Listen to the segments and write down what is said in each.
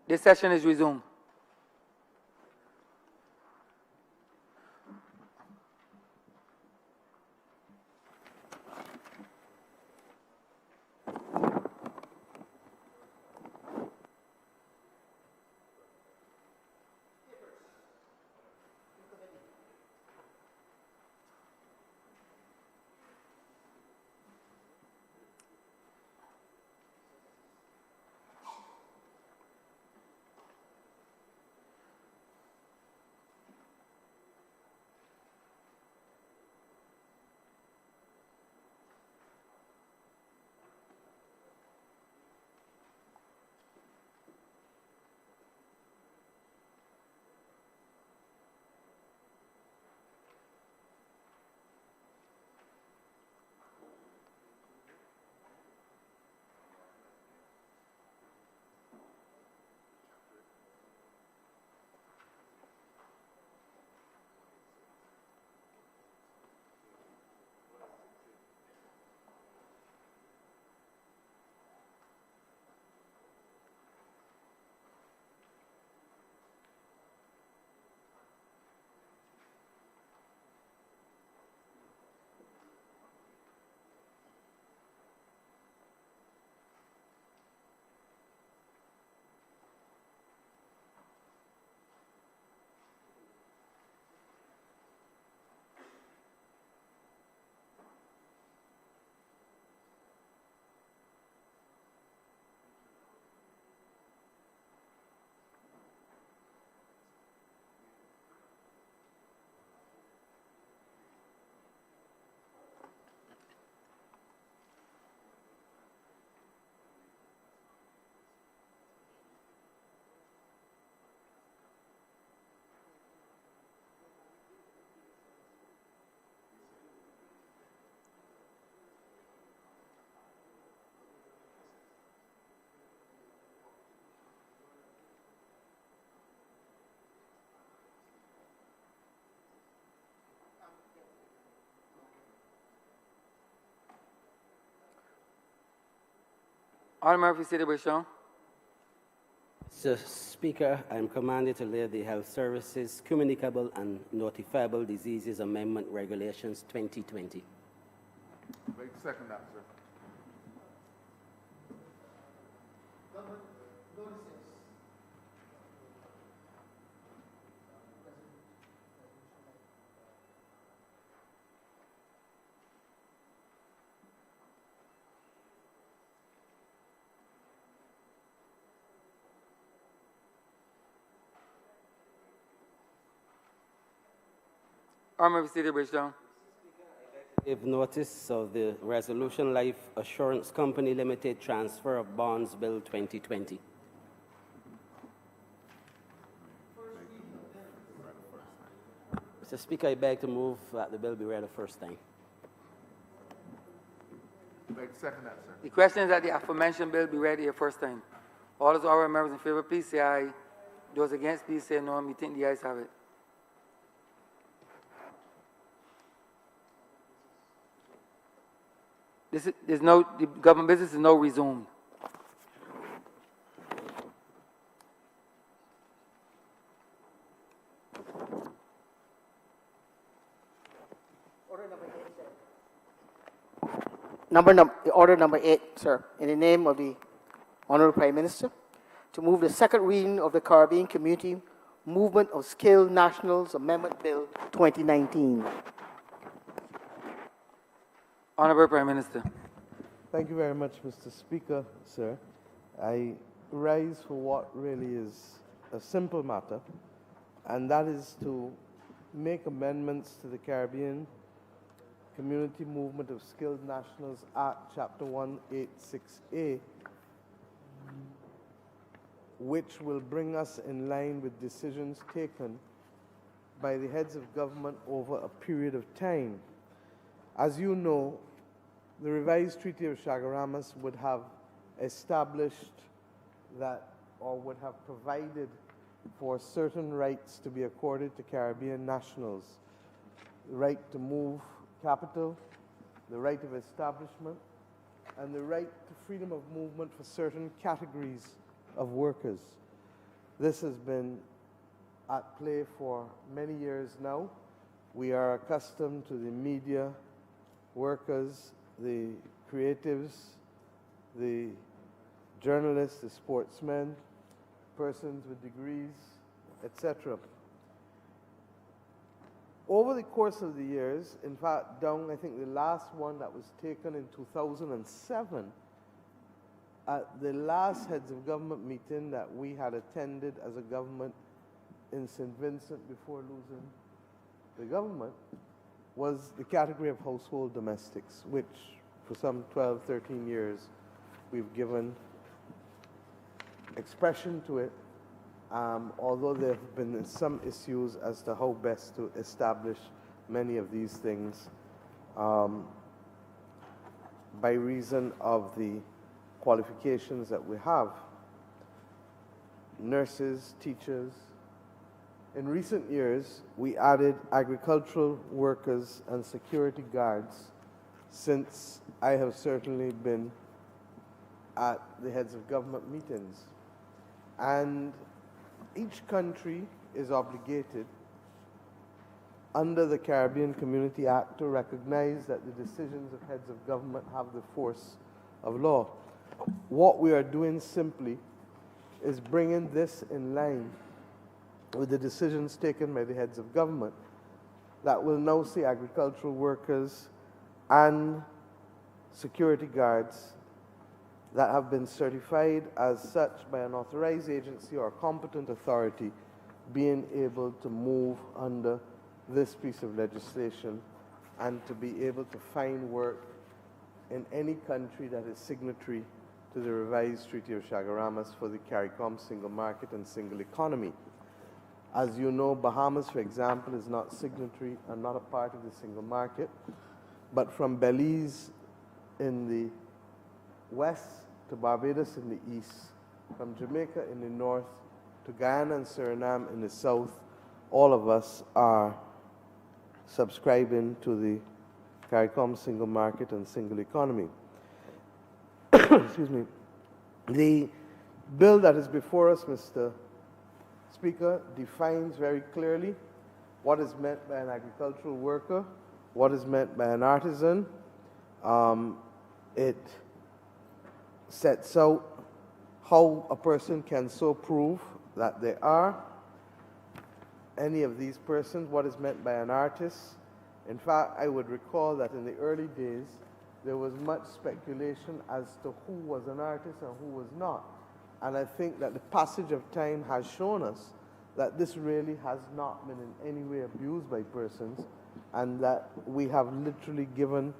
This session is resumed. Honourable City Bishop. Mr. Speaker, I am commanded to lay the Health Services Communicable and Notifiable Diseases Amendment Regulations 2020. Second that, sir. Honourable City Bishop. Give notice of the Resolution Life Assurance Company Limited Transfer of Bonds Bill 2020. Mr. Speaker, I beg to move that the bill be read the first time. Second that, sir. The question is that the aforementioned bill be read here first time. All those honourable members in favour, please say aye. Those against, please say no. We think the ayes have it. The government business is now resumed. Order number 8, sir. In the name of the Honourable Prime Minister, to move the second reading of the Caribbean Community Movement of Skilled Nationals Amendment Bill 2019. Honourable Prime Minister. Thank you very much, Mr. Speaker, sir. I rise for what really is a simple matter, and that is to make amendments to the Caribbean Community Movement of Skilled Nationals Act, Chapter 186A, which will bring us in line with decisions taken by the heads of government over a period of time. As you know, the revised Treaty of Chaguaramas would have established that, or would have provided for certain rights to be accorded to Caribbean nationals. The right to move capital, the right of establishment, and the right to freedom of movement for certain categories of workers. This has been at play for many years now. We are accustomed to the media workers, the creatives, the journalists, the sportsmen, persons with degrees, etc. Over the course of the years, in fact, down, I think the last one that was taken in 2007, at the last heads of government meeting that we had attended as a government in St. Vincent before losing the government, was the category of household domestics, which for some 12, 13 years we've given expression to it, although there have been some issues as to how best to establish many of these things by reason of the qualifications that we have. Nurses, teachers. In recent years, we added agricultural workers and security guards since I have certainly been at the heads of government meetings. And each country is obligated under the Caribbean Community Act to recognize that the decisions of heads of government have the force of law. What we are doing simply is bringing this in line with the decisions taken by the heads of government that will now see agricultural workers and security guards that have been certified as such by an authorized agency or competent authority being able to move under this piece of legislation and to be able to find work in any country that is signatory to the revised Treaty of Chaguaramas for the CARICOM single market and single economy. As you know, Bahamas, for example, is not signatory and not a part of the single market, but from Belize in the west to Barbados in the east, from Jamaica in the north to Guyana and Suriname in the south, all of us are subscribing to the CARICOM single market and single economy. Excuse me. The bill that is before us, Mr. Speaker, defines very clearly what is meant by an agricultural worker, what is meant by an artisan. It sets out how a person can so prove that they are any of these persons, what is meant by an artist. In fact, I would recall that in the early days, there was much speculation as to who was an artist and who was not. And I think that the passage of time has shown us that this really has not been in any way abused by persons, and that we have literally given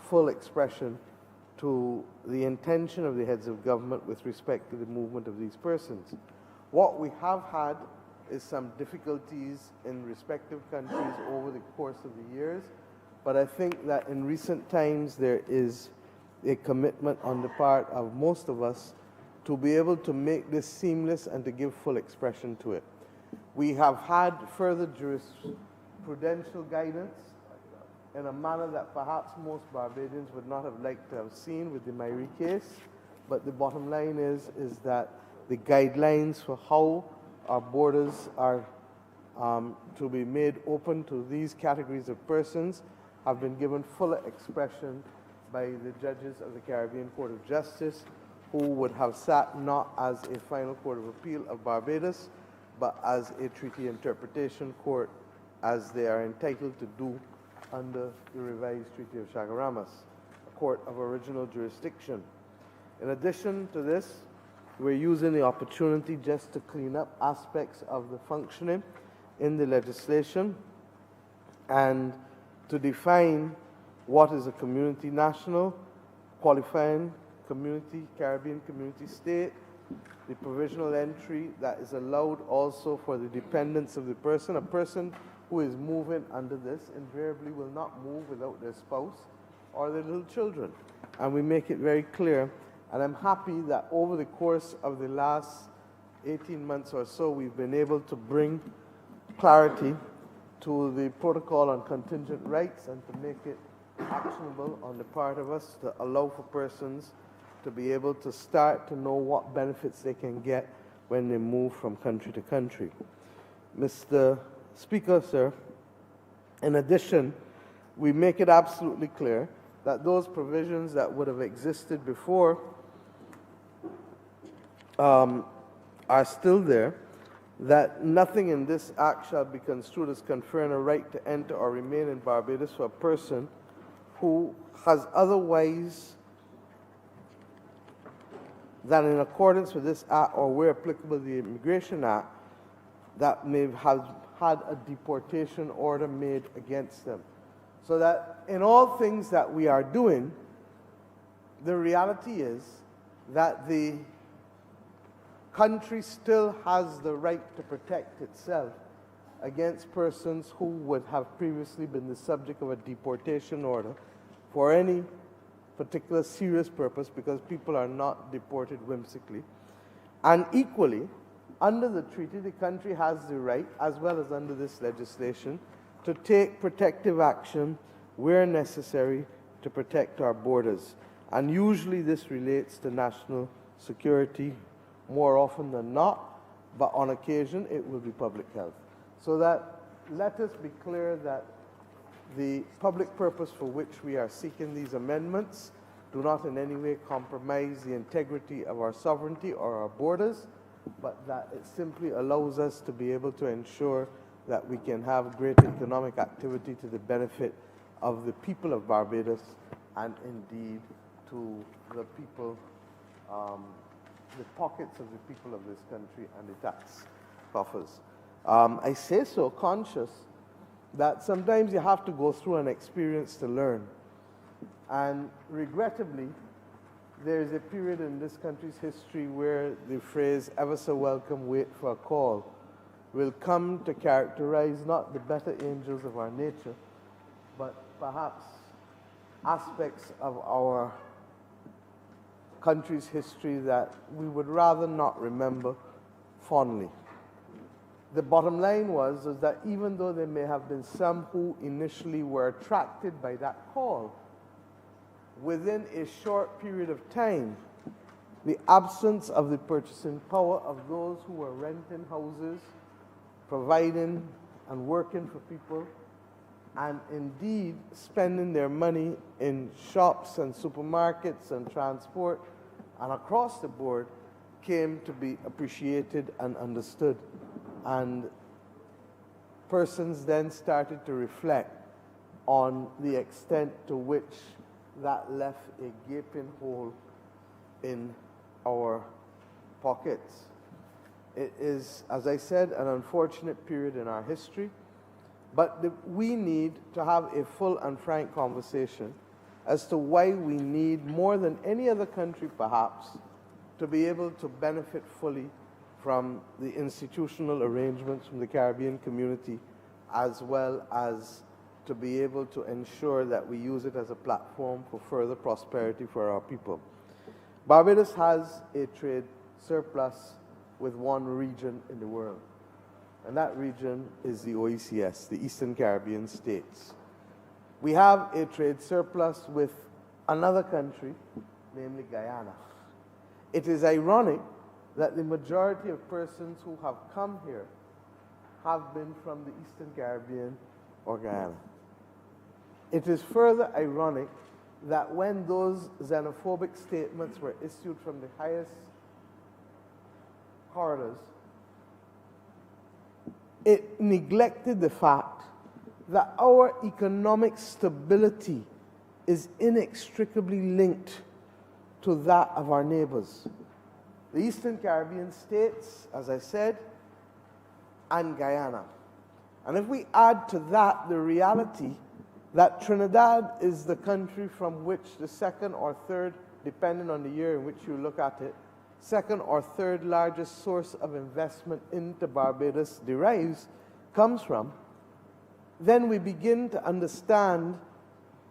full expression to the intention of the heads of government with respect to the movement of these persons. What we have had is some difficulties in respective countries over the course of the years, but I think that in recent times there is a commitment on the part of most of us to be able to make this seamless and to give full expression to it. We have had further jurisprudential guidance in a manner that perhaps most Barbadians would not have liked to have seen with the Myrie case, but the bottom line is that the guidelines for how our borders are to be made open to these categories of persons have been given full expression by the judges of the Caribbean Court of Justice, who would have sat not as a final court of appeal of Barbados, but as a treaty interpretation court, as they are entitled to do under the revised Treaty of Chaguaramas, a court of original jurisdiction. In addition to this, we're using the opportunity just to clean up aspects of the functioning in the legislation and to define what is a community national, qualifying community, Caribbean community state, the provisional entry that is allowed also for the dependents of the person. A person who is moving under this invariably will not move without their spouse or their little children. And we make it very clear. And I'm happy that over the course of the last 18 months or so, we've been able to bring clarity to the protocol on contingent rights and to make it actionable on the part of us to allow for persons to be able to start to know what benefits they can get when they move from country to country. Mr. Speaker, sir, in addition, we make it absolutely clear that those provisions that would have existed before are still there, that nothing in this act shall be construed as conferring a right to enter or remain in Barbados for a person who has otherwise than in accordance with this act or where applicable the Immigration Act that may have had a deportation order made against them. So that in all things that we are doing, the reality is that the country still has the right to protect itself against persons who would have previously been the subject of a deportation order for any particular serious purpose, because people are not deported whimsically. And equally, under the treaty, the country has the right, as well as under this legislation, to take protective action where necessary to protect our borders. And usually this relates to national security more often than not, but on occasion it will be public health. So that let us be clear that the public purpose for which we are seeking these amendments do not in any way compromise the integrity of our sovereignty or our borders, but that it simply allows us to be able to ensure that we can have greater economic activity to the benefit of the people of Barbados and indeed to the people, the pockets of the people of this country and the tax coffers. I say so conscious that sometimes you have to go through an experience to learn. And regrettably, there is a period in this country's history where the phrase, ever so welcome, wait for a call, will come to characterize not the better angels of our nature, but perhaps aspects of our country's history that we would rather not remember fondly. The bottom line was that even though there may have been some who initially were attracted by that call, within a short period of time, the absence of the purchasing power of those who were renting houses, providing and working for people, and indeed spending their money in shops and supermarkets and transport and across the board, came to be appreciated and understood. And persons then started to reflect on the extent to which that left a gaping hole in our pockets. It is, as I said, an unfortunate period in our history, but we need to have a full and frank conversation as to why we need, more than any other country perhaps, to be able to benefit fully from the institutional arrangements from the Caribbean community, as well as to be able to ensure that we use it as a platform for further prosperity for our people. Barbados has a trade surplus with one region in the world, and that region is the OECS, the Eastern Caribbean states. We have a trade surplus with another country, namely Guyana. It is ironic that the majority of persons who have come here have been from the Eastern Caribbean or Guyana. It is further ironic that when those xenophobic statements were issued from the highest corridors, it neglected the fact that our economic stability is inextricably linked to that of our neighbors. The Eastern Caribbean states, as I said, and Guyana. And if we add to that the reality that Trinidad is the country from which the second or third, depending on the year in which you look at it, second or third largest source of investment into Barbados comes from, then we begin to understand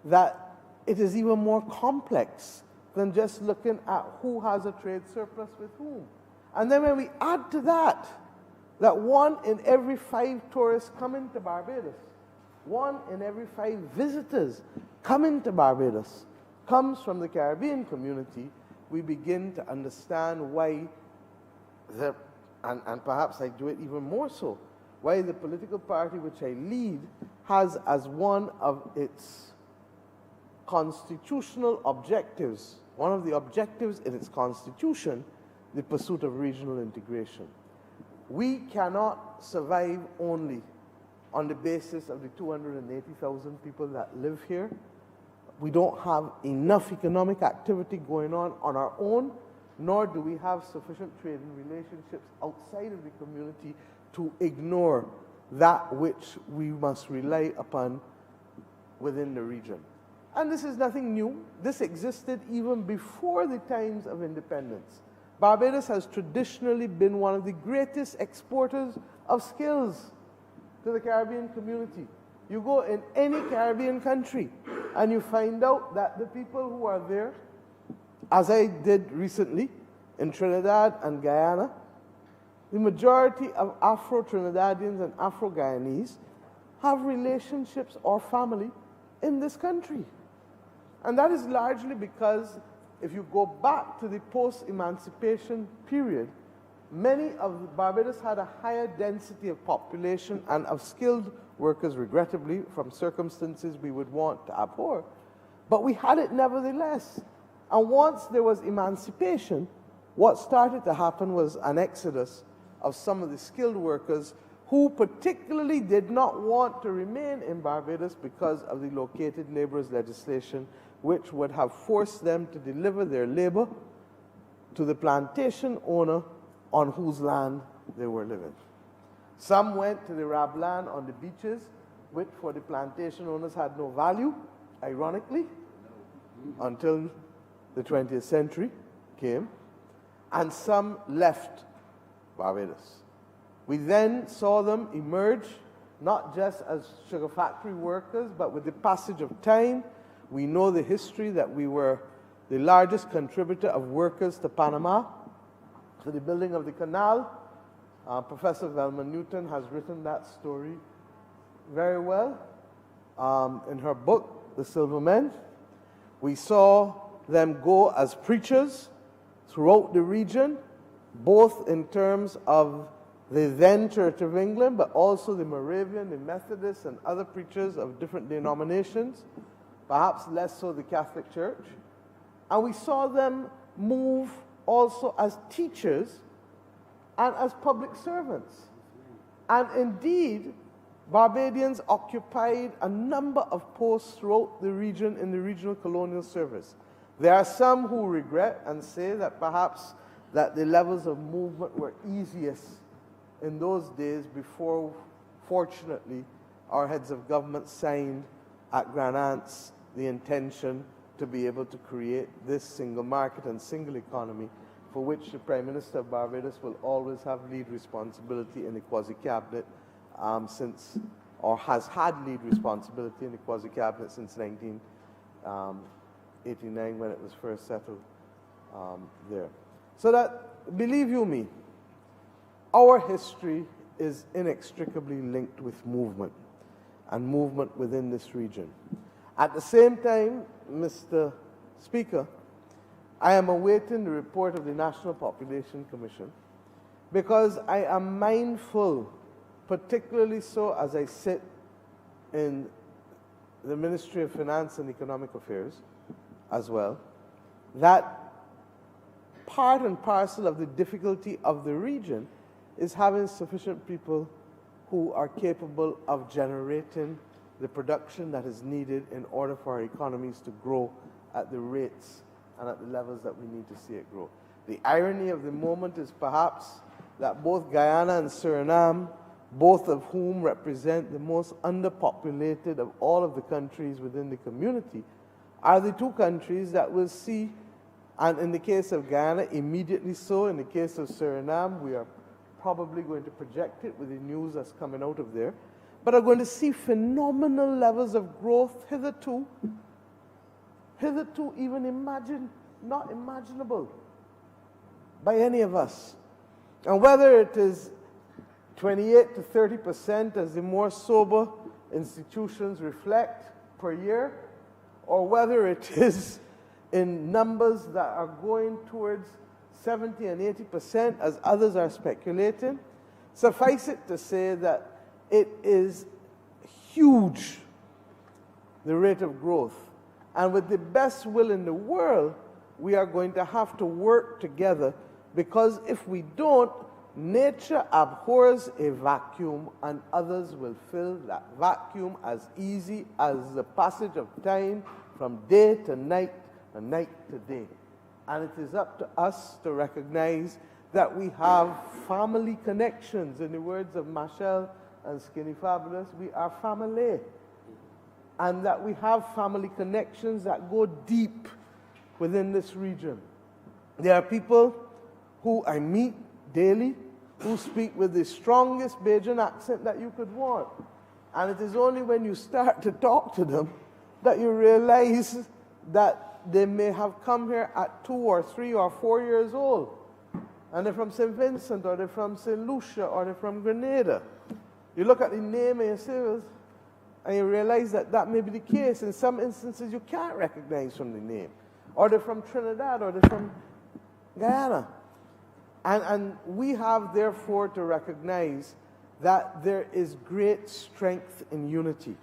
that it is even more complex than just looking at who has a trade surplus with whom. And then when we add to that, that 1 in every 5 tourists coming to Barbados, 1 in every 5 visitors coming to Barbados comes from the Caribbean community, we begin to understand why the and perhaps I do it even more so, why the political party which I lead has as one of its constitutional objectives, one of the objectives in its constitution, the pursuit of regional integration. We cannot survive only on the basis of the 280,000 people that live here. We don't have enough economic activity going on our own, nor do we have sufficient trading relationships outside of the community to ignore that which we must rely upon within the region. And this is nothing new. This existed even before the times of independence. Barbados has traditionally been one of the greatest exporters of skills to the Caribbean community. You go in any Caribbean country and you find out that the people who are there, as I did recently in Trinidad and Guyana, the majority of Afro-Trinidadians and Afro-Guyanese have relationships or family in this country. And that is largely because if you go back to the post-emancipation period, many of Barbados had a higher density of population and of skilled workers, regrettably, from circumstances we would want to abhor. But we had it nevertheless. And once there was emancipation, what started to happen was an exodus of some of the skilled workers who particularly did not want to remain in Barbados because of the located laborers legislation, which would have forced them to deliver their labor to the plantation owner on whose land they were living. Some went to the rabland on the beaches, which for the plantation owners had no value, ironically, until the 20th century came, and some left Barbados. We then saw them emerge, not just as sugar factory workers, but with the passage of time. We know the history that we were the largest contributor of workers to Panama, to the building of the canal. Professor Velma Newton has written that story very well in her book, The Silver Men. We saw them go as preachers throughout the region, both in terms of the then Church of England, but also the Moravian, the Methodists, and other preachers of different denominations, perhaps less so the Catholic Church. And we saw them move also as teachers and as public servants. And indeed, Barbadians occupied a number of posts throughout the region in the regional colonial service. There are some who regret and say that perhaps that the levels of movement were easiest in those days before, fortunately, our heads of government signed at Grand Anse the intention to be able to create this single market and single economy, for which the Prime Minister of Barbados will always have lead responsibility in the quasi-cabinet or has had lead responsibility in the quasi-cabinet since 1989 when it was first settled there. So that, believe you me, our history is inextricably linked with movement and movement within this region. At the same time, Mr. Speaker, I am awaiting the report of the National Population Commission because I am mindful, particularly so as I sit in the Ministry of Finance and Economic Affairs as well, that part and parcel of the difficulty of the region is having sufficient people who are capable of generating the production that is needed in order for our economies to grow at the rates and at the levels that we need to see it grow. The irony of the moment is perhaps that both Guyana and Suriname, both of whom represent the most underpopulated of all of the countries within the community, are the two countries that will see, and in the case of Guyana, immediately so. In the case of Suriname, we are probably going to project it with the news that's coming out of there, but are going to see phenomenal levels of growth hitherto even not imaginable by any of us. And whether it is 28 to 30% as the more sober institutions reflect per year, or whether it is in numbers that are going towards 70 and 80%, as others are speculating. Suffice it to say that it is huge, the rate of growth. And with the best will in the world, we are going to have to work together, because if we don't, nature abhors a vacuum, and others will fill that vacuum as easy as the passage of time from day to night and night to day. And it is up to us to recognize that we have family connections. In the words of Machel and Skinny Fabulous, we are family. And that we have family connections that go deep within this region. There are people who I meet daily who speak with the strongest Bajan accent that you could want. And it is only when you start to talk to them that you realize that they may have come here at 2 or 3 or 4 years old. And they're from St. Vincent, or they're from St. Lucia, or they're from Grenada. You look at the name and you say, and you realize that that may be the case. In some instances, you can't recognize from the name. Or they're from Trinidad, or they're from Guyana. And we have, therefore, to recognize that there is great strength in unity.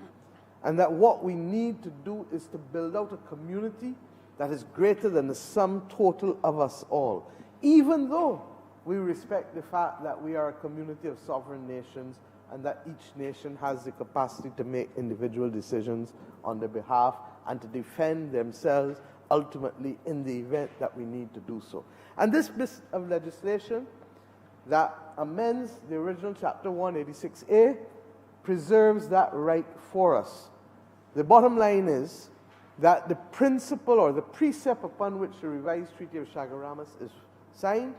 And that what we need to do is to build out a community that is greater than the sum total of us all. Even though we respect the fact that we are a community of sovereign nations, and that each nation has the capacity to make individual decisions on their behalf and to defend themselves ultimately in the event that we need to do so. And this piece of legislation that amends the original Chapter 186A preserves that right for us. The bottom line is that the principle or the precept upon which the revised Treaty of Chaguaramas is signed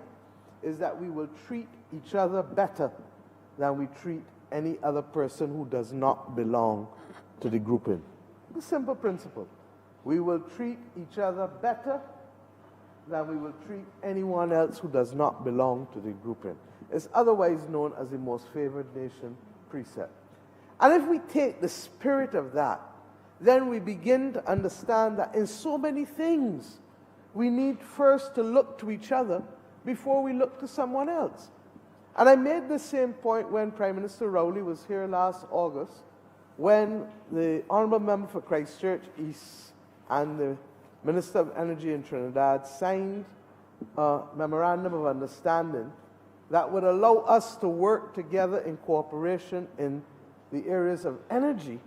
is that we will treat each other better than we treat any other person who does not belong to the grouping. A simple principle. We will treat each other better than we will treat anyone else who does not belong to the grouping. It's otherwise known as the most favored nation precept. And if we take the spirit of that, then we begin to understand that in so many things, we need first to look to each other before we look to someone else. And I made the same point when Prime Minister Rowley was here last August, when the Honourable Member for Christchurch East and the Minister of Energy in Trinidad signed a memorandum of understanding that would allow us to work together in cooperation in the areas of energy,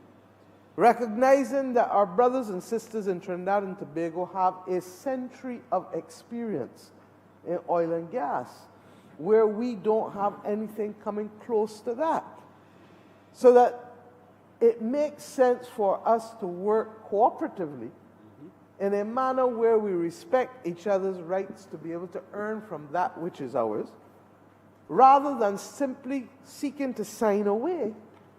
recognizing that our brothers and sisters in Trinidad and Tobago have a century of experience in oil and gas, where we don't have anything coming close to that. So that it makes sense for us to work cooperatively in a manner where we respect each other's rights to be able to earn from that which is ours, rather than simply seeking to sign away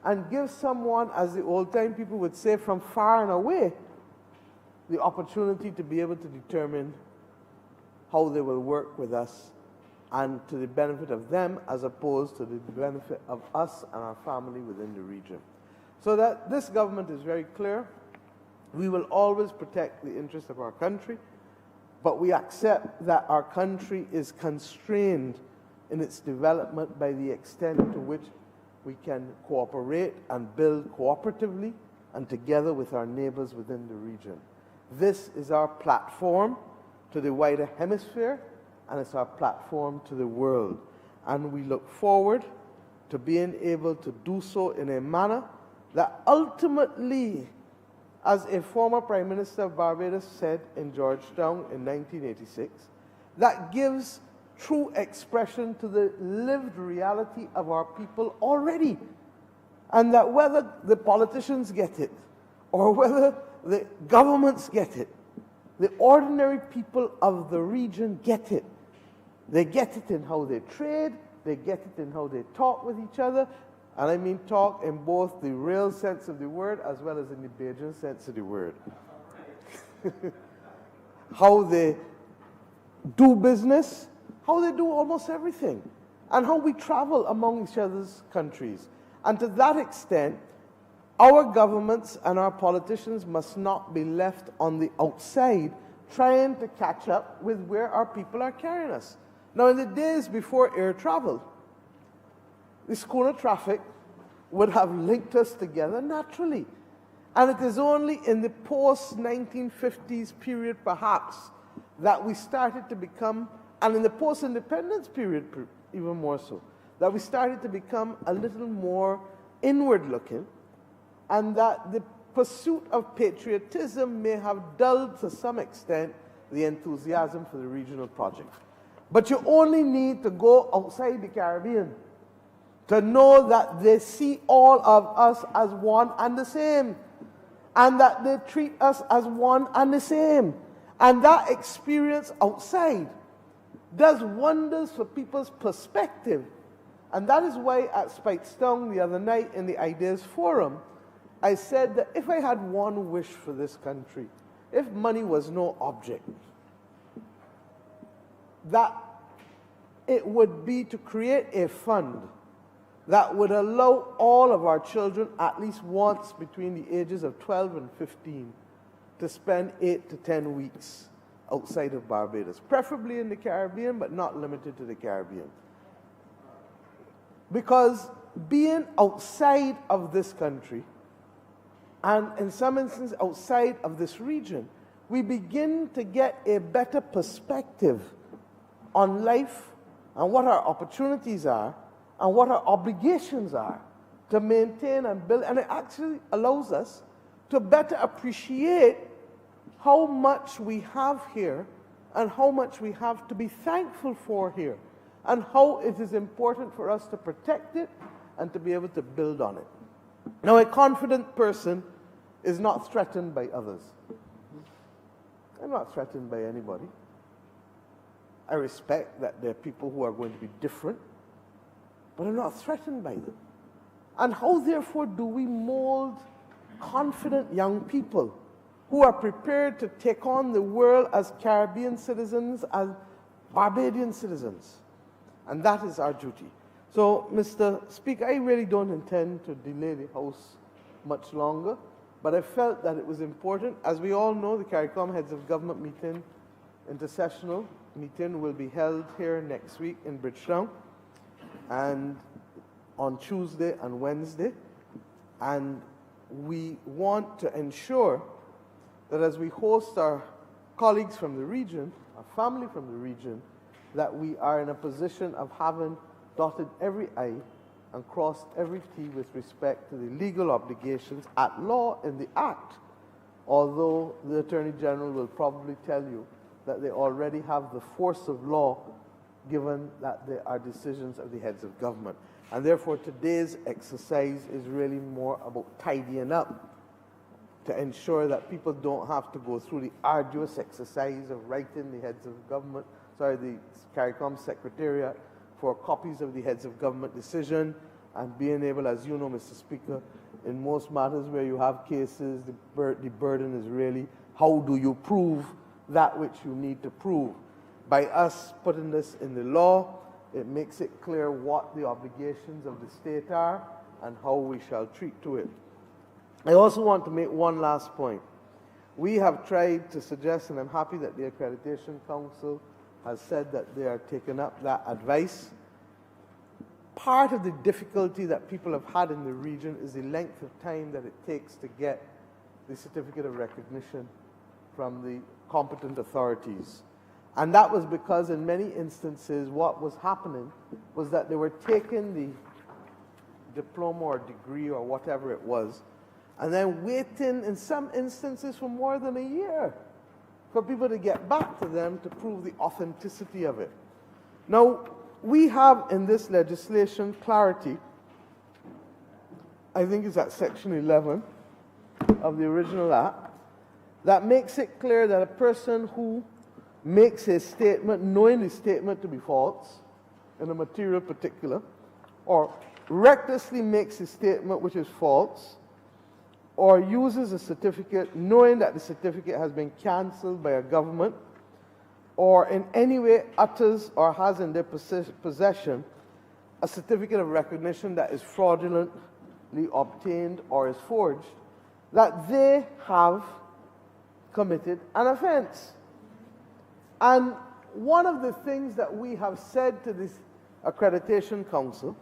and give someone, as the old-time people would say, from far and away, the opportunity to be able to determine how they will work with us and to the benefit of them as opposed to the benefit of us and our family within the region. So that this government is very clear. We will always protect the interests of our country, but we accept that our country is constrained in its development by the extent to which we can cooperate and build cooperatively and together with our neighbors within the region. This is our platform to the wider hemisphere, and it's our platform to the world. And we look forward to being able to do so in a manner that ultimately, as a former Prime Minister of Barbados said in Georgetown in 1986, that gives true expression to the lived reality of our people already. And that whether the politicians get it or whether the governments get it, the ordinary people of the region get it. They get it in how they trade, they get it in how they talk with each other, and I mean talk in both the real sense of the word as well as in the Bajan sense of the word. How they do business, how they do almost everything, and how we travel among each other's countries. And to that extent, our governments and our politicians must not be left on the outside trying to catch up with where our people are carrying us. Now, in the days before air travel, the schooner traffic would have linked us together naturally. And it is only in the post-1950s period, perhaps, that we started to become, and in the post-independence period even more so, that we started to become a little more inward-looking, and that the pursuit of patriotism may have dulled to some extent the enthusiasm for the regional project. But you only need to go outside the Caribbean to know that they see all of us as one and the same, and that they treat us as one and the same. And that experience outside does wonders for people's perspective. And that is why at Speightstown the other night in the Ideas Forum, I said that if I had one wish for this country, if money was no object, that it would be to create a fund that would allow all of our children at least once between the ages of 12 and 15 to spend 8 to 10 weeks outside of Barbados, preferably in the Caribbean, but not limited to the Caribbean. Because being outside of this country, and in some instances outside of this region, we begin to get a better perspective on life and what our opportunities are and what our obligations are to maintain and build. And it actually allows us to better appreciate how much we have here and how much we have to be thankful for here, and how it is important for us to protect it and to be able to build on it. Now, a confident person is not threatened by others. I'm not threatened by anybody. I respect that there are people who are going to be different, but I'm not threatened by them. And how, therefore, do we mold confident young people who are prepared to take on the world as Caribbean citizens, as Barbadian citizens? And that is our duty. So, Mr. Speaker, I really don't intend to delay the House much longer, but I felt that it was important. As we all know, the CARICOM Heads of Government meeting, intersessional meeting, will be held here next week in Bridgetown, and on Tuesday and Wednesday. And we want to ensure that as we host our colleagues from the region, our family from the region, that we are in a position of having dotted every I and crossed every T with respect to the legal obligations at law in the Act, although the Attorney General will probably tell you that they already have the force of law, given that they are decisions of the heads of government. And therefore, today's exercise is really more about tidying up to ensure that people don't have to go through the arduous exercise of writing the heads of government, the CARICOM Secretariat, for copies of the heads of government decision, and being able, as you know, Mr. Speaker, in most matters where you have cases, the burden is really how do you prove that which you need to prove. By us putting this in the law, it makes it clear what the obligations of the state are and how we shall treat to it. I also want to make one last point. We have tried to suggest, and I'm happy that the Accreditation Council has said that they are taking up that advice. Part of the difficulty that people have had in the region is the length of time that it takes to get the certificate of recognition from the competent authorities. And that was because in many instances what was happening was that they were taking the diploma or degree or whatever it was, and then waiting in some instances for more than a year for people to get back to them to prove the authenticity of it. Now, we have in this legislation clarity, I think it's at section 11 of the original Act, that makes it clear that a person who makes a statement, knowing the statement to be false in a material particular, or recklessly makes a statement which is false, or uses a certificate knowing that the certificate has been cancelled by a government, or in any way utters or has in their possession a certificate of recognition that is fraudulently obtained or is forged, that they have committed an offense. And one of the things that we have said to this accreditation council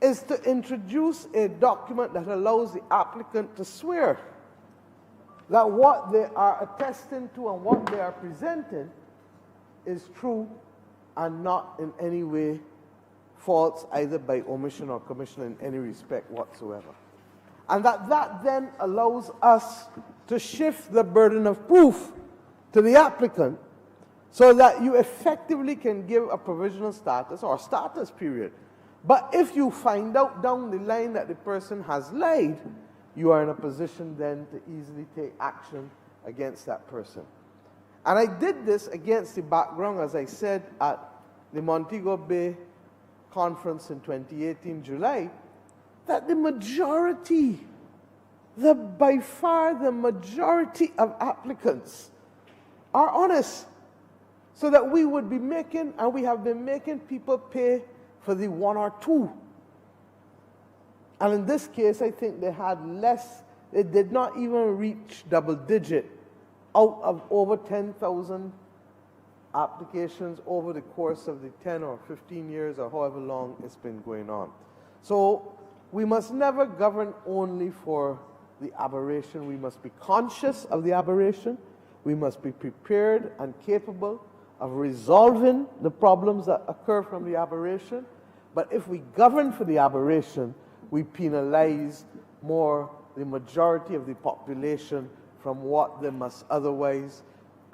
is to introduce a document that allows the applicant to swear that what they are attesting to and what they are presenting is true and not in any way false, either by omission or commission in any respect whatsoever. And that then allows us to shift the burden of proof to the applicant so that you effectively can give a provisional status or status period. But if you find out down the line that the person has lied, you are in a position then to easily take action against that person. And I did this against the background, as I said, at the Montego Bay conference in 2018, July, that the majority, by far the majority of applicants are honest, so that we would be making, and we have been making people pay for the one or two. And in this case, I think they had less, they did not even reach double digit out of over 10,000 applications over the course of the 10 or 15 years or however long it's been going on. So we must never govern only for the aberration. We must be conscious of the aberration. We must be prepared and capable of resolving the problems that occur from the aberration. But if we govern for the aberration, we penalize more the majority of the population from what they must otherwise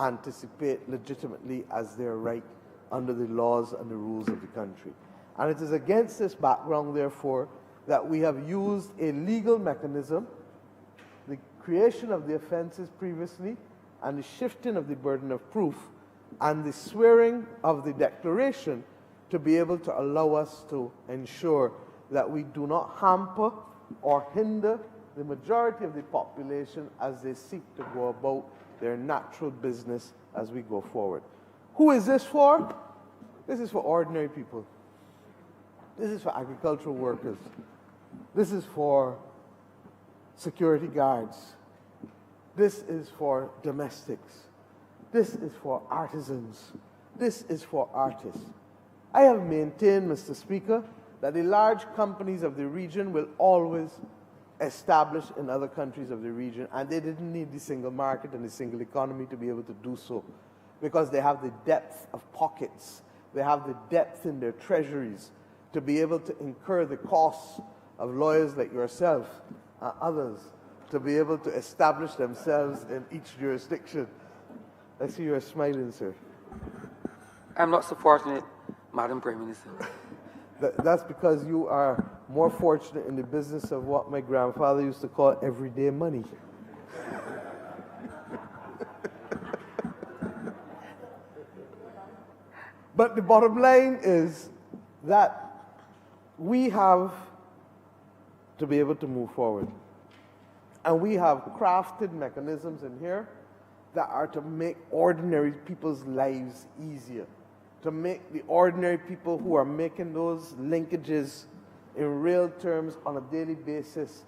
anticipate legitimately as their right under the laws and the rules of the country. And it is against this background, therefore, that we have used a legal mechanism, the creation of the offenses previously, and the shifting of the burden of proof, and the swearing of the declaration to be able to allow us to ensure that we do not hamper or hinder the majority of the population as they seek to go about their natural business as we go forward. Who is this for? This is for ordinary people. This is for agricultural workers. This is for security guards. This is for domestics. This is for artisans. This is for artists. I have maintained, Mr. Speaker, that the large companies of the region will always establish in other countries of the region, and they didn't need the single market and the single economy to be able to do so, because they have the depth of pockets, they have the depth in their treasuries to be able to incur the costs of lawyers like yourself and others to be able to establish themselves in each jurisdiction. I see you are smiling, sir. I'm not so fortunate, Madam Prime Minister. That's because you are more fortunate in the business of what my grandfather used to call everyday money. But the bottom line is that we have to be able to move forward. And we have crafted mechanisms in here that are to make ordinary people's lives easier, to make the ordinary people who are making those linkages in real terms on a daily basis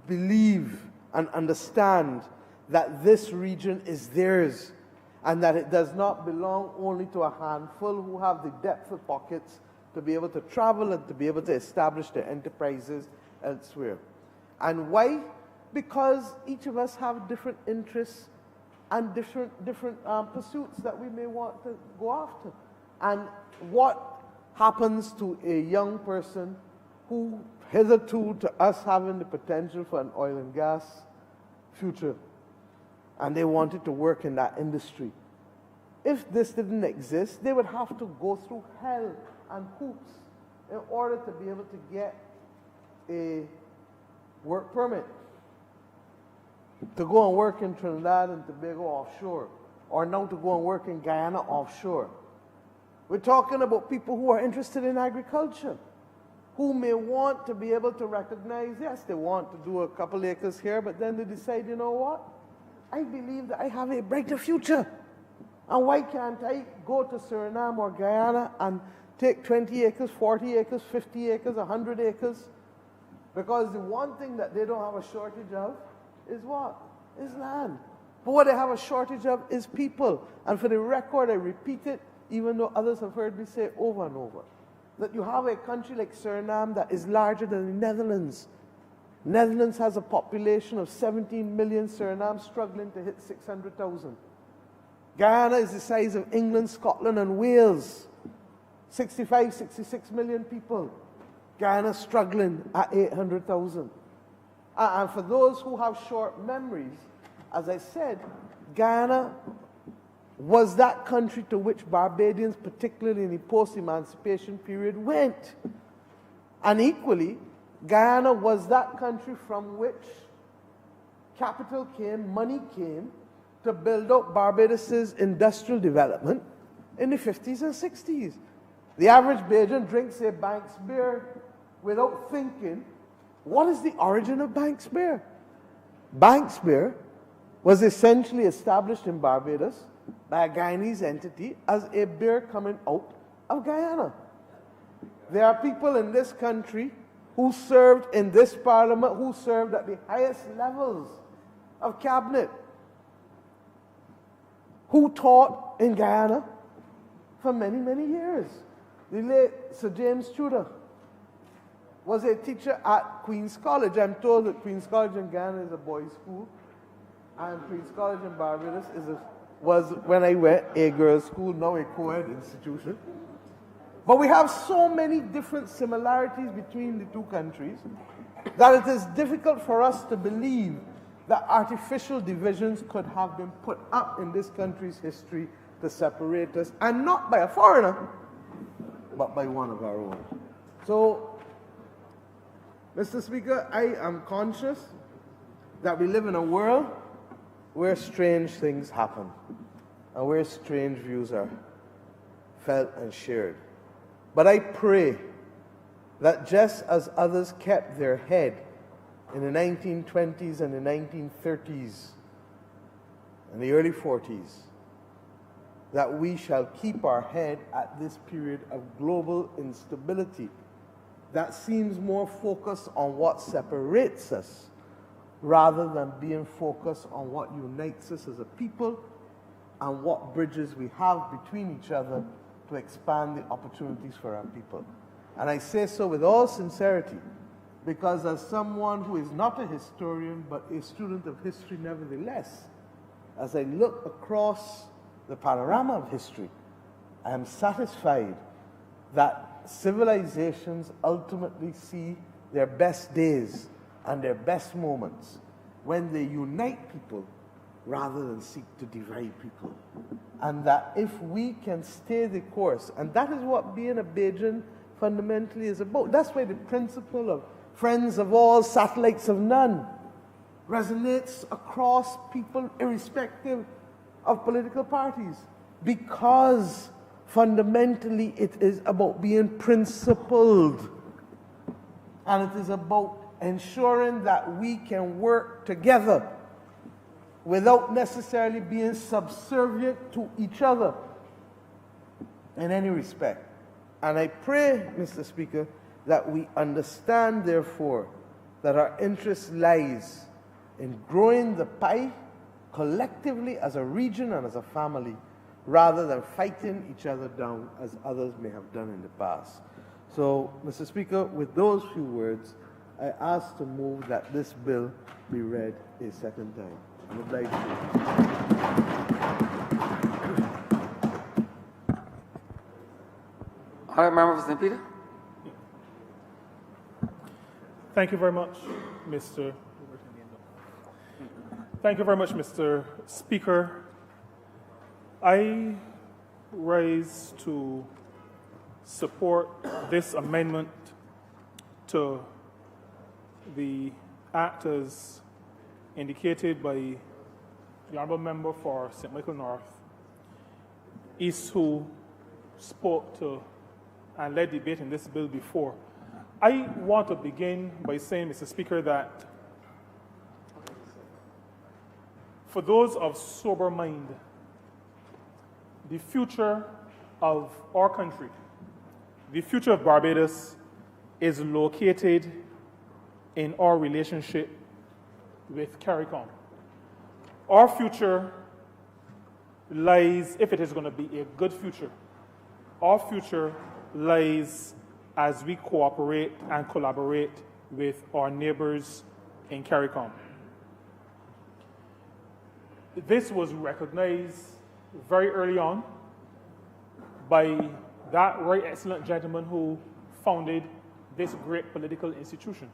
believe and understand that this region is theirs and that it does not belong only to a handful who have the depth of pockets to be able to travel and to be able to establish their enterprises elsewhere. And why? Because each of us have different interests and different pursuits that we may want to go after. And what happens to a young person who hitherto to us having the potential for an oil and gas future, and they wanted to work in that industry? If this didn't exist, they would have to go through hell and hoops in order to be able to get a work permit to go and work in Trinidad and Tobago offshore, or now to go and work in Guyana offshore. We're talking about people who are interested in agriculture, who may want to be able to recognize, yes, they want to do a couple acres here, but then they decide, you know what? I believe that I have a brighter future. And why can't I go to Suriname or Guyana and take 20 acres, 40 acres, 50 acres, 100 acres? Because the one thing that they don't have a shortage of is what? Is land. But what they have a shortage of is people. And for the record, I repeat it, even though others have heard me say over and over, that you have a country like Suriname that is larger than the Netherlands. Netherlands has a population of 17 million, Suriname struggling to hit 600,000. Guyana is the size of England, Scotland, and Wales. 65, 66 million people. Guyana struggling at 800,000. And for those who have short memories, as I said, Guyana was that country to which Barbadians, particularly in the post-emancipation period, went. And equally, Guyana was that country from which capital came, money came, to build up Barbados's industrial development in the 50s and 60s. The average Bajan drinks a Banks beer without thinking, what is the origin of Banks beer? Banks beer was essentially established in Barbados by a Guyanese entity as a beer coming out of Guyana. There are people in this country who served in this parliament, who served at the highest levels of cabinet, who taught in Guyana for many, many years. The late Sir James Tudor was a teacher at Queen's College. I'm told that Queen's College in Guyana is a boys' school, and Queen's College in Barbados was, when I went, a girls' school, now a co-ed institution. But we have so many different similarities between the two countries that it is difficult for us to believe that artificial divisions could have been put up in this country's history to separate us, and not by a foreigner, but by one of our own. So, Mr. Speaker, I am conscious that we live in a world where strange things happen and where strange views are felt and shared. But I pray that just as others kept their head in the 1920s and the 1930s and the early 40s, that we shall keep our head at this period of global instability that seems more focused on what separates us rather than being focused on what unites us as a people and what bridges we have between each other to expand the opportunities for our people. And I say so with all sincerity, because as someone who is not a historian but a student of history nevertheless, as I look across the panorama of history, I am satisfied that civilizations ultimately see their best days and their best moments when they unite people rather than seek to divide people. And that if we can stay the course, and that is what being a Bajan fundamentally is about. That's why the principle of friends of all, satellites of none resonates across people irrespective of political parties, because fundamentally it is about being principled, and it is about ensuring that we can work together without necessarily being subservient to each other in any respect. And I pray, Mr. Speaker, that we understand, therefore, that our interest lies in growing the pie collectively as a region and as a family, rather than fighting each other down as others may have done in the past. So, Mr. Speaker, with those few words, I ask to move that this bill be read a second time. I would like to. Honourable Member for St. Peter. Thank you very much, Mr. Speaker. I rise to support this amendment to the Act as indicated by the Honourable Member for St. Michael North East, who spoke to and led debate in this bill before. I want to begin by saying, Mr. Speaker, that for those of sober mind, the future of our country, the future of Barbados, is located in our relationship with CARICOM. Our future lies, if it is going to be a good future, our future lies as we cooperate and collaborate with our neighbors in CARICOM. This was recognized very early on by that right excellent gentleman who founded this great political institution.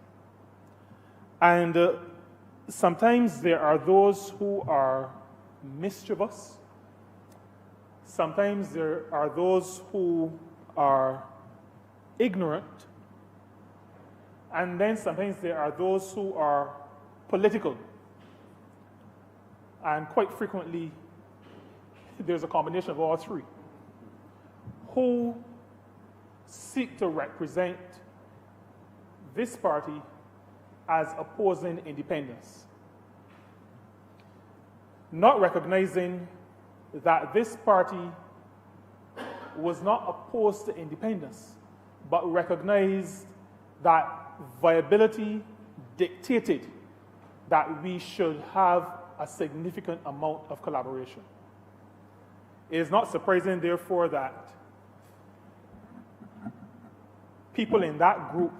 And sometimes there are those who are mischievous. Sometimes there are those who are ignorant. And then sometimes there are those who are political. And quite frequently, there's a combination of all three, who seek to represent this party as opposing independence, not recognizing that this party was not opposed to independence, but recognized that viability dictated that we should have a significant amount of collaboration. It is not surprising, therefore, that people in that group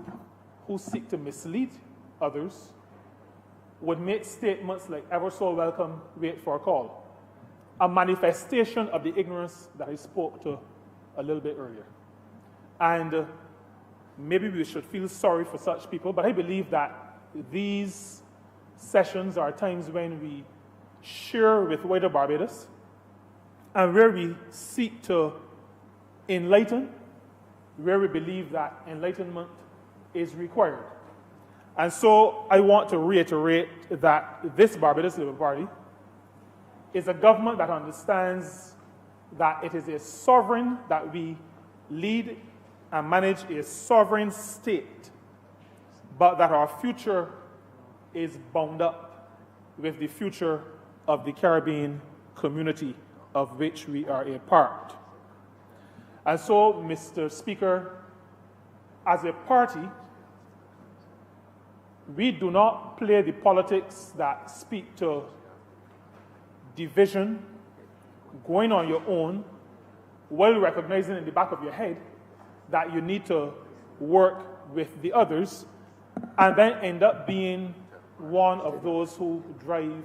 who seek to mislead others would make statements like, ever so welcome, wait for a call, a manifestation of the ignorance that I spoke to a little bit earlier. And maybe we should feel sorry for such people, but I believe that these sessions are times when we share with wider Barbados and where we seek to enlighten, where we believe that enlightenment is required. And so I want to reiterate that this Barbados Labour Party is a government that understands that it is a sovereign, that we lead and manage a sovereign state, but that our future is bound up with the future of the Caribbean community of which we are a part. And so, Mr. Speaker, as a party, we do not play the politics that speak to division, going on your own, while recognizing in the back of your head that you need to work with the others, and then end up being one of those who drive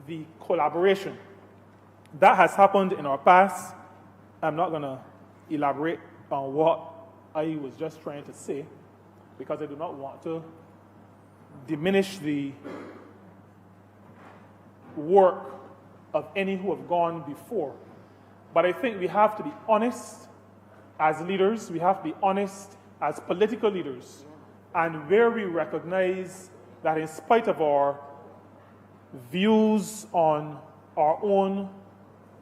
the collaboration. That has happened in our past. I'm not going to elaborate on what I was just trying to say, because I do not want to diminish the work of any who have gone before. But I think we have to be honest as leaders, we have to be honest as political leaders, and where we recognize that in spite of our views on our own,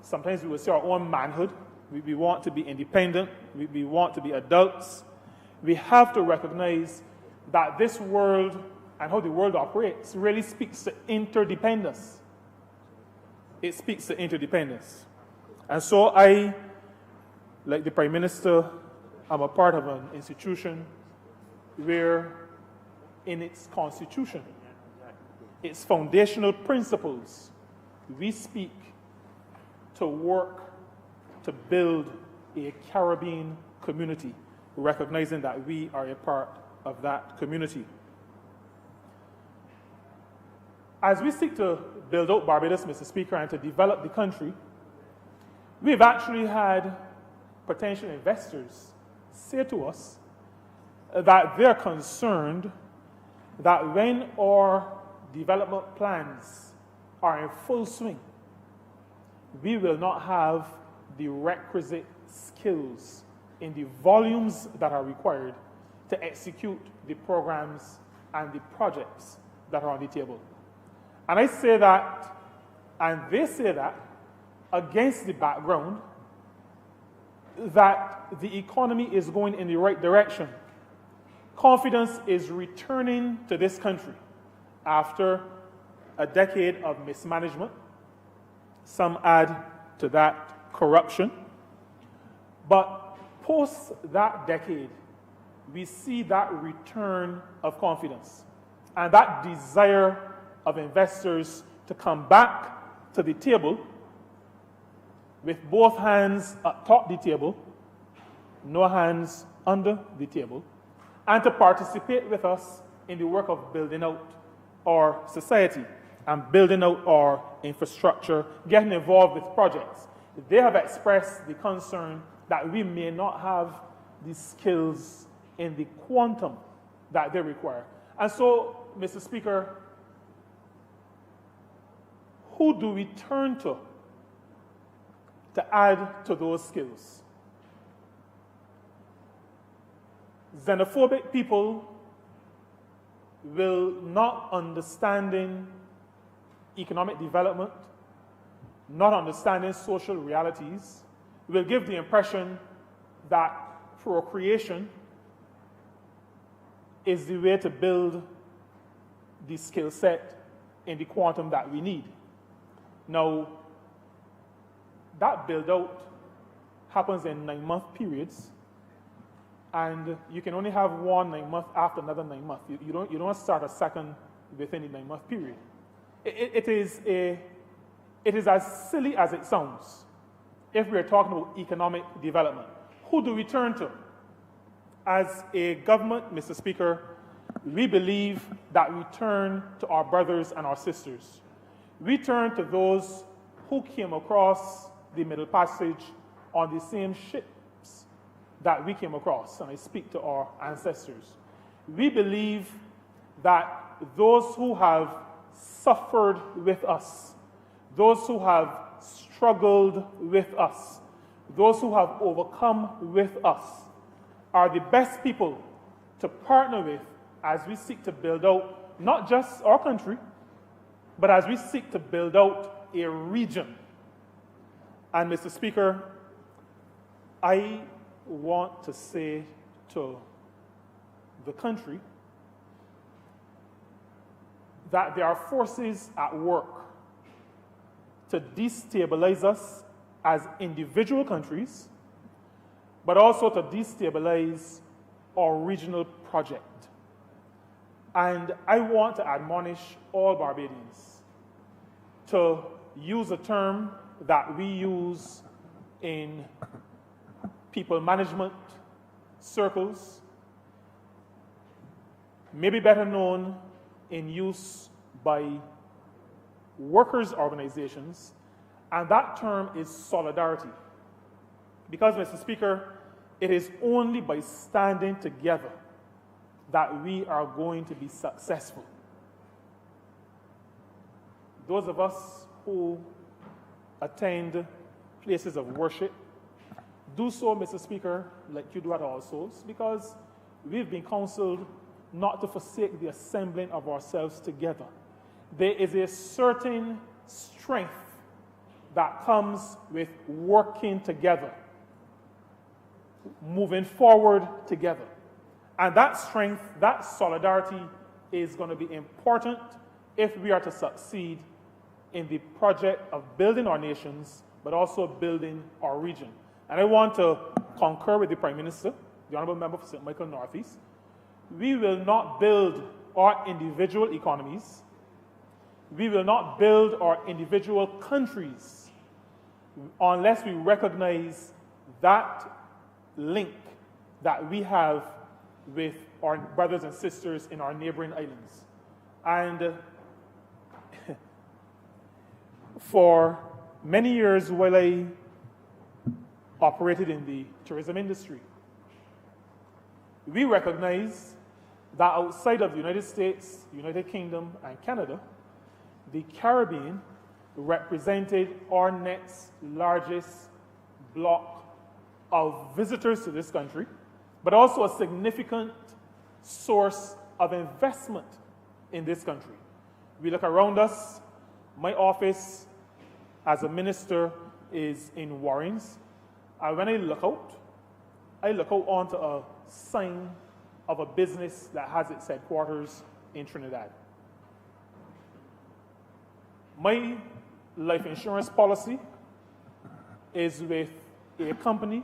sometimes we will say our own manhood, we want to be independent, we want to be adults, we have to recognize that this world and how the world operates really speaks to interdependence. It speaks to interdependence. And so I, like the Prime Minister, am a part of an institution where in its constitution, its foundational principles, we speak to work to build a Caribbean community, recognizing that we are a part of that community. As we seek to build out Barbados, Mr. Speaker, and to develop the country, we've actually had potential investors say to us that they're concerned that when our development plans are in full swing, we will not have the requisite skills in the volumes that are required to execute the programs and the projects that are on the table. And I say that, and they say that, against the background that the economy is going in the right direction. Confidence is returning to this country after a decade of mismanagement. Some add to that corruption. But post that decade, we see that return of confidence and that desire of investors to come back to the table with both hands atop the table no hands under the table, and to participate with us in the work of building out our society and building out our infrastructure, getting involved with projects. They have expressed the concern that we may not have the skills in the quantum that they require. And so, Mr. Speaker, who do we turn to add to those skills? Xenophobic people will not understanding economic development, not understanding social realities, will give the impression that procreation is the way to build the skill set in the quantum that we need. Now, that build-out happens in 9-month periods, and you can only have one 9 month after another 9 months. You don't start a second within the 9-month period. It is as silly as it sounds if we're talking about economic development. Who do we turn to? As a government, Mr. Speaker, we believe that we turn to our brothers and our sisters. We turn to those who came across the Middle Passage on the same ships that we came across, and I speak to our ancestors. We believe that those who have suffered with us, those who have struggled with us, those who have overcome with us, are the best people to partner with as we seek to build out not just our country, but as we seek to build out a region. And Mr. Speaker, I want to say to the country that there are forces at work to destabilize us as individual countries, but also to destabilize our regional project. And I want to admonish all Barbadians to use a term that we use in people management circles, maybe better known in use by workers' organizations, and that term is solidarity. Because, Mr. Speaker, it is only by standing together that we are going to be successful. Those of us who attend places of worship do so, Mr. Speaker, like you do at All Souls, because we've been counseled not to forsake the assembling of ourselves together. There is a certain strength that comes with working together, moving forward together. And that strength, that solidarity is going to be important if we are to succeed in the project of building our nations, but also building our region. And I want to concur with the Prime Minister, the Honourable Member for St. Michael Northeast. We will not build our individual economies. We will not build our individual countries unless we recognize that link that we have with our brothers and sisters in our neighboring islands. And for many years while I operated in the tourism industry, we recognize that outside of the United States, United Kingdom, and Canada, the Caribbean represented our next largest block of visitors to this country, but also a significant source of investment in this country. We look around us. My office as a minister is in Warrens. And when I look out onto a sign of a business that has its headquarters in Trinidad. My life insurance policy is with a company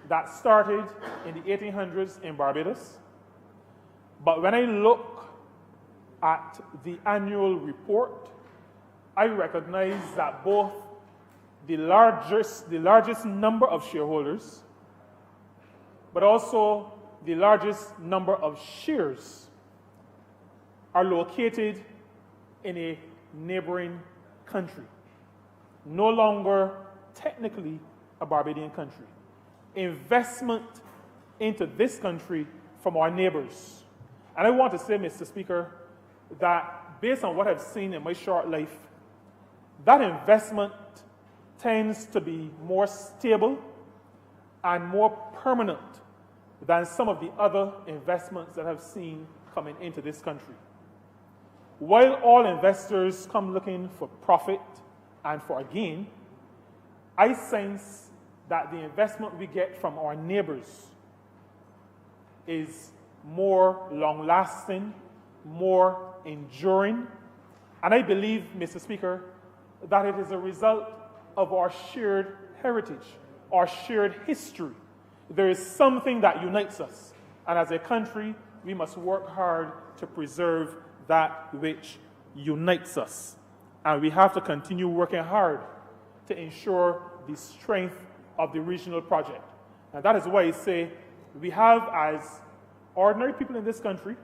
that started in the 1800s in Barbados. But when I look at the annual report, I recognize that both the largest number of shareholders but also the largest number of shares are located in a neighboring country, no longer technically a Barbadian country. Investment into this country from our neighbors. And I want to say, Mr. Speaker, that based on what I've seen in my short life, that investment tends to be more stable and more permanent than some of the other investments that I've seen coming into this country. While all investors come looking for profit and for a gain, I sense that the investment we get from our neighbors is more long-lasting, more enduring, and I believe, Mr. Speaker, that it is a result of our shared heritage, our shared history. There is something that unites us, and as a country, we must work hard to preserve that which unites us. And we have to continue working hard to ensure the strength of the regional project. And that is why I say we have, as ordinary people in this country,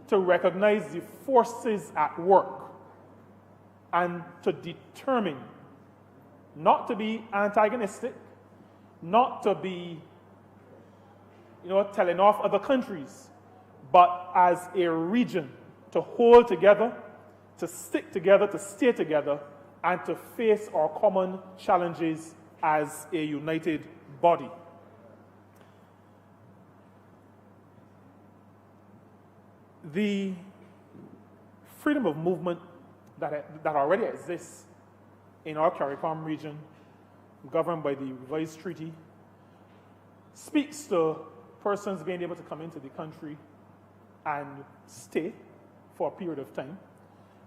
to recognize the forces at work and to determine not to be antagonistic, not to be telling off other countries, but as a region to hold together, to stick together, to stay together, and to face our common challenges as a united body. The freedom of movement that already exists in our CARICOM region, governed by the revised treaty, speaks to persons being able to come into the country and stay for a period of time.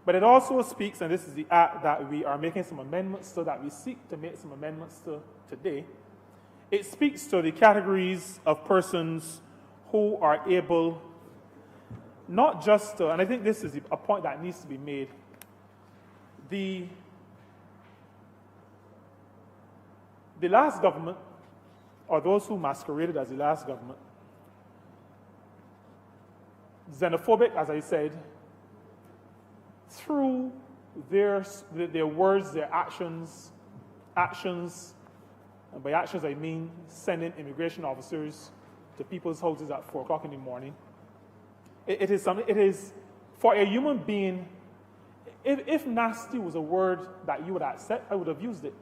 But it also speaks, and this is the act that we are making some amendments to, that we seek to make some amendments to today. It speaks to the categories of persons who are able not just to, and I think this is a point that needs to be made, the last government, or those who masqueraded as the last government, xenophobic, as I said, through their words, their actions, and by actions I mean sending immigration officers to people's houses at 4 o'clock in the morning. It is for a human being, if nasty was a word that you would accept, I would have used it.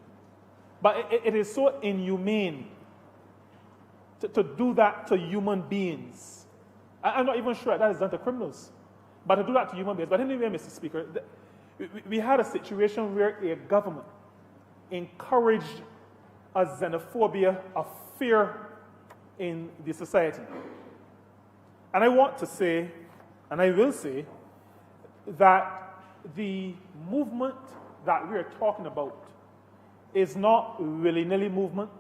But it is so inhumane to do that to human beings. I'm not even sure that is done to criminals, but to do that to human beings. But anyway, Mr. Speaker, we had a situation where a government encouraged a xenophobia, a fear in the society. And I want to say, and I will say, that the movement that we are talking about is not willy-nilly movement.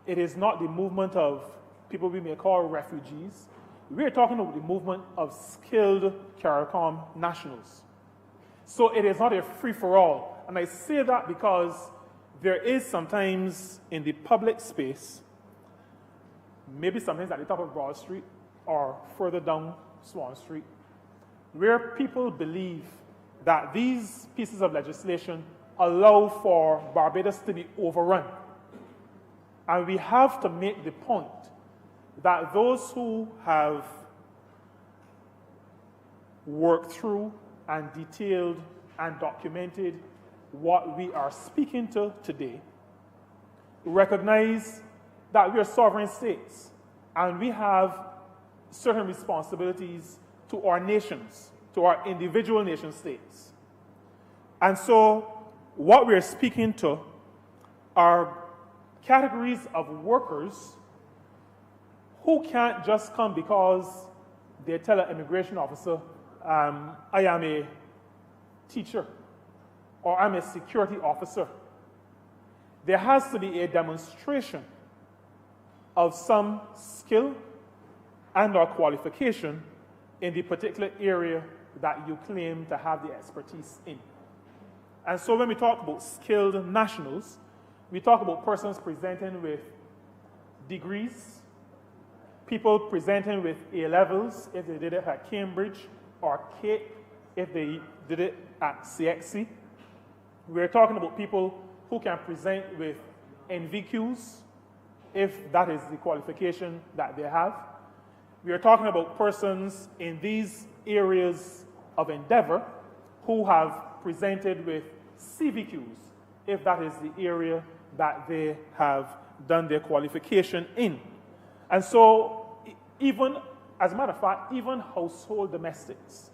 It is not the movement of people we may call refugees. We are talking about the movement of skilled CARICOM nationals. So it is not a free-for-all. And I say that because there is sometimes in the public space, maybe sometimes at the top of Broad Street or further down Swan Street, where people believe that these pieces of legislation allow for Barbados to be overrun. And we have to make the point that those who have worked through and detailed and documented what we are speaking to today recognize that we are sovereign states and we have certain responsibilities to our nations, to our individual nation states. And so what we're speaking to are categories of workers who can't just come because they tell an immigration officer, I am a teacher or I'm a security officer. There has to be a demonstration of some skill and or qualification in the particular area that you claim to have the expertise in. And so when we talk about skilled nationals, we talk about persons presenting with degrees, people presenting with A-levels if they did it at Cambridge, or CAPE if they did it at CXC. We're talking about people who can present with NVQs if that is the qualification that they have. We are talking about persons in these areas of endeavor who have presented with CVQs if that is the area that they have done their qualification in. And so even, as a matter of fact, even household domestics,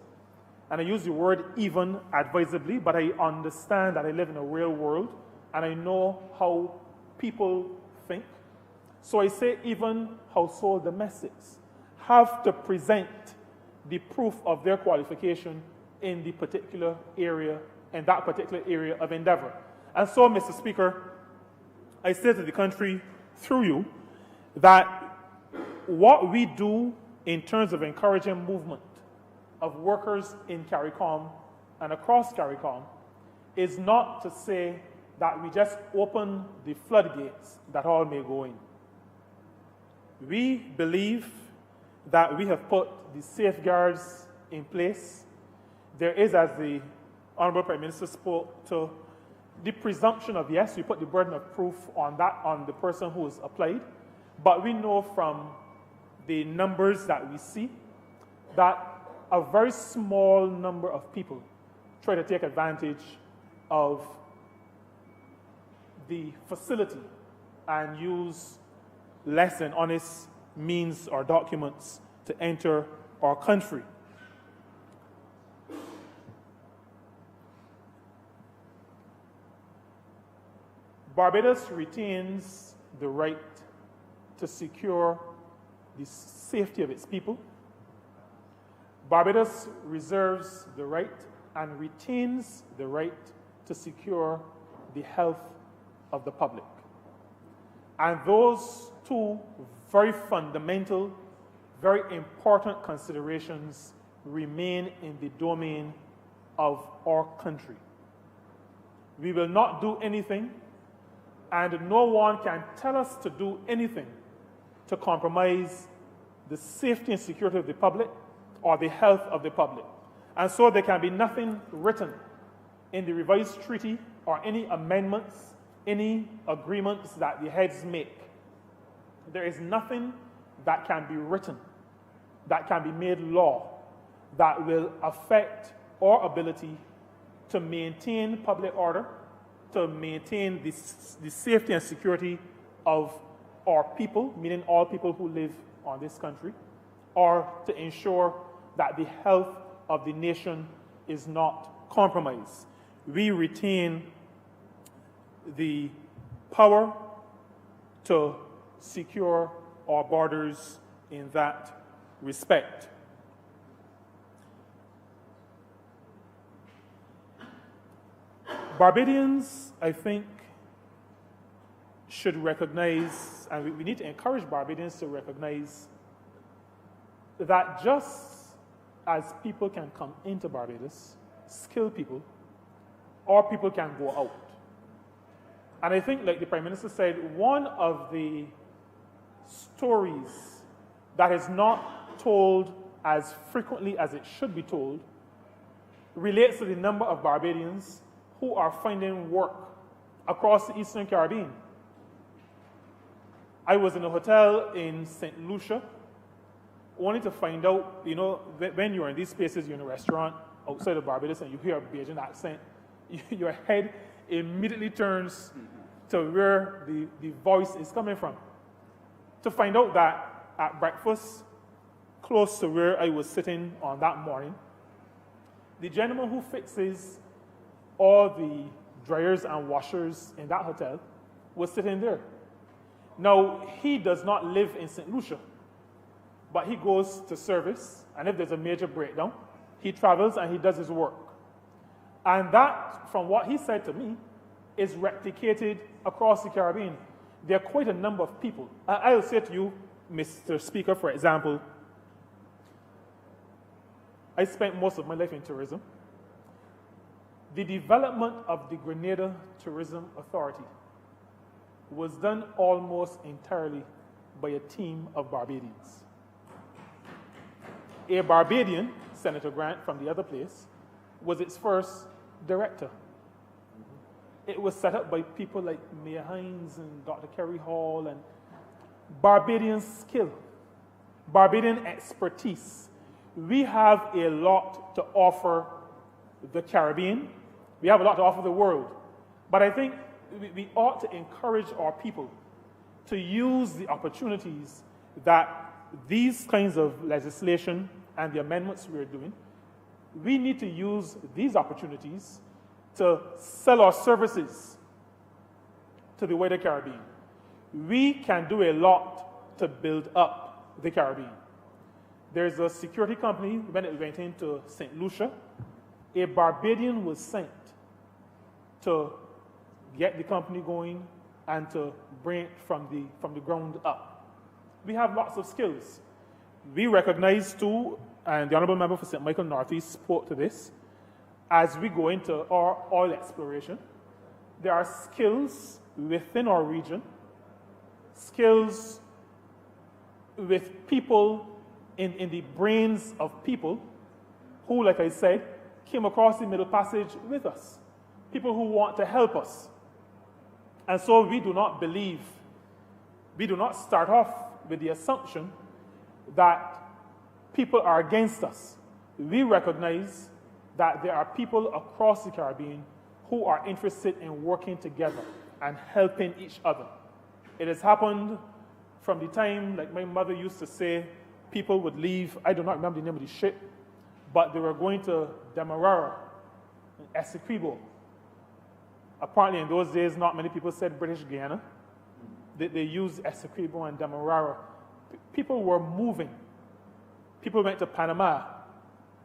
and I use the word even advisedly, but I understand that I live in a real world and I know how people think. So I say even household domestics have to present the proof of their qualification in the particular area, in that particular area of endeavor. And so, Mr. Speaker, I say to the country through you that what we do in terms of encouraging movement of workers in CARICOM and across CARICOM is not to say that we just open the floodgates that all may go in. We believe that we have put the safeguards in place. There is, as the Honourable Prime Minister spoke to, the presumption of yes, we put the burden of proof on that, on the person who has applied, but we know from the numbers that we see that a very small number of people try to take advantage of the facility and use less than honest means or documents to enter our country. Barbados retains the right to secure the safety of its people. Barbados reserves the right and retains the right to secure the health of the public. And those two very fundamental, very important considerations remain in the domain of our country. We will not do anything, and no one can tell us to do anything to compromise the safety and security of the public or the health of the public. And so there can be nothing written in the revised treaty or any amendments, any agreements that the heads make. There is nothing that can be written, that can be made law, that will affect our ability to maintain public order, to maintain the safety and security of our people, meaning all people who live on this country, or to ensure that the health of the nation is not compromised. We retain the power to secure our borders in that respect. Barbadians, I think, should recognize, and we need to encourage Barbadians to recognize that just as people can come into Barbados, skilled people, or people can go out. And I think, like the Prime Minister said, one of the stories that is not told as frequently as it should be told relates to the number of Barbadians who are finding work across the Eastern Caribbean. I was in a hotel in St. Lucia, only to find out, you know, when you're in these spaces, you're in a restaurant outside of Barbados and you hear a Bajan accent, your head immediately turns to where the voice is coming from. To find out that at breakfast, close to where I was sitting on that morning, the gentleman who fixes all the dryers and washers in that hotel was sitting there. Now, he does not live in St. Lucia, but he goes to service, and if there's a major breakdown, he travels and he does his work. And that, from what he said to me, is replicated across the Caribbean. There are quite a number of people. I'll say to you, Mr. Speaker, for example, I spent most of my life in tourism. The development of the Grenada Tourism Authority was done almost entirely by a team of Barbadians. A Barbadian, Senator Grant from the other place, was its first director. It was set up by people like Mayor Hines and Dr. Kerry Hall, and Barbadian skill, Barbadian expertise. We have a lot to offer the Caribbean. We have a lot to offer the world. But I think we ought to encourage our people to use the opportunities that these kinds of legislation and the amendments we're doing, we need to use these opportunities to sell our services to the wider Caribbean. We can do a lot to build up the Caribbean. There's a security company, when it went into St. Lucia, a Barbadian was sent to get the company going and to bring it from the ground up. We have lots of skills. We recognize too, and the Honourable Member for St. Michael Northeast spoke to this, as we go into our oil exploration, there are skills within our region, skills with people in the brains of people who, like I said, came across the Middle Passage with us, people who want to help us. And so we do not start off with the assumption that people are against us. We recognize that there are people across the Caribbean who are interested in working together and helping each other. It has happened from the time, like my mother used to say, people would leave, I do not remember the name of the ship, but they were going to Demerara, Essequibo. Apparently in those days, not many people said British Guiana. They used Essequibo and Demerara. People were moving. People went to Panama.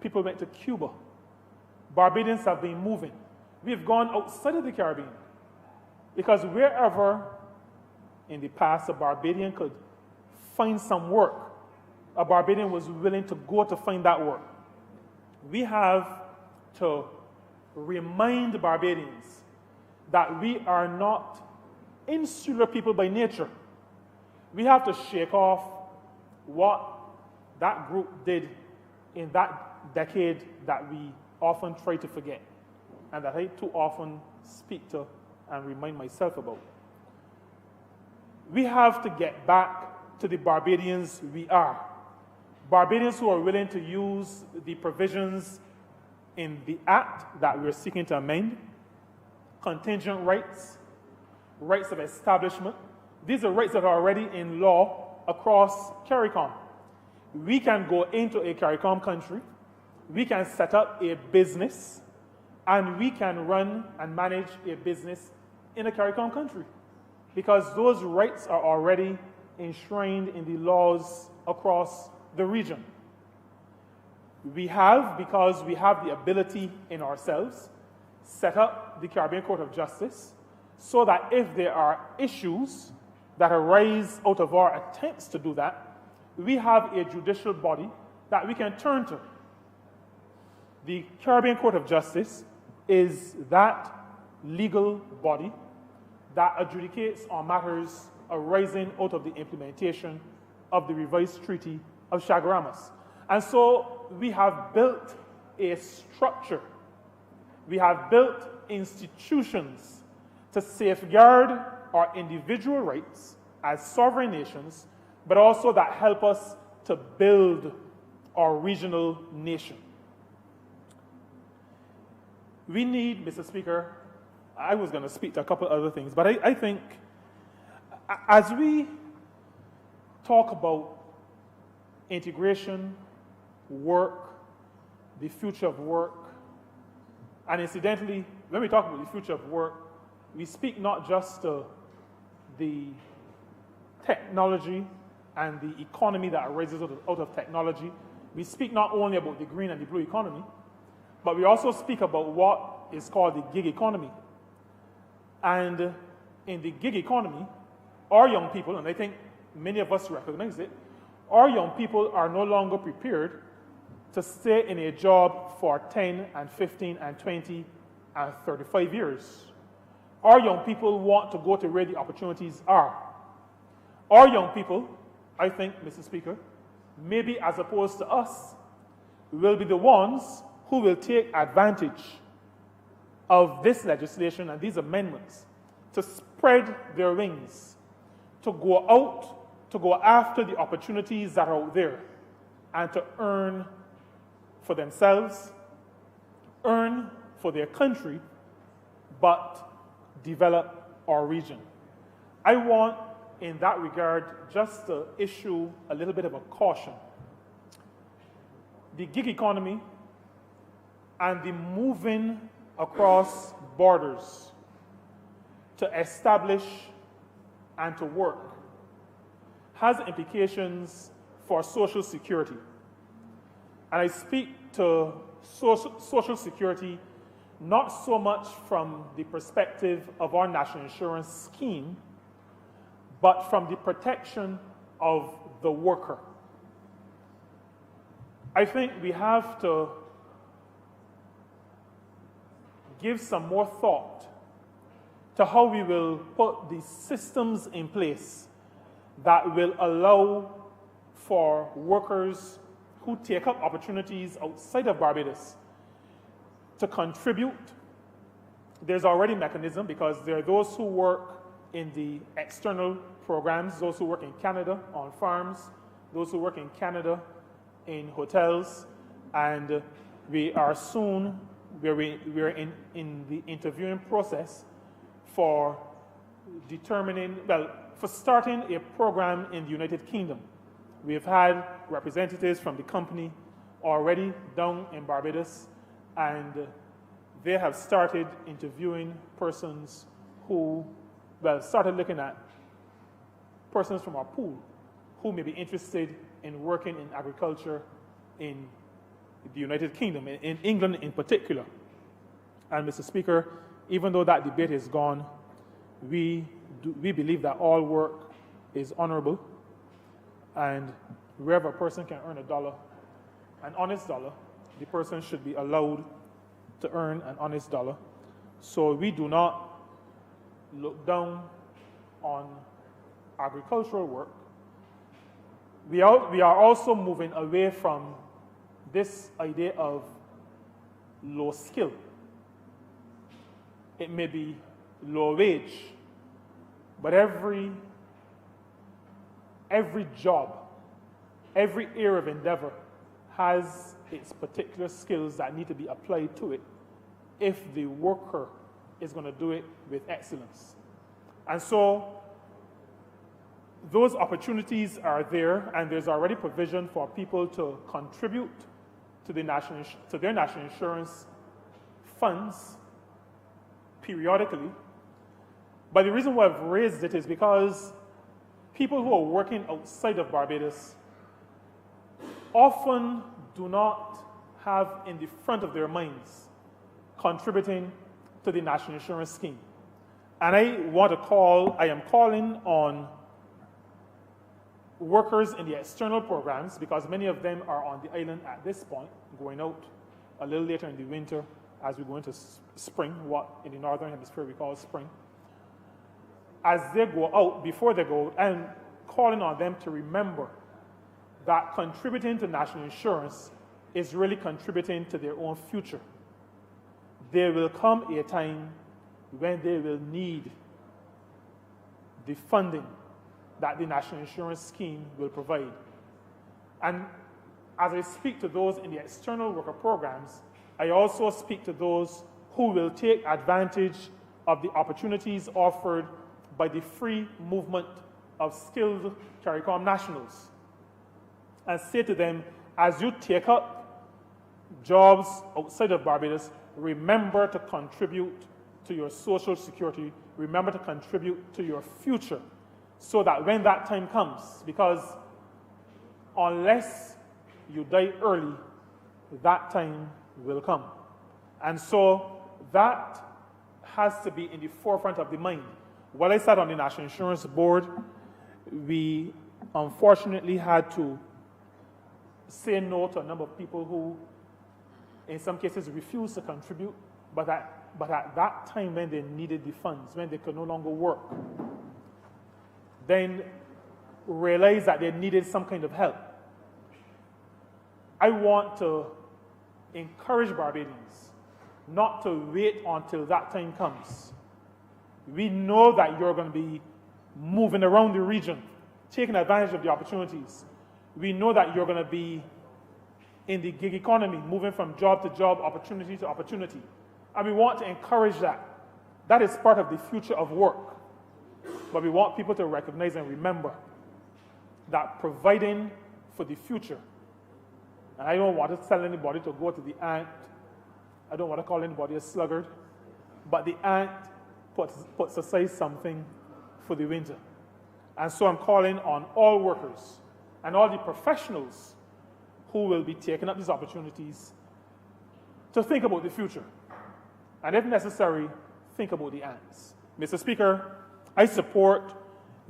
People went to Cuba. Barbadians have been moving. We've gone outside of the Caribbean because wherever in the past a Barbadian could find some work, a Barbadian was willing to go to find that work. We have to remind Barbadians that we are not insular people by nature. We have to shake off what that group did in that decade that we often try to forget and that I too often speak to and remind myself about. We have to get back to the Barbadians we are. Barbadians who are willing to use the provisions in the Act that we're seeking to amend, contingent rights, rights of establishment. These are rights that are already in law across CARICOM. We can go into a CARICOM country, we can set up a business, and we can run and manage a business in a CARICOM country because those rights are already enshrined in the laws across the region. We have, because we have the ability in ourselves, set up the Caribbean Court of Justice so that if there are issues that arise out of our attempts to do that, we have a judicial body that we can turn to. The Caribbean Court of Justice is that legal body that adjudicates on matters arising out of the implementation of the revised Treaty of Chaguaramas. And so we have built a structure, we have built institutions to safeguard our individual rights as sovereign nations, but also that help us to build our regional nation. We need, Mr. Speaker, I was going to speak to a couple other things, but I think as we talk about integration, work, the future of work, and incidentally, when we talk about the future of work, we speak not just to the technology and the economy that arises out of technology. We speak not only about the green and the blue economy, but we also speak about what is called the gig economy. And in the gig economy, our young people, and I think many of us recognize it, our young people are no longer prepared to stay in a job for 10 and 15 and 20 and 35 years. Our young people want to go to where the opportunities are. Our young people, I think, Mr. Speaker, maybe as opposed to us, will be the ones who will take advantage of this legislation and these amendments to spread their wings, to go out, to go after the opportunities that are out there, and to earn for themselves, earn for their country, but develop our region. I want, in that regard, just to issue a little bit of a caution. The gig economy and the moving across borders to establish and to work has implications for social security. And I speak to social security not so much from the perspective of our national insurance scheme, but from the protection of the worker. I think we have to give some more thought to how we will put the systems in place that will allow for workers who take up opportunities outside of Barbados to contribute. There's already a mechanism because there are those who work in the external programs, those who work in Canada on farms, those who work in Canada in hotels, and we are soon, we're in the interviewing process for determining, well, for starting a program in the United Kingdom. We've had representatives from the company already down in Barbados, and they have started interviewing persons who, well, started looking at persons from our pool who may be interested in working in agriculture in the United Kingdom, in England in particular. And Mr. Speaker, even though that debate is gone, we believe that all work is honorable, and wherever a person can earn a dollar, an honest dollar, the person should be allowed to earn an honest dollar. So we do not look down on agricultural work. We are also moving away from this idea of low skill. It may be low wage, but every job, every area of endeavor has its particular skills that need to be applied to it if the worker is going to do it with excellence. And so those opportunities are there, and there's already provision for people to contribute to their national insurance funds periodically. But the reason why I've raised it is because people who are working outside of Barbados often do not have in the front of their minds contributing to the national insurance scheme. And I am calling on workers in the external programs, because many of them are on the island at this point, going out a little later in the winter as we go into spring, what in the northern hemisphere we call spring. As they go out, before they go out, I'm calling on them to remember that contributing to national insurance is really contributing to their own future. There will come a time when they will need the funding that the national insurance scheme will provide. And as I speak to those in the external worker programs, I also speak to those who will take advantage of the opportunities offered by the free movement of skilled CARICOM nationals, and say to them, as you take up jobs outside of Barbados, remember to contribute to your social security, remember to contribute to your future, so that when that time comes, because unless you die early, that time will come. And so that has to be in the forefront of the mind. While I sat on the National Insurance Board, we unfortunately had to say no to a number of people who, in some cases, refused to contribute, but at that time when they needed the funds, when they could no longer work, then realized that they needed some kind of help. I want to encourage Barbadians not to wait until that time comes. We know that you're going to be moving around the region, taking advantage of the opportunities. We know that you're going to be in the gig economy, moving from job to job, opportunity to opportunity. And we want to encourage that. That is part of the future of work. But we want people to recognize and remember that providing for the future, and I don't want to tell anybody to go to the ant, I don't want to call anybody a sluggard, but the ant puts aside something for the winter. And so I'm calling on all workers and all the professionals who will be taking up these opportunities to think about the future. And if necessary, think about the ants. Mr. Speaker, I support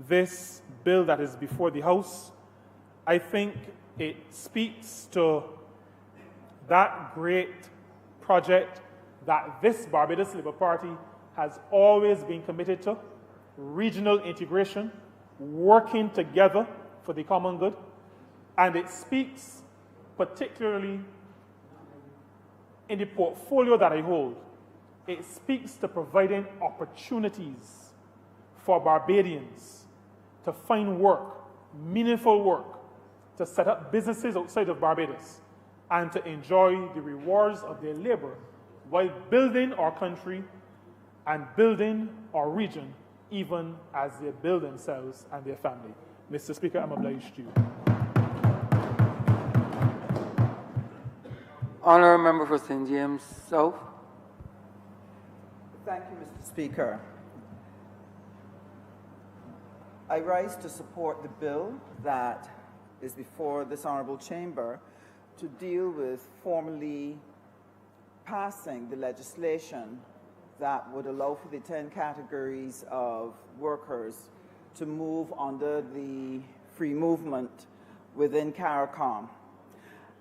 this bill that is before the House. I think it speaks to that great project that this Barbados Labour Party has always been committed to, regional integration, working together for the common good. And it speaks particularly in the portfolio that I hold, it speaks to providing opportunities for Barbadians to find work, meaningful work, to set up businesses outside of Barbados, and to enjoy the rewards of their labor while building our country and building our region, even as they build themselves and their family. Mr. Speaker, I'm obliged to you. Honourable Member for St. James South. Thank you, Mr. Speaker. I rise to support the bill that is before this Honourable Chamber to deal with formally passing the legislation that would allow for the 10 categories of workers to move under the free movement within CARICOM.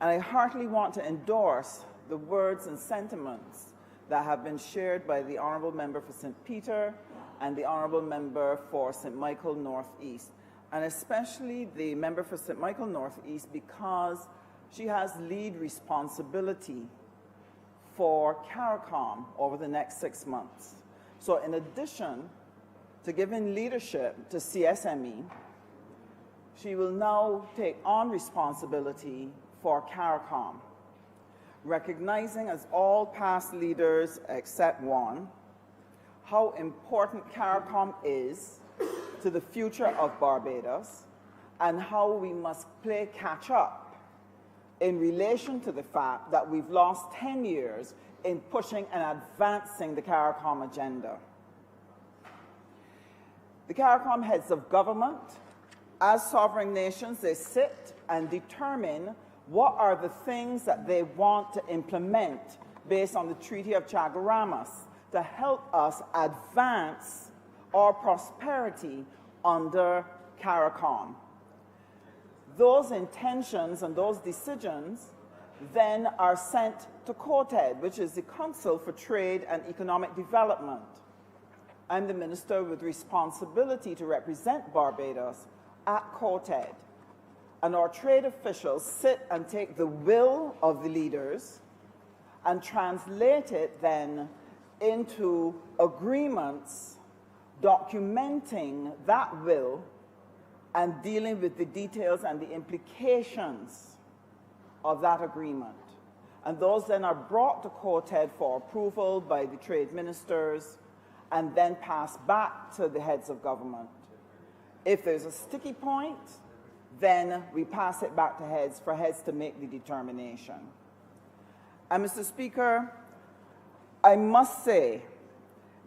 And I heartily want to endorse the words and sentiments that have been shared by the Honourable Member for St. Peter and the Honourable Member for St. Michael North East, and especially the Member for St. Michael North East because she has lead responsibility for CARICOM over the next 6 months. So in addition to giving leadership to CSME, she will now take on responsibility for CARICOM, recognizing as all past leaders except one, how important CARICOM is to the future of Barbados and how we must play catch-up in relation to the fact that we've lost 10 years in pushing and advancing the CARICOM agenda. The CARICOM heads of government, as sovereign nations, they sit and determine what are the things that they want to implement based on the Treaty of Chaguaramas to help us advance our prosperity under CARICOM. Those intentions and those decisions then are sent to COTED, which is the Council for Trade and Economic Development. I'm the minister with responsibility to represent Barbados at COTED. And our trade officials sit and take the will of the leaders and translate it then into agreements documenting that will and dealing with the details and the implications of that agreement. And those then are brought to COTED for approval by the trade ministers and then passed back to the heads of government. If there's a sticky point, then we pass it back to heads for heads to make the determination. And Mr. Speaker, I must say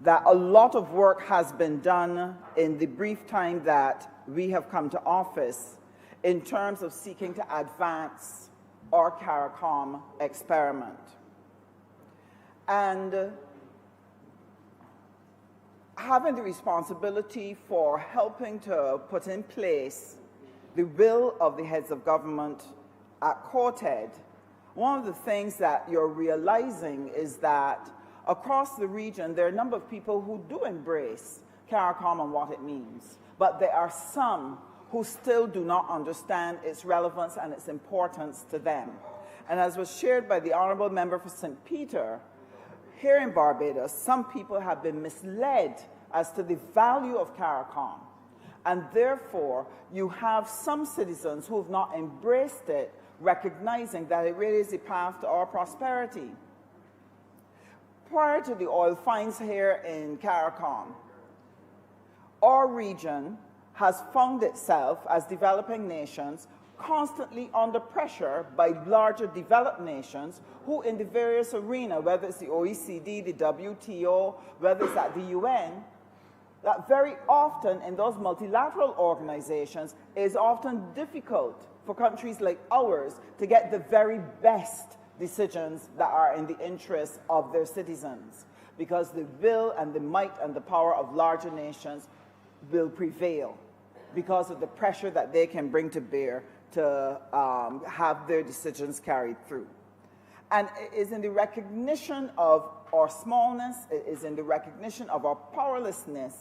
that a lot of work has been done in the brief time that we have come to office in terms of seeking to advance our CARICOM experiment. And having the responsibility for helping to put in place the will of the heads of government at COTED, one of the things that you're realizing is that across the region, there are a number of people who do embrace CARICOM and what it means, but there are some who still do not understand its relevance and its importance to them. And as was shared by the Honourable Member for St. Peter, here in Barbados, some people have been misled as to the value of CARICOM. And therefore, you have some citizens who have not embraced it, recognizing that it really is a path to our prosperity. Prior to the oil finds here in CARICOM, our region has found itself as developing nations constantly under pressure by larger developed nations who in the various arenas, whether it's the OECD, the WTO, whether it's at the UN, that very often in those multilateral organizations is often difficult for countries like ours to get the very best decisions that are in the interest of their citizens, because the will and the might and the power of larger nations will prevail because of the pressure that they can bring to bear to have their decisions carried through. And it is in the recognition of our smallness, it is in the recognition of our powerlessness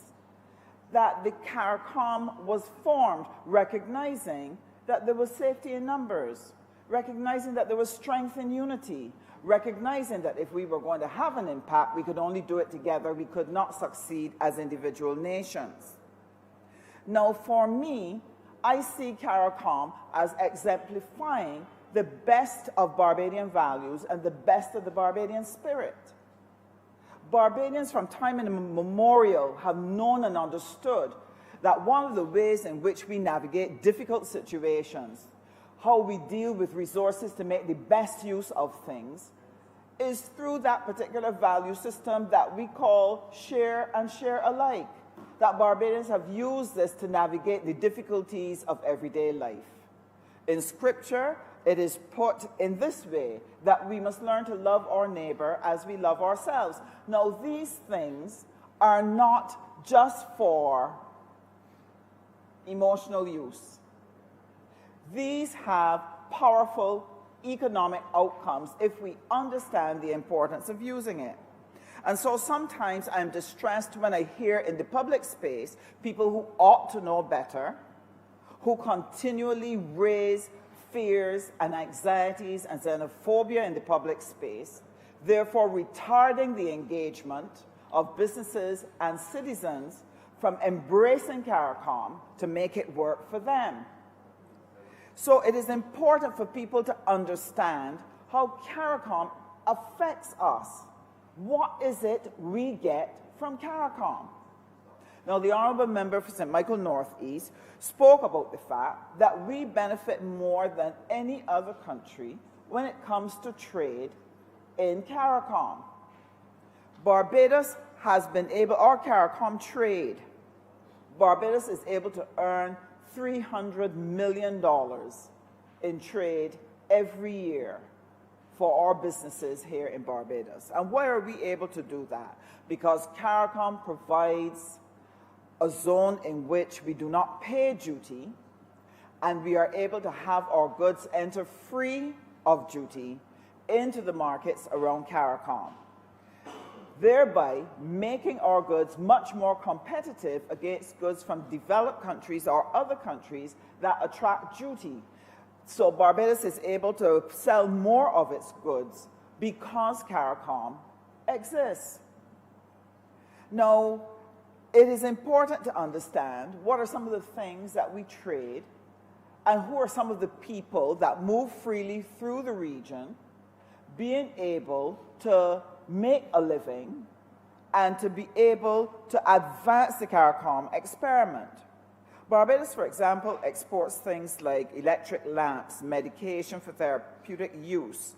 that the CARICOM was formed, recognizing that there was safety in numbers, recognizing that there was strength in unity, recognizing that if we were going to have an impact, we could only do it together. We could not succeed as individual nations. Now, for me, I see CARICOM as exemplifying the best of Barbadian values and the best of the Barbadian spirit. Barbadians from time immemorial have known and understood that one of the ways in which we navigate difficult situations, how we deal with resources to make the best use of things, is through that particular value system that we call share and share alike. That Barbadians have used this to navigate the difficulties of everyday life. In Scripture, it is put in this way, that we must learn to love our neighbor as we love ourselves. Now, these things are not just for emotional use. These have powerful economic outcomes if we understand the importance of using it. And so sometimes I'm distressed when I hear in the public space people who ought to know better, who continually raise fears and anxieties and xenophobia in the public space, therefore retarding the engagement of businesses and citizens from embracing CARICOM to make it work for them. So it is important for people to understand how CARICOM affects us. What is it we get from CARICOM? Now, the Honourable Member for St. Michael Northeast spoke about the fact that we benefit more than any other country when it comes to trade in CARICOM. Barbados has been able, our CARICOM trade, Barbados is able to earn $300 million in trade every year for our businesses here in Barbados. And why are we able to do that? Because CARICOM provides a zone in which we do not pay duty, and we are able to have our goods enter free of duty into the markets around CARICOM, thereby making our goods much more competitive against goods from developed countries or other countries that attract duty. So Barbados is able to sell more of its goods because CARICOM exists. Now, it is important to understand what are some of the things that we trade and who are some of the people that move freely through the region, being able to make a living and to be able to advance the CARICOM experiment. Barbados, for example, exports things like electric lamps, medication for therapeutic use,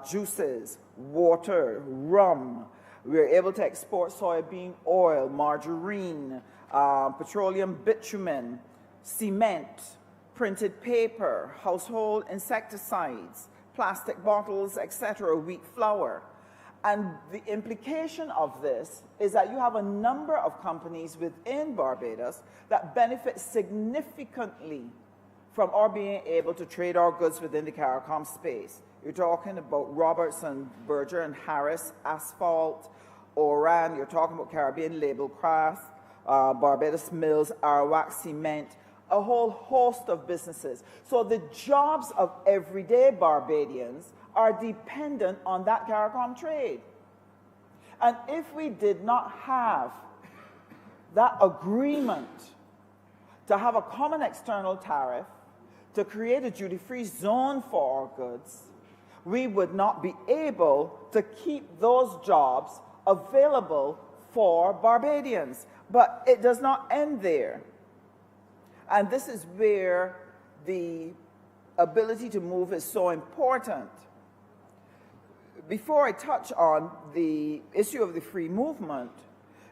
juices, water, rum. We're able to export soybean oil, margarine, petroleum bitumen, cement, printed paper, household insecticides, plastic bottles, etc., wheat flour. And the implication of this is that you have a number of companies within Barbados that benefit significantly from our being able to trade our goods within the CARICOM space. You're talking about Robertson, Berger and Harris, Asphalt, Oran, you're talking about Caribbean Label Craft, Barbados Mills, Arawak Cement, a whole host of businesses. So the jobs of everyday Barbadians are dependent on that CARICOM trade. And if we did not have that agreement to have a common external tariff, to create a duty-free zone for our goods, we would not be able to keep those jobs available for Barbadians. But it does not end there. And this is where the ability to move is so important. Before I touch on the issue of the free movement,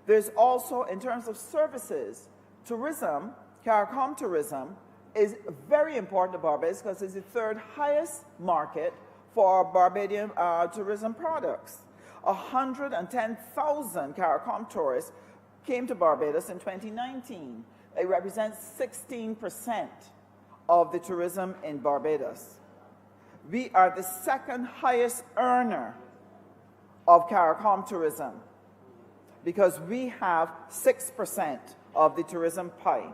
there's also, in terms of services, tourism, CARICOM tourism, is very important to Barbados because it's the third highest market for Barbadian tourism products. 110,000 CARICOM tourists came to Barbados in 2019. It represents 16% of the tourism in Barbados. We are the second highest earner of CARICOM tourism because we have 6% of the tourism pie.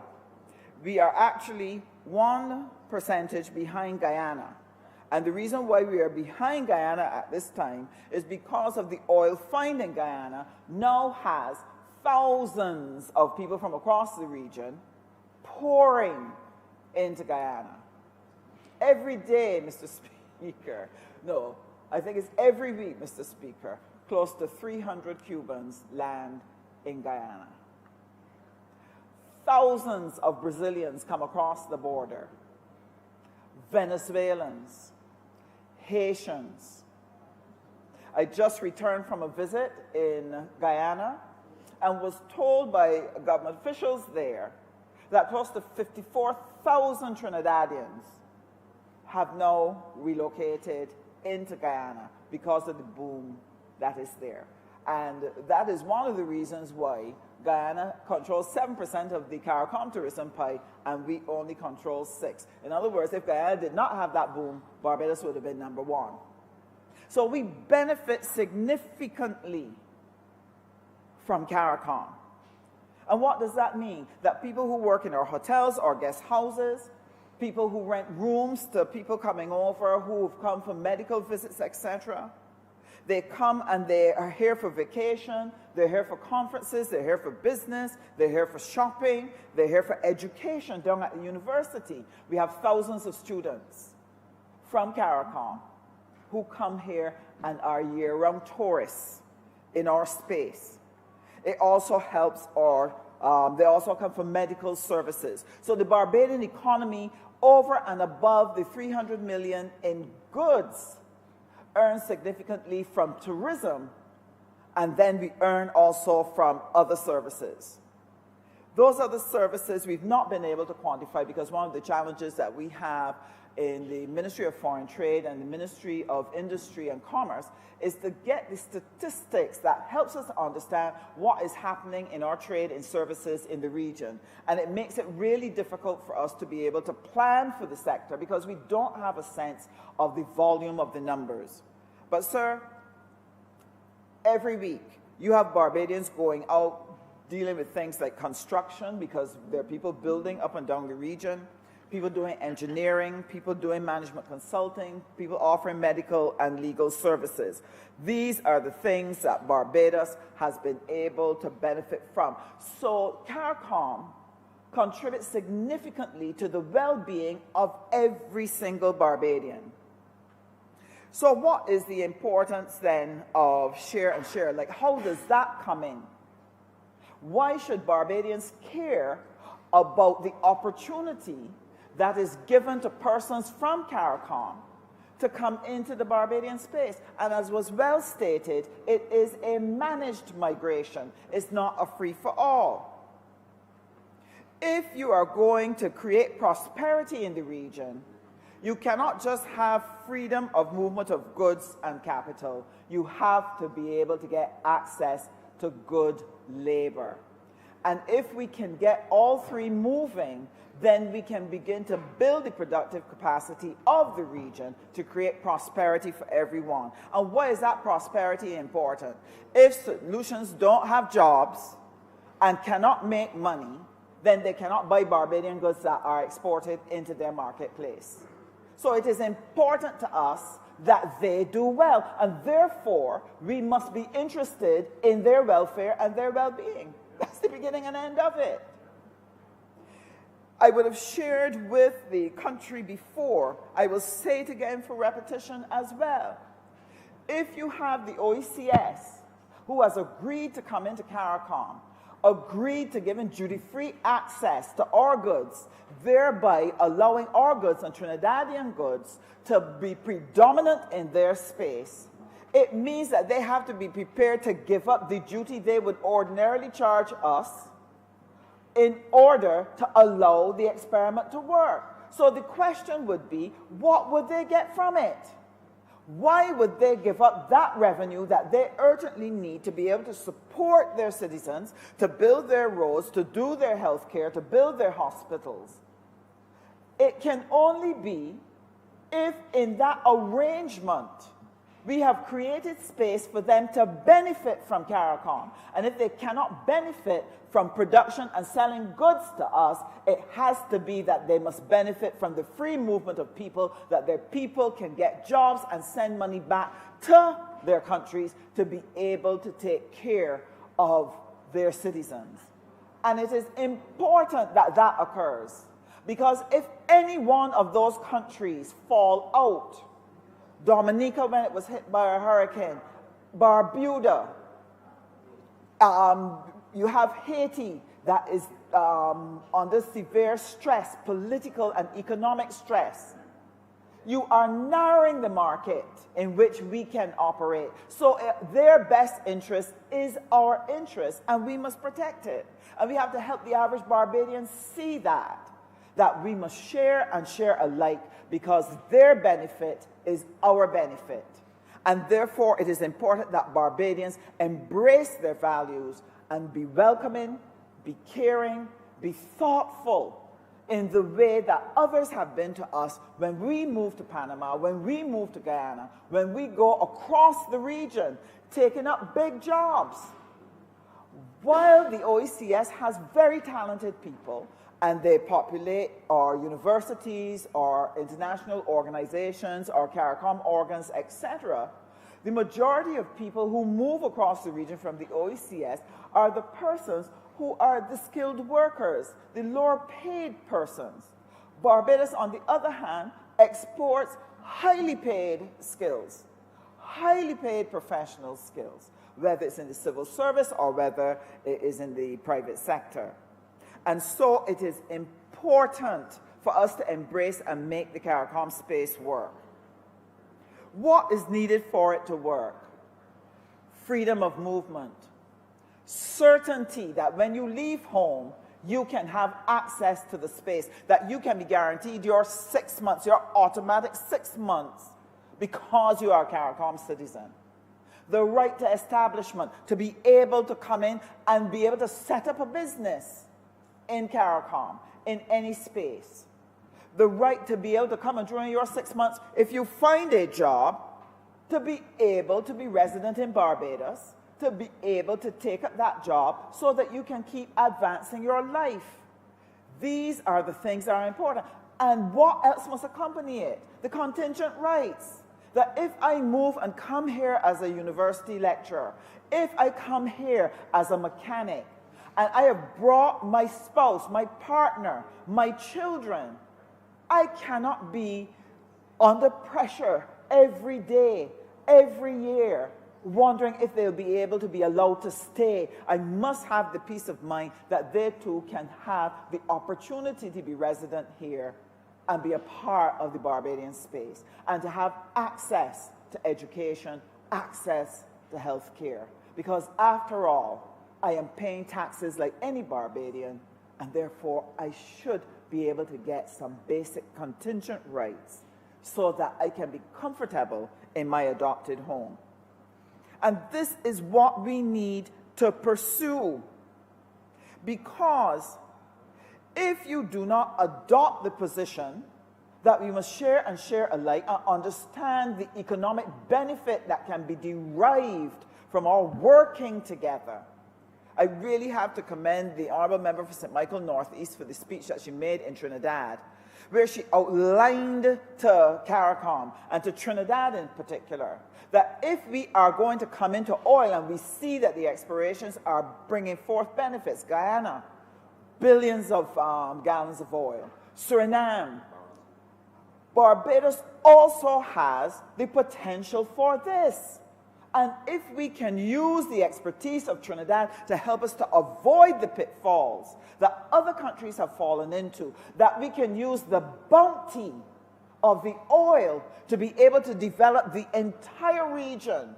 We are actually 1% behind Guyana. And the reason why we are behind Guyana at this time is because of the oil find in Guyana now has thousands of people from across the region pouring into Guyana. Every day, Mr. Speaker, no, I think it's every week, Mr. Speaker, close to 300 Cubans land in Guyana. Thousands of Brazilians come across the border. Venezuelans, Haitians. I just returned from a visit in Guyana and was told by government officials there that close to 54,000 Trinidadians have now relocated into Guyana because of the boom that is there. And that is one of the reasons why Guyana controls 7% of the CARICOM tourism pie, and we only control 6%. In other words, if Guyana did not have that boom, Barbados would have been number 1. So we benefit significantly from CARICOM. And what does that mean? That people who work in our hotels or guest houses, people who rent rooms to people coming over who have come for medical visits, etc., they come and they are here for vacation, they're here for conferences, they're here for business, they're here for shopping, they're here for education down at the university. We have thousands of students from CARICOM who come here and are year-round tourists in our space. It also helps our, they also come for medical services. So the Barbadian economy, over and above the 300 million in goods, earns significantly from tourism, and then we earn also from other services. Those other services we've not been able to quantify because one of the challenges that we have in the Ministry of Foreign Trade and the Ministry of Industry and Commerce is to get the statistics that helps us understand what is happening in our trade and services in the region. And it makes it really difficult for us to be able to plan for the sector because we don't have a sense of the volume of the numbers. But sir, every week you have Barbadians going out dealing with things like construction because there are people building up and down the region, people doing engineering, people doing management consulting, people offering medical and legal services. These are the things that Barbados has been able to benefit from. So CARICOM contributes significantly to the well-being of every single Barbadian. So what is the importance then of share and share? Like, how does that come in? Why should Barbadians care about the opportunity that is given to persons from CARICOM to come into the Barbadian space? And as was well stated, it is a managed migration. It's not a free-for-all. If you are going to create prosperity in the region, you cannot just have freedom of movement of goods and capital. You have to be able to get access to good labor. And if we can get all three moving, then we can begin to build the productive capacity of the region to create prosperity for everyone. And why is that prosperity important? If solutions don't have jobs and cannot make money, then they cannot buy Barbadian goods that are exported into their marketplace. So it is important to us that they do well, and therefore we must be interested in their welfare and their well-being. That's the beginning and end of it. I would have shared with the country before, I will say it again for repetition as well. If you have the OECS, who has agreed to come into CARICOM, agreed to giving duty-free access to our goods, thereby allowing our goods and Trinidadian goods to be predominant in their space, it means that they have to be prepared to give up the duty they would ordinarily charge us in order to allow the experiment to work. So the question would be, what would they get from it? Why would they give up that revenue that they urgently need to be able to support their citizens, to build their roads, to do their health care, to build their hospitals? It can only be if in that arrangement we have created space for them to benefit from CARICOM. And if they cannot benefit from production and selling goods to us, it has to be that they must benefit from the free movement of people, that their people can get jobs and send money back to their countries to be able to take care of their citizens. And it is important that that occurs, because if any one of those countries fall out, Dominica when it was hit by a hurricane, Barbados, you have Haiti that is under severe stress, political and economic stress. You are narrowing the market in which we can operate. So their best interest is our interest, and we must protect it. And we have to help the average Barbadian see that we must share and share alike, because their benefit is our benefit. And therefore, it is important that Barbadians embrace their values and be welcoming, be caring, be thoughtful in the way that others have been to us when we move to Panama, when we move to Guyana, when we go across the region, taking up big jobs. While the OECS has very talented people, and they populate our universities, our international organizations, our CARICOM organs, etc., the majority of people who move across the region from the OECS are the persons who are the skilled workers, the lower paid persons. Barbados, on the other hand, exports highly paid skills, highly paid professional skills, whether it's in the civil service or whether it is in the private sector. And so it is important for us to embrace and make the CARICOM space work. What is needed for it to work? Freedom of movement. Certainty that when you leave home, you can have access to the space, that you can be guaranteed your 6 months, your automatic 6 months, because you are a CARICOM citizen. The right to establishment, to be able to come in and be able to set up a business in CARICOM, in any space. The right to be able to come and during your 6 months, if you find a job, to be able to be resident in Barbados, to be able to take up that job so that you can keep advancing your life. These are the things that are important. And what else must accompany it? The contingent rights. That if I move and come here as a university lecturer, if I come here as a mechanic, and I have brought my spouse, my partner, my children, I cannot be under pressure every day, every year, wondering if they'll be able to be allowed to stay. I must have the peace of mind that they too can have the opportunity to be resident here and be a part of the Barbadian space, and to have access to education, access to health care. Because after all, I am paying taxes like any Barbadian, and therefore I should be able to get some basic contingent rights so that I can be comfortable in my adopted home. And this is what we need to pursue, because if you do not adopt the position that we must share and share alike and understand the economic benefit that can be derived from our working together, I really have to commend the Honourable Member for St. Michael Northeast for the speech that she made in Trinidad, where she outlined to CARICOM and to Trinidad in particular, that if we are going to come into oil and we see that the explorations are bringing forth benefits, Guyana, billions of gallons of oil, Suriname, Barbados also has the potential for this. And if we can use the expertise of Trinidad to help us to avoid the pitfalls that other countries have fallen into, that we can use the bounty of the oil to be able to develop the entire region,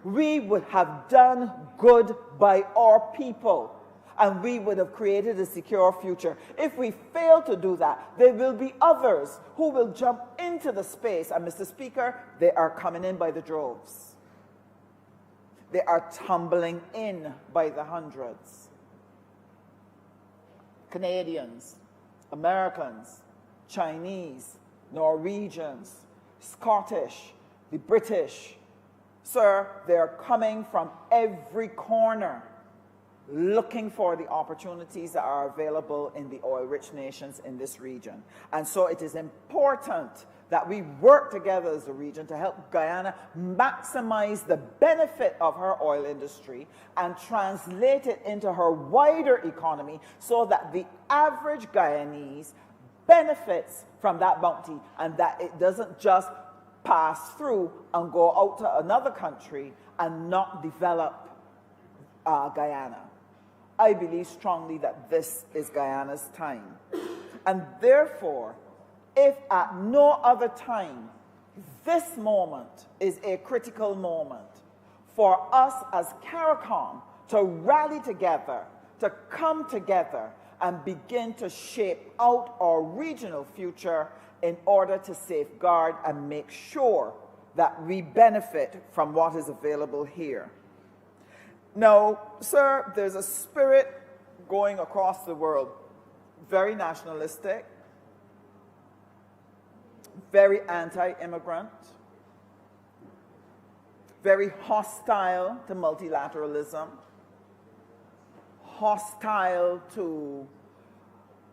we would have done good by our people, and we would have created a secure future. If we fail to do that, there will be others who will jump into the space. And Mr. Speaker, they are coming in by the droves. They are tumbling in by the hundreds. Canadians, Americans, Chinese, Norwegians, Scottish, the British. Sir, they are coming from every corner looking for the opportunities that are available in the oil-rich nations in this region. And so it is important that we work together as a region to help Guyana maximize the benefit of her oil industry and translate it into her wider economy so that the average Guyanese benefits from that bounty and that it doesn't just pass through and go out to another country and not develop Guyana. I believe strongly that this is Guyana's time. And therefore, if at no other time, this moment is a critical moment for us as CARICOM to rally together, to come together and begin to shape out our regional future in order to safeguard and make sure that we benefit from what is available here. Now, sir, there's a spirit going across the world, very nationalistic, very anti-immigrant, very hostile to multilateralism, hostile to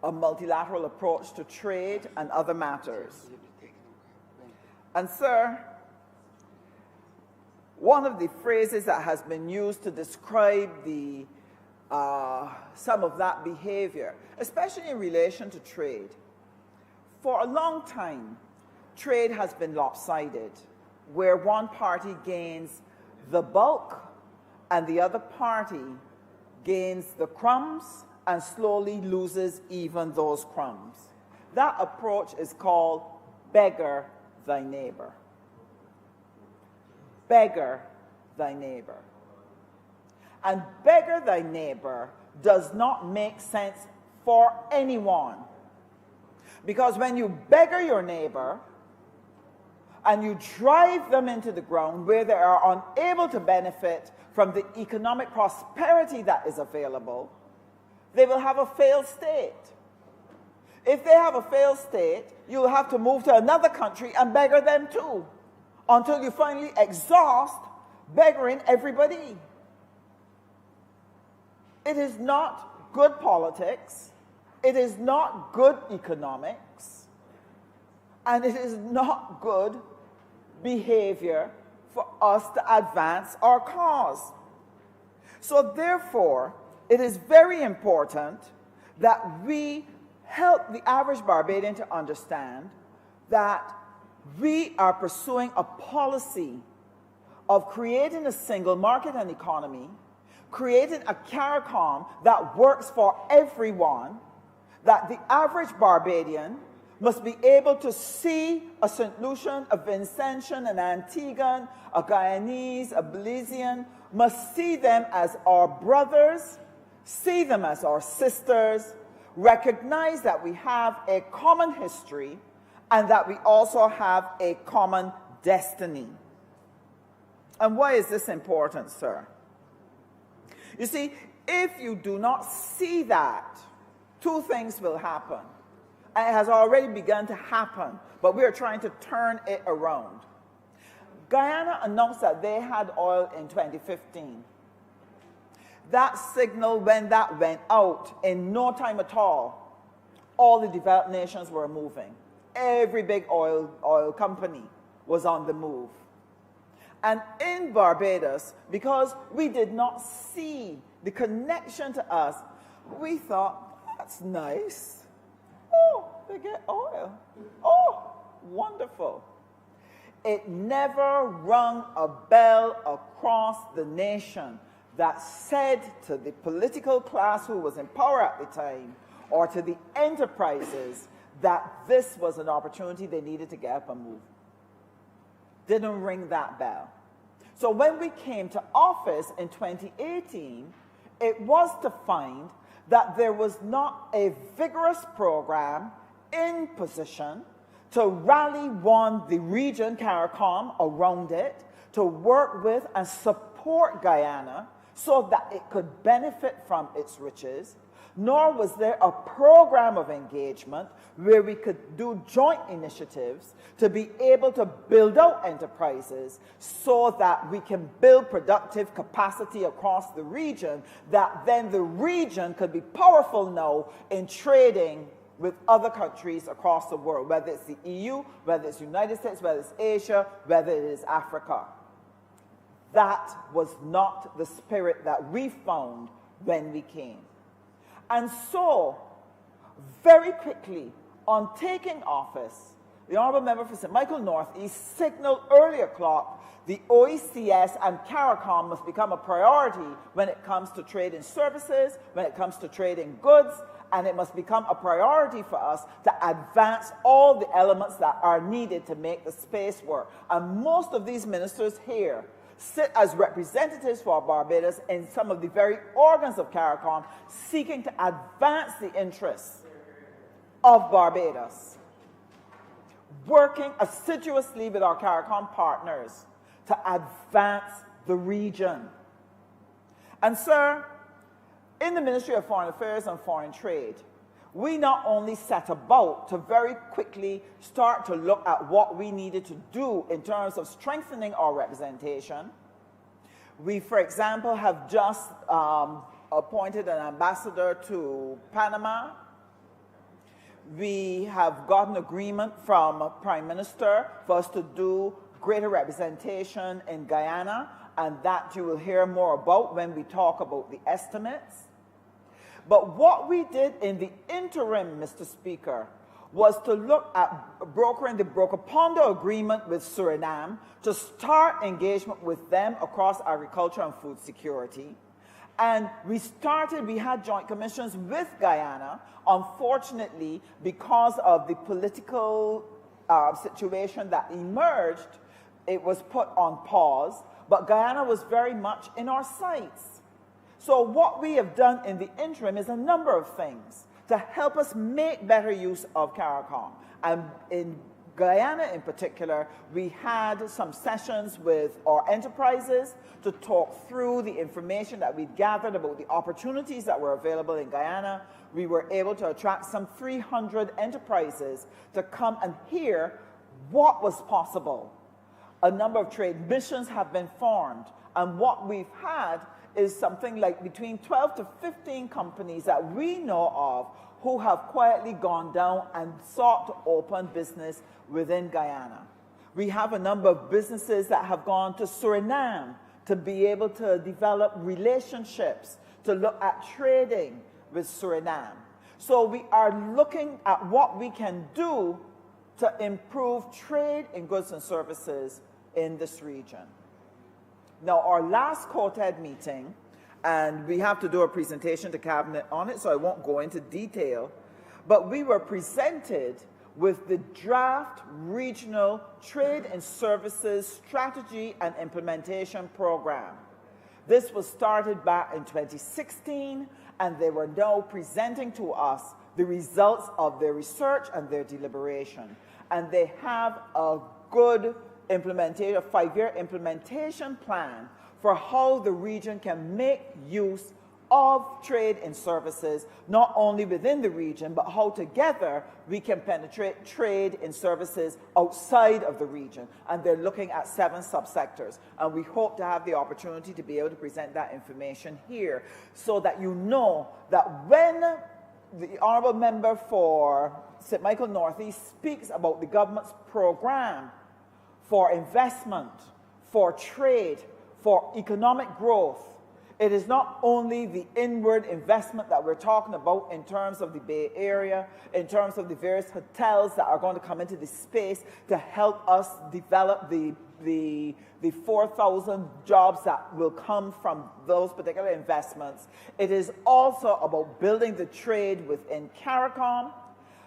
a multilateral approach to trade and other matters. And sir, one of the phrases that has been used to describe some of that behavior, especially in relation to trade, for a long time, trade has been lopsided, where one party gains the bulk and the other party gains the crumbs and slowly loses even those crumbs. That approach is called beggar thy neighbor. Beggar thy neighbor. And beggar thy neighbor does not make sense for anyone. Because when you beggar your neighbor and you drive them into the ground where they are unable to benefit from the economic prosperity that is available, they will have a failed state. If they have a failed state, you'll have to move to another country and beggar them too, until you finally exhaust beggaring everybody. It is not good politics. It is not good economics. And it is not good behavior for us to advance our cause. So therefore, it is very important that we help the average Barbadian to understand that we are pursuing a policy of creating a single market and economy, creating a CARICOM that works for everyone, that the average Barbadian must be able to see a St. Lucian, a Vincentian, an Antiguan, a Guyanese, a Belizean, must see them as our brothers, see them as our sisters, recognize that we have a common history and that we also have a common destiny. And why is this important, sir? You see, if you do not see that, two things will happen. And it has already begun to happen, but we are trying to turn it around. Guyana announced that they had oil in 2015. That signal, when that went out, in no time at all the developed nations were moving. Every big oil company was on the move. And in Barbados, because we did not see the connection to us, we thought, that's nice. Oh, they get oil. Oh, wonderful. It never rung a bell across the nation that said to the political class who was in power at the time, or to the enterprises, that this was an opportunity they needed to get up and move. Didn't ring that bell. So when we came to office in 2018, it was to find that there was not a vigorous program in position to rally the region, CARICOM, around it, to work with and support Guyana so that it could benefit from its riches, nor was there a program of engagement where we could do joint initiatives to be able to build out enterprises so that we can build productive capacity across the region, that then the region could be powerful now in trading with other countries across the world, whether it's the EU, whether it's the United States, whether it's Asia, whether it is Africa. That was not the spirit that we found when we came. And so, very quickly, on taking office, the Honourable Member for St. Michael North East signaled earlier o'clock the OECS and CARICOM must become a priority when it comes to trade in services, when it comes to trade in goods, and it must become a priority for us to advance all the elements that are needed to make the space work. And most of these ministers here sit as representatives for Barbados in some of the very organs of CARICOM, seeking to advance the interests of Barbados, working assiduously with our CARICOM partners to advance the region. And sir, in the Ministry of Foreign Affairs and Foreign Trade, we not only set about to very quickly start to look at what we needed to do in terms of strengthening our representation. We, for example, have just appointed an ambassador to Panama. We have gotten agreement from Prime Minister for us to do greater representation in Guyana, and that you will hear more about when we talk about the estimates. But what we did in the interim, Mr. Speaker, was to look at brokering the Broker-Pondo agreement with Suriname to start engagement with them across agriculture and food security. And we had joint commissions with Guyana. Unfortunately, because of the political situation that emerged, it was put on pause, but Guyana was very much in our sights. So what we have done in the interim is a number of things to help us make better use of CARICOM. And in Guyana in particular, we had some sessions with our enterprises to talk through the information that we'd gathered about the opportunities that were available in Guyana. We were able to attract some 300 enterprises to come and hear what was possible. A number of trade missions have been formed, and what we've had is something like between 12 to 15 companies that we know of who have quietly gone down and sought to open business within Guyana. We have a number of businesses that have gone to Suriname to be able to develop relationships, to look at trading with Suriname. So we are looking at what we can do to improve trade in goods and services in this region. Now, our last Quartet meeting, and we have to do a presentation to Cabinet on it, so I won't go into detail, but we were presented with the draft Regional Trade and Services Strategy and Implementation Program. This was started back in 2016, and they were now presenting to us the results of their research and their deliberation. And they have a good implementation, a 5-year implementation plan for how the region can make use of trade in services, not only within the region, but how together we can penetrate trade in services outside of the region. And they're looking at 7 subsectors. And we hope to have the opportunity to be able to present that information here so that you know that when the Honourable Member for St. Michael Northeast speaks about the government's program for investment, for trade, for economic growth, it is not only the inward investment that we're talking about in terms of the Bay Area, in terms of the various hotels that are going to come into this space to help us develop the 4,000 jobs that will come from those particular investments. It is also about building the trade within CARICOM,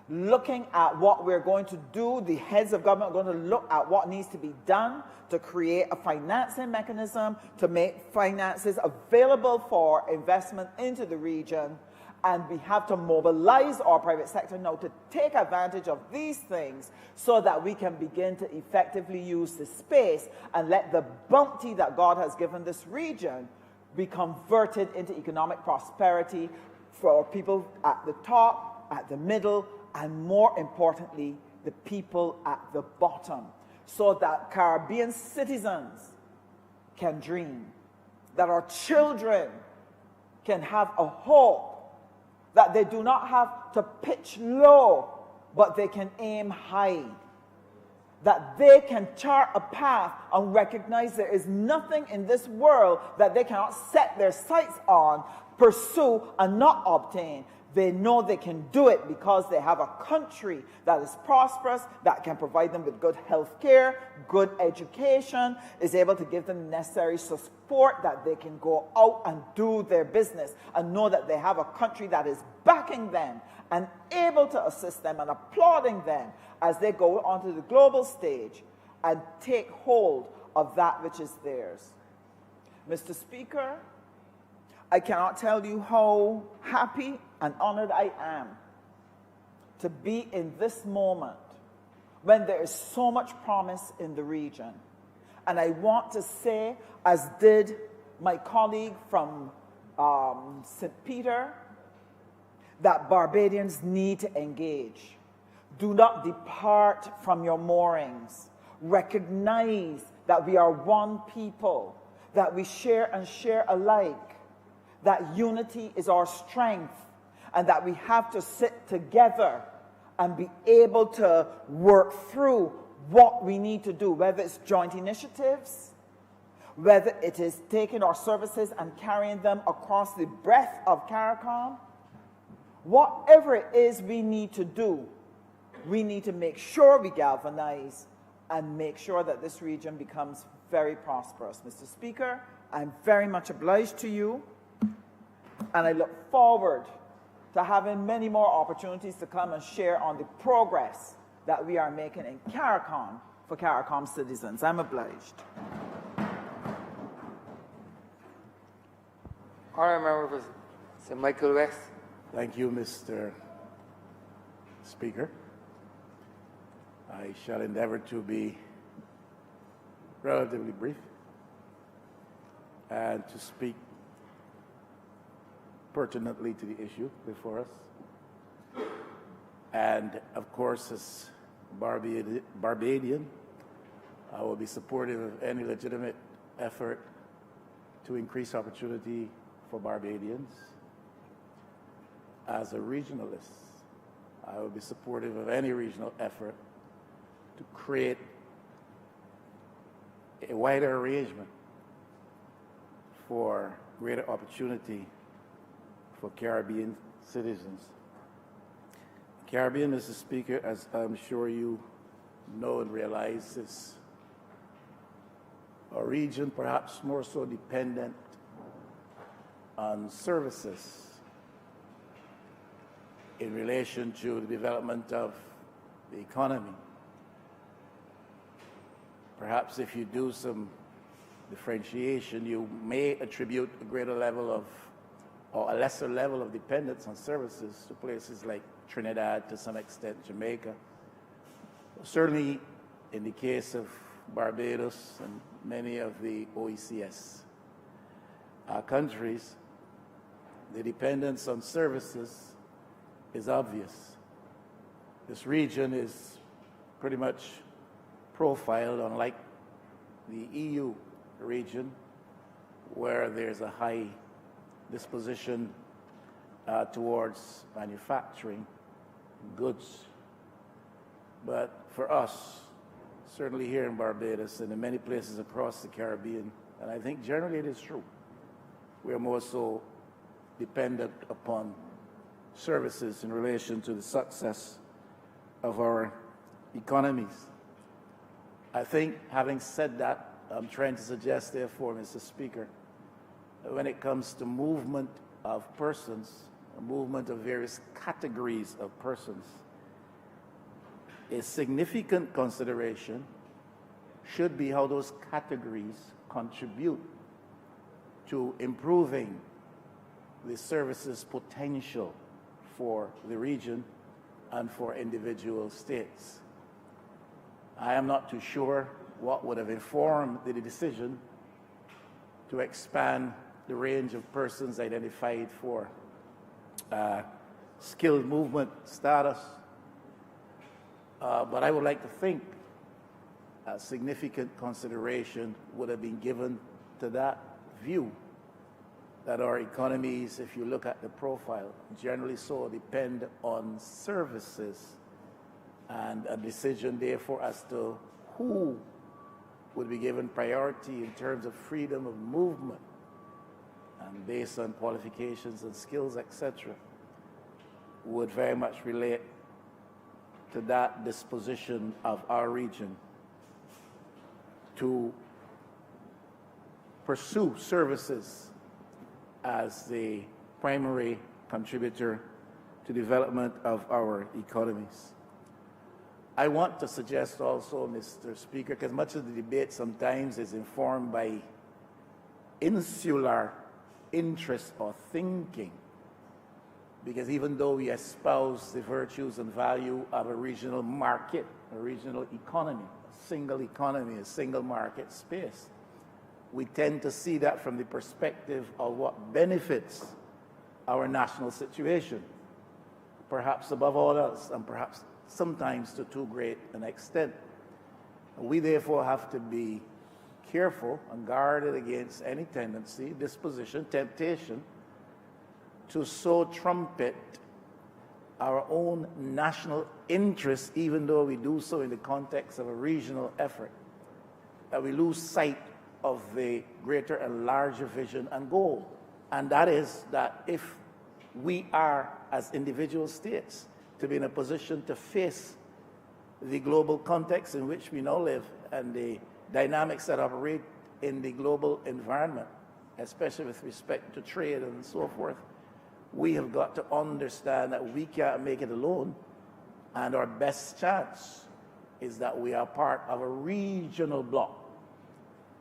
looking at what we're going to do. The heads of government are going to look at what needs to be done to create a financing mechanism to make finances available for investment into the region. And we have to mobilize our private sector now to take advantage of these things so that we can begin to effectively use the space and let the bounty that God has given this region be converted into economic prosperity for people at the top, at the middle, and more importantly, the people at the bottom, so that Caribbean citizens can dream, that our children can have a hope, that they do not have to pitch low, but they can aim high, that they can chart a path and recognize there is nothing in this world that they cannot set their sights on, pursue, and not obtain. They know they can do it because they have a country that is prosperous, that can provide them with good health care, good education, is able to give them the necessary support that they can go out and do their business and know that they have a country that is backing them and able to assist them and applauding them as they go onto the global stage and take hold of that which is theirs. Mr. Speaker, I cannot tell you how happy and honored I am to be in this moment when there is so much promise in the region. And I want to say, as did my colleague from St. Peter, that Barbadians need to engage. Do not depart from your moorings. Recognize that we are one people, that we share and share alike, that unity is our strength, and that we have to sit together and be able to work through what we need to do, whether it's joint initiatives, whether it is taking our services and carrying them across the breadth of CARICOM. Whatever it is we need to do, we need to make sure we galvanize and make sure that this region becomes very prosperous. Mr. Speaker, I'm very much obliged to you, and I look forward to having many more opportunities to come and share on the progress that we are making in CARICOM for CARICOM citizens. I'm obliged. Honourable Member for St. Michael West. Thank you, Mr. Speaker. I shall endeavor to be relatively brief and to speak pertinently to the issue before us. And of course, as Barbadian, I will be supportive of any legitimate effort to increase opportunity for Barbadians. As a regionalist, I will be supportive of any regional effort to create a wider arrangement for greater opportunity for Caribbean citizens. Caribbean, Mr. Speaker, as I'm sure you know and realize, is a region perhaps more so dependent on services in relation to the development of the economy. Perhaps if you do some differentiation, you may attribute a greater level of, or a lesser level of dependence on services to places like Trinidad, to some extent Jamaica. Certainly in the case of Barbados and many of the OECS countries, the dependence on services is obvious. This region is pretty much profiled unlike the EU region, where there's a high disposition towards manufacturing goods. But for us, certainly here in Barbados and in many places across the Caribbean, and I think generally it is true, we are more so dependent upon services in relation to the success of our economies. I think, having said that, I'm trying to suggest, therefore, Mr. Speaker, that when it comes to movement of persons, a movement of various categories of persons, a significant consideration should be how those categories contribute to improving the services potential for the region and for individual states. I am not too sure what would have informed the decision to expand the range of persons identified for skilled movement status. But I would like to think a significant consideration would have been given to that view, that our economies, if you look at the profile, generally so depend on services, and a decision, therefore, as to who would be given priority in terms of freedom of movement and based on qualifications and skills, etc., would very much relate to that disposition of our region to pursue services as the primary contributor to development of our economies. I want to suggest also, Mr. Speaker, because much of the debate sometimes is informed by insular interest or thinking, because even though we espouse the virtues and value of a regional market, a regional economy, a single market space, we tend to see that from the perspective of what benefits our national situation, perhaps above all else, and perhaps sometimes to too great an extent. We therefore have to be careful and guarded against any tendency, disposition, temptation to so trumpet our own national interest, even though we do so in the context of a regional effort, that we lose sight of the greater and larger vision and goal. And that is that if we are, as individual states, to be in a position to face the global context in which we now live and the dynamics that operate in the global environment, especially with respect to trade and so forth, we have got to understand that we can't make it alone, and our best chance is that we are part of a regional bloc.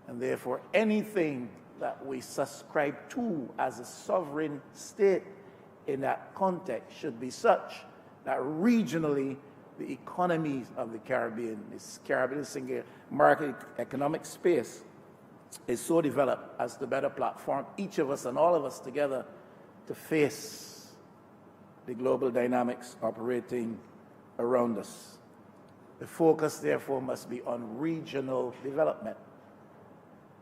And therefore, anything that we subscribe to as a sovereign state in that context should be such that regionally the economies of the Caribbean, this Caribbean single market economic space, is so developed as to better platform each of us and all of us together to face the global dynamics operating around us. The focus, therefore, must be on regional development,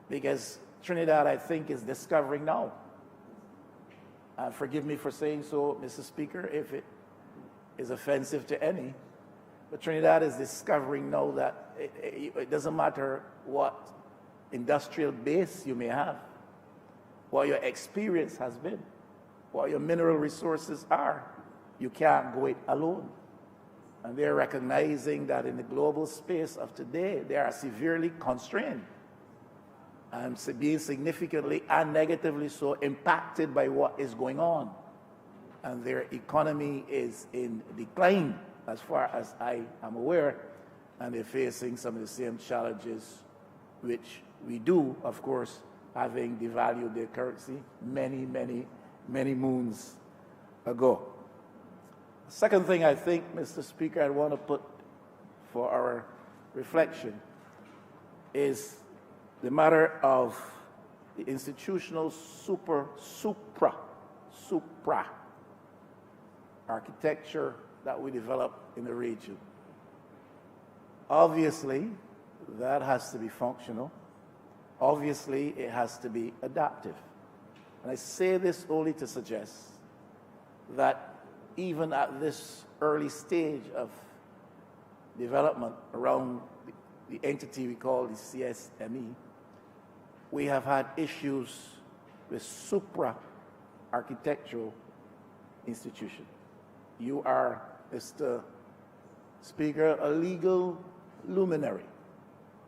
because Trinidad, I think, is discovering now, and forgive me for saying so, Mr. Speaker, if it is offensive to any, but Trinidad is discovering now that it doesn't matter what industrial base you may have, what your experience has been, what your mineral resources are, you can't go it alone. And they're recognizing that in the global space of today, they are severely constrained and being significantly and negatively so impacted by what is going on. And their economy is in decline, as far as I am aware, and they're facing some of the same challenges which we do, of course, having devalued their currency many moons ago. Second thing I think, Mr. Speaker, I want to put for our reflection is the matter of the institutional supra architecture that we develop in the region. Obviously, that has to be functional. Obviously, it has to be adaptive. And I say this only to suggest that even at this early stage of development around the entity we call the CSME, we have had issues with supra-architectural institutions. You are, Mr. Speaker, a legal luminary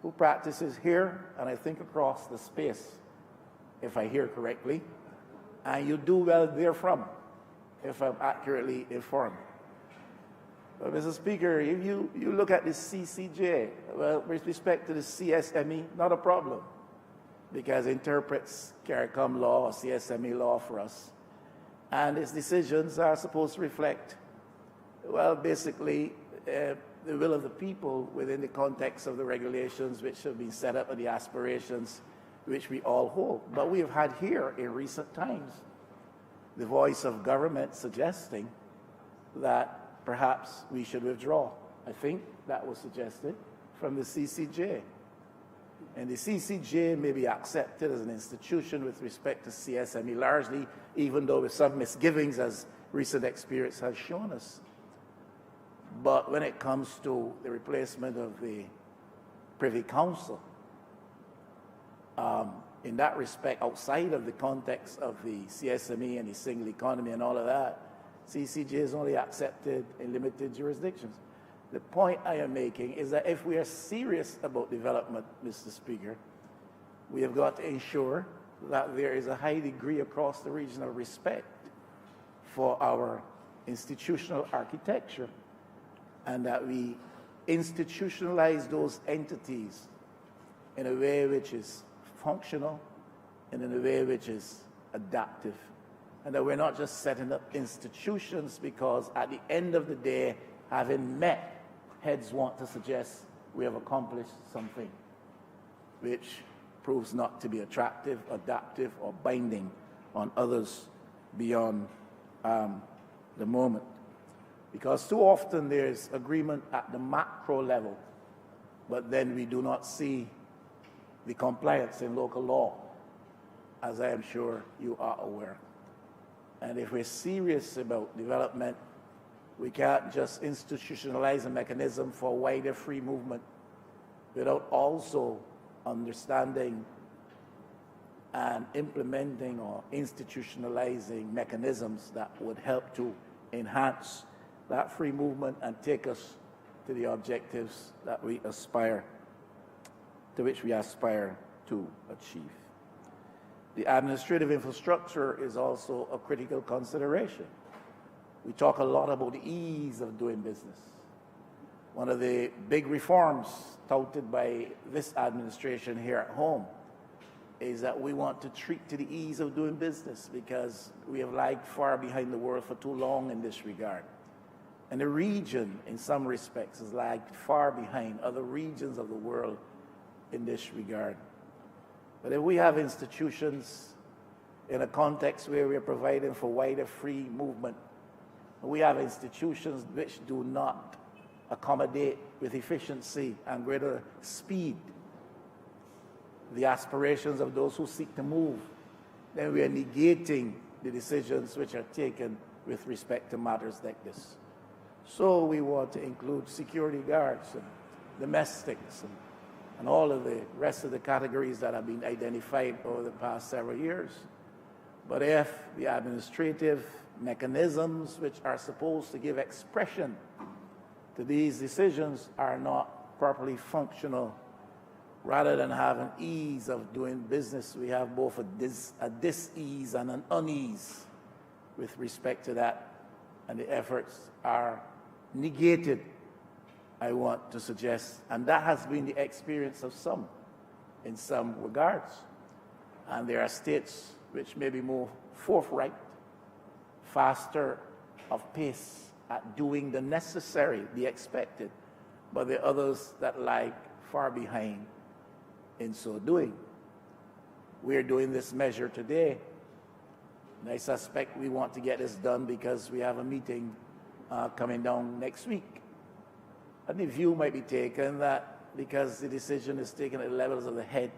who practices here and I think across the space, if I hear correctly, and you do well therefrom, if I'm accurately informed. But Mr. Speaker, if you look at the CCJ, well, with respect to the CSME, not a problem, because it interprets CARICOM law or CSME law for us. And its decisions are supposed to reflect, well, basically, the will of the people within the context of the regulations which have been set up and the aspirations which we all hold. But we have had here in recent times the voice of government suggesting that perhaps we should withdraw. I think that was suggested from the CCJ. And the CCJ may be accepted as an institution with respect to CSME largely, even though with some misgivings, as recent experience has shown us. But when it comes to the replacement of the Privy Council, in that respect, outside of the context of the CSME and the single economy and all of that, CCJ is only accepted in limited jurisdictions. The point I am making is that if we are serious about development, Mr. Speaker, we have got to ensure that there is a high degree across the region of respect for our institutional architecture and that we institutionalize those entities in a way which is functional and in a way which is adaptive. And that we're not just setting up institutions because at the end of the day, having met, heads want to suggest we have accomplished something which proves not to be attractive, adaptive, or binding on others beyond the moment. Because too often there's agreement at the macro level, but then we do not see the compliance in local law, as I am sure you are aware. And if we're serious about development, we can't just institutionalize a mechanism for wider free movement without also understanding and implementing or institutionalizing mechanisms that would help to enhance that free movement and take us to the objectives that we aspire, to which we aspire to achieve. The administrative infrastructure is also a critical consideration. We talk a lot about the ease of doing business. One of the big reforms touted by this administration here at home is that we want to treat to the ease of doing business because we have lagged far behind the world for too long in this regard. And the region, in some respects, has lagged far behind other regions of the world in this regard. But if we have institutions in a context where we are providing for wider free movement, we have institutions which do not accommodate with efficiency and greater speed the aspirations of those who seek to move, then we are negating the decisions which are taken with respect to matters like this. So we want to include security guards and domestics and all of the rest of the categories that have been identified over the past several years. But if the administrative mechanisms which are supposed to give expression to these decisions are not properly functional, rather than have an ease of doing business, we have both a dis-ease and an unease with respect to that, and the efforts are negated, I want to suggest. And that has been the experience of some, in some regards. And there are states which may be more forthright, faster of pace at doing the necessary, the expected, but there are others that lag far behind in so doing. We're doing this measure today And I suspect we want to get this done because we have a meeting coming down next week. And the view might be taken that because the decision is taken at the levels of the head,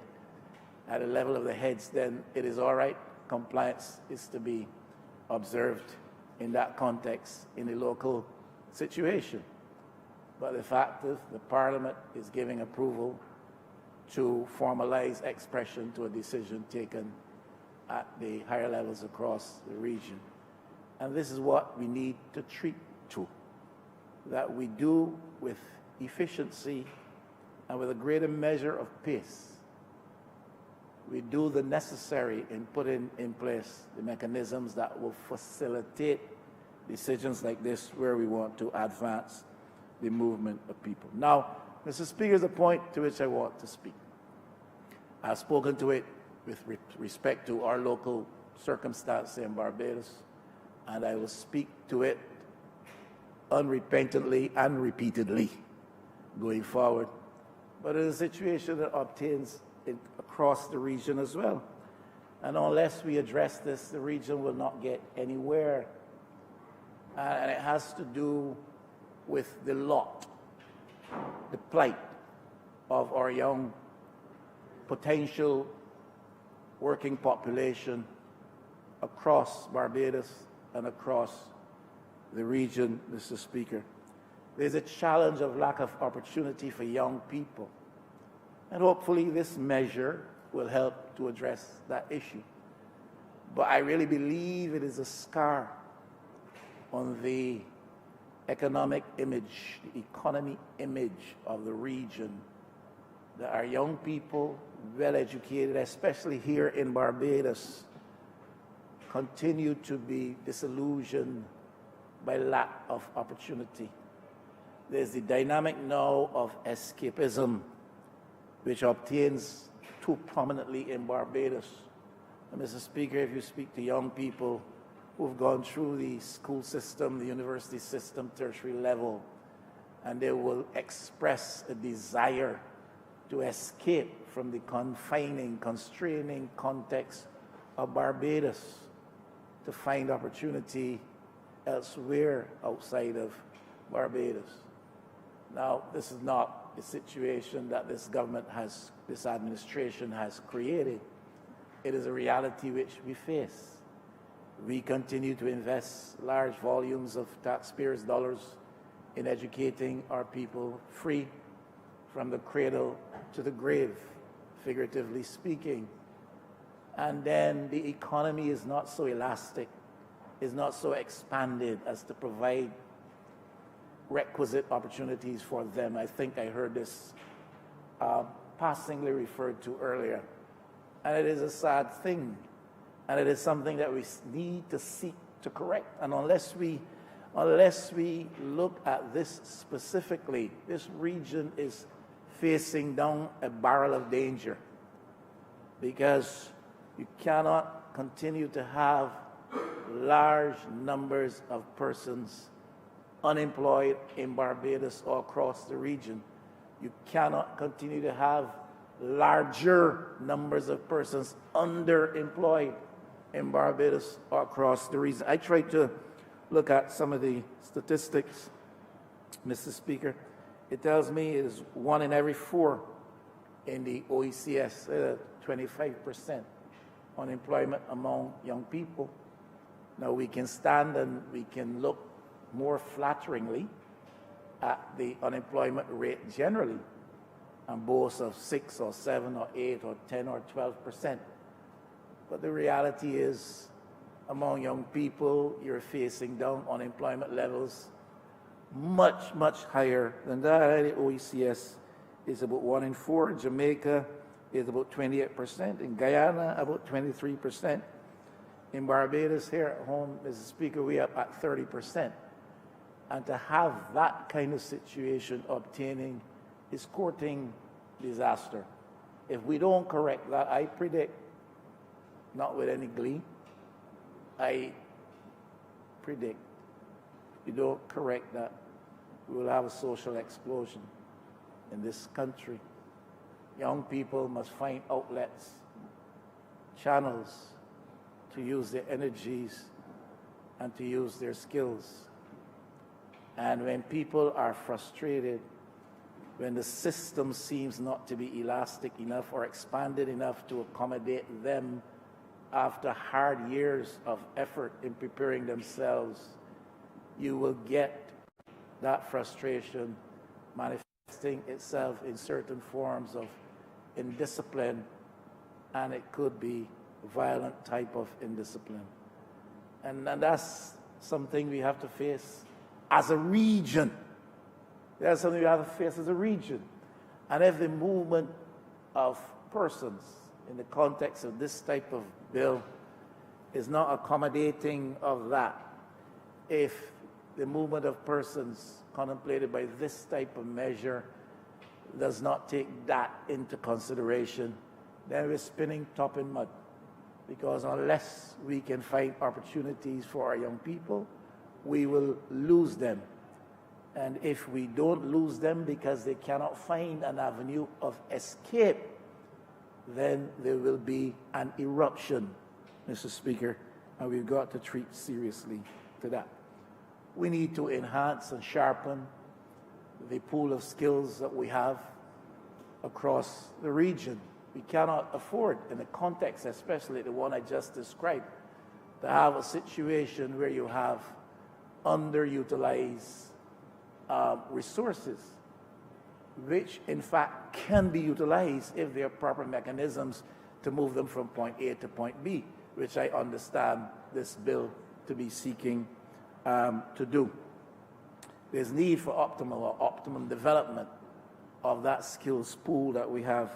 at the level of the heads, then it is all right. Compliance is to be observed in that context, in the local situation. But the fact is, the Parliament is giving approval to formalize expression to a decision taken at the higher levels across the region. And this is what we need to treat to, that we do with efficiency and with a greater measure of pace. We do the necessary in putting in place the mechanisms that will facilitate decisions like this where we want to advance the movement of people. Now, Mr. Speaker, is a point to which I want to speak. I've spoken to it with respect to our local circumstance in Barbados, and I will speak to it unrepentantly and repeatedly going forward. But it is a situation that obtains across the region as well. And unless we address this, the region will not get anywhere. And it has to do with the lot, the plight of our young potential working population across Barbados and across the region, Mr. Speaker. There's a challenge of lack of opportunity for young people. And hopefully this measure will help to address that issue. But I really believe it is a scar on the economic image, the economy image of the region, that our young people, well educated, especially here in Barbados, continue to be disillusioned by lack of opportunity. There's the dynamic now of escapism, which obtains too prominently in Barbados. And Mr. Speaker, if you speak to young people who've gone through the school system, the university system, tertiary level, and they will express a desire to escape from the confining, constraining context of Barbados, to find opportunity elsewhere outside of Barbados. Now, this is not a situation that this government has, this administration has created. It is a reality which we face. We continue to invest large volumes of taxpayers' dollars in educating our people free from the cradle to the grave, figuratively speaking. And then the economy is not so elastic, is not so expanded as to provide requisite opportunities for them. I think I heard this passingly referred to earlier. And it is a sad thing. And it is something that we need to seek to correct. And unless we look at this specifically, this region is facing down a barrel of danger, because you cannot continue to have large numbers of persons unemployed in Barbados or across the region. You cannot continue to have larger numbers of persons underemployed in Barbados or across the region. I tried to look at some of the statistics, Mr. Speaker. It tells me it is 1 in every 4 in the OECS, 25% unemployment among young people. Now we can stand and we can look more flatteringly at the unemployment rate generally and boast of 6 or 7 or 8 or 10 or 12%. But the reality is, among young people, you're facing down unemployment levels much, much higher than that. The OECS is about 1 in 4. Jamaica is about 28%. In Guyana, about 23%. In Barbados, here at home, Mr. Speaker, we are at 30%. And to have that kind of situation obtaining is courting disaster. If we don't correct that, I predict, not with any glee, I predict, if we don't correct that, we will have a social explosion in this country. Young people must find outlets, channels, to use their energies, and to use their skills. And when people are frustrated, when the system seems not to be elastic enough or expanded enough to accommodate them after hard years of effort in preparing themselves, you will get that frustration manifesting itself in certain forms of indiscipline, and it could be violent type of indiscipline. And that's something we have to face as a region. That's something we have to face as a region. And if the movement of persons in the context of this type of bill is not accommodating of that, if the movement of persons contemplated by this type of measure does not take that into consideration, then we're spinning top in mud. Because unless we can find opportunities for our young people, we will lose them. And if we don't lose them because they cannot find an avenue of escape, then there will be an eruption, Mr. Speaker, and we've got to treat seriously to that. We need to enhance and sharpen the pool of skills that we have across the region. We cannot afford, in the context, especially the one I just described, to have a situation where you have underutilized resources, which in fact can be utilized if there are proper mechanisms to move them from point A to point B, which I understand this bill to be seeking to do. There's need for optimum development of that skills pool that we have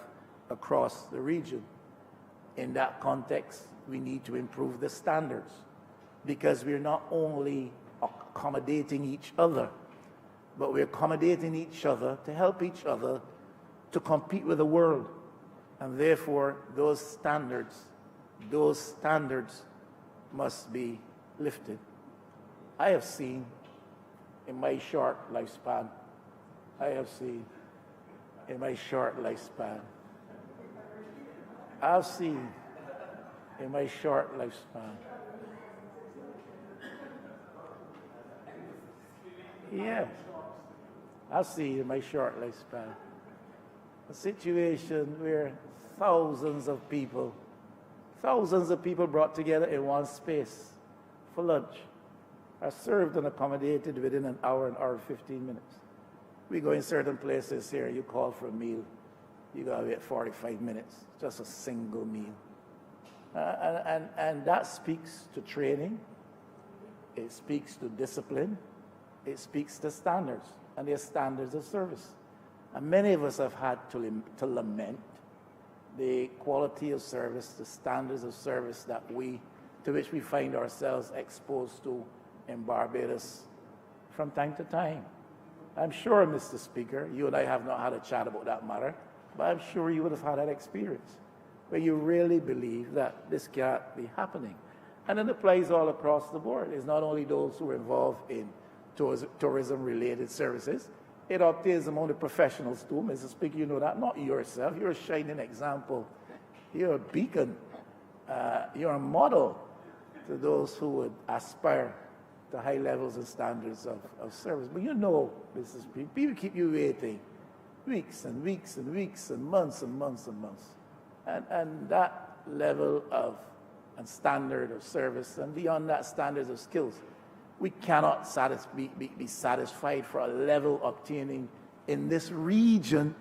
across the region. In that context, we need to improve the standards, because we're not only accommodating each other, but we're accommodating each other to help each other to compete with the world. And therefore, those standards must be lifted. I have seen in my short lifespan, I've seen in my short lifespan, a situation where thousands of people brought together in one space for lunch are served and accommodated within an hour and 15 minutes. We go in certain places here, you call for a meal, you gotta wait 45 minutes, just a single meal. And that speaks to training, it speaks to discipline, it speaks to standards, and their standards of service. And many of us have had to lament the quality of service, the standards of service to which we find ourselves exposed to in Barbados from time to time. I'm sure, Mr. Speaker, you and I have not had a chat about that matter, but I'm sure you would have had that experience where you really believe that this can't be happening. And it applies all across the board. It's not only those who are involved in tourism-related services, it obtains among the professionals too. Mr. Speaker, you know that, not yourself. You're a shining example. You're a beacon. You're a model to those who would aspire to high levels and standards of service. But you know, Mr. Speaker, people keep you waiting weeks and weeks and weeks and months and months and months. And that level of and standard of service, and beyond that, standards of skills, we cannot be satisfied for a level obtaining in this region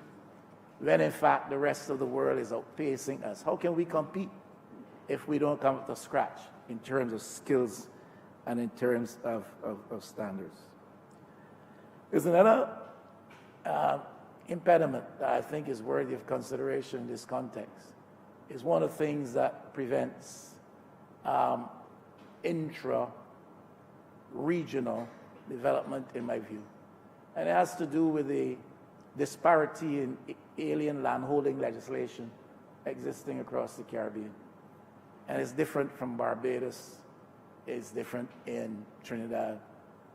when in fact the rest of the world is outpacing us. How can we compete if we don't come up to scratch in terms of skills and in terms of standards? There's another impediment that I think is worthy of consideration in this context. Is one of the things that prevents intra-regional development, in my view. And it has to do with the disparity in alien landholding legislation existing across the Caribbean. And it's different from Barbados, it's different in Trinidad,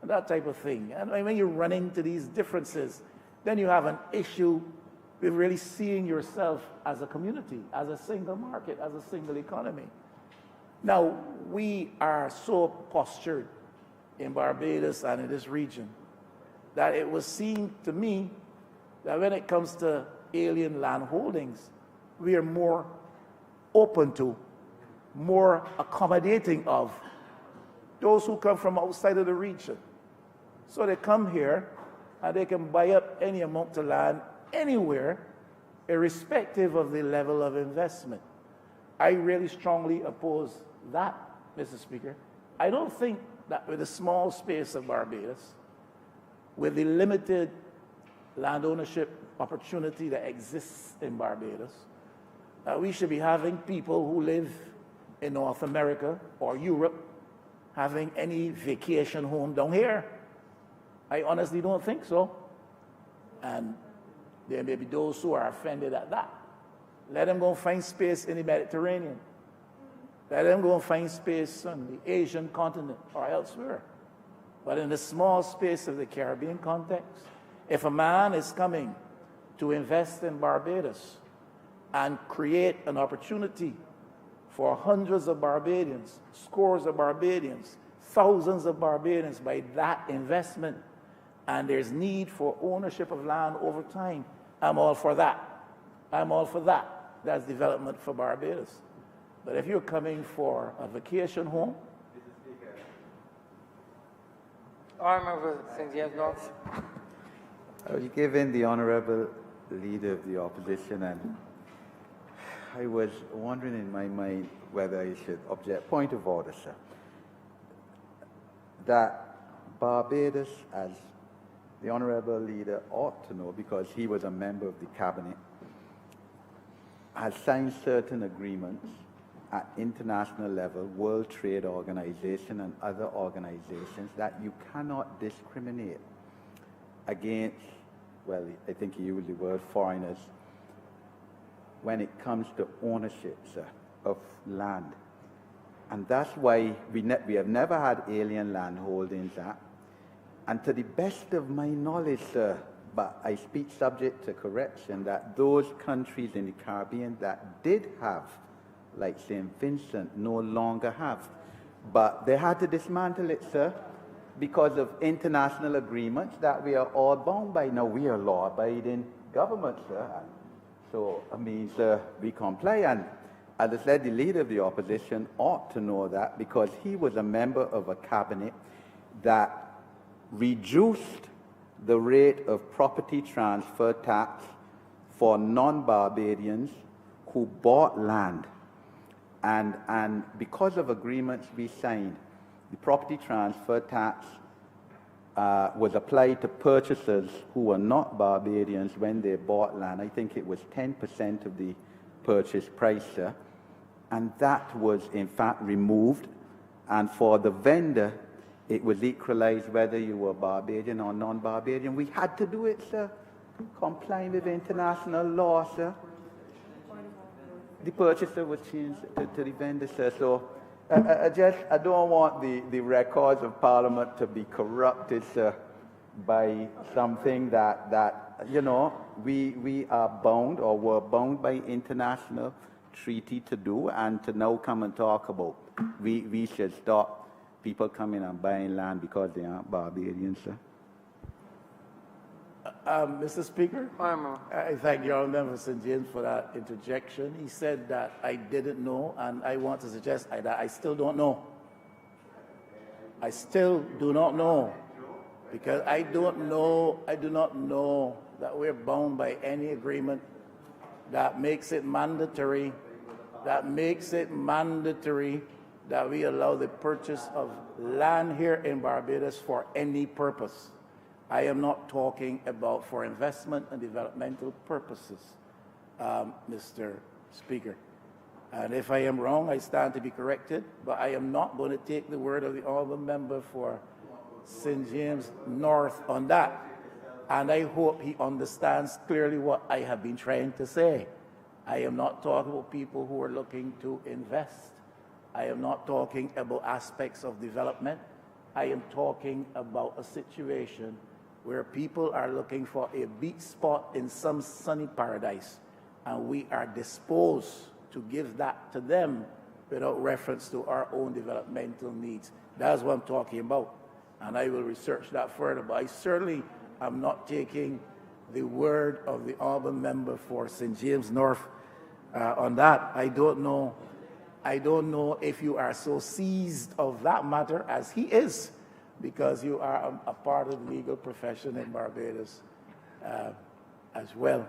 and that type of thing. And when you run into these differences, then you have an issue with really seeing yourself as a community, as a single market, as a single economy. Now, we are so postured in Barbados and in this region that it was seen to me that when it comes to alien land holdings, we are more open to, more accommodating of those who come from outside of the region. So they come here and they can buy up any amount of land anywhere, irrespective of the level of investment. I really strongly oppose that, Mr. Speaker. I don't think that with the small space of Barbados, with the limited land ownership opportunity that exists in Barbados, we should be having people who live in North America or Europe having any vacation home down here. I honestly don't think so. And there may be those who are offended at that. Let them go find space in the Mediterranean. Let them go find space on the Asian continent or elsewhere. But in the small space of the Caribbean context, if a man is coming to invest in Barbados and create an opportunity for hundreds of Barbadians, scores of Barbadians, thousands of Barbadians by that investment, and there's need for ownership of land over time, I'm all for that. I'm all for that. That's development for Barbados. But if you're coming for a vacation home, Honourable St. James North. I was given the Honourable Leader of the Opposition, and I was wondering in my mind whether I should object. Point of order, sir. That Barbados, as the Honourable Leader ought to know, because he was a member of the Cabinet, has signed certain agreements at international level, World Trade Organization and other organizations, that you cannot discriminate against, well, I think he used the word foreigners, when it comes to ownership, sir, of land. And that's why we have never had Alien Land Holdings Act. And to the best of my knowledge, sir, but I speak subject to correction, that those countries in the Caribbean that did have, like St. Vincent, no longer have. But they had to dismantle it, sir, because of international agreements that we are all bound by. Now, we are law-abiding government, sir. So, I mean, sir, we comply. And as I said, the Leader of the Opposition ought to know that, because he was a member of a cabinet that reduced the rate of property transfer tax for non-Barbadians who bought land. And because of agreements we signed, the property transfer tax was applied to purchasers who were not Barbadians when they bought land. I think it was 10% of the purchase price, sir. And that was, in fact, removed. And for the vendor, it was equalized whether you were Barbadian or non-Barbadian. We had to do it, sir, complying with international law, sir. The purchaser was changed to the vendor, sir. So I don't want the records of Parliament to be corrupted, sir, by something that you know, we are bound or were bound by international treaty to do, and to now come and talk about we should stop people coming and buying land because they aren't Barbadians, sir. Mr. Speaker, Honourable. I thank your Honourable St. James for that interjection. He said that I didn't know, and I want to suggest that I still don't know. I still do not know, because I do not know that we're bound by any agreement that makes it mandatory, that we allow the purchase of land here in Barbados for any purpose. I am not talking about for investment and developmental purposes, Mr. Speaker. And if I am wrong, I stand to be corrected, but I am not going to take the word of the Honourable Member for St. James North on that. And I hope he understands clearly what I have been trying to say. I am not talking about people who are looking to invest. I am not talking about aspects of development. I am talking about a situation where people are looking for a beach spot in some sunny paradise, and we are disposed to give that to them without reference to our own developmental needs. That's what I'm talking about. And I will research that further. But I certainly am not taking the word of the Honourable member for St. James North on that. I don't know if you are so seized of that matter as he is, because you are a part of the legal profession in Barbados as well.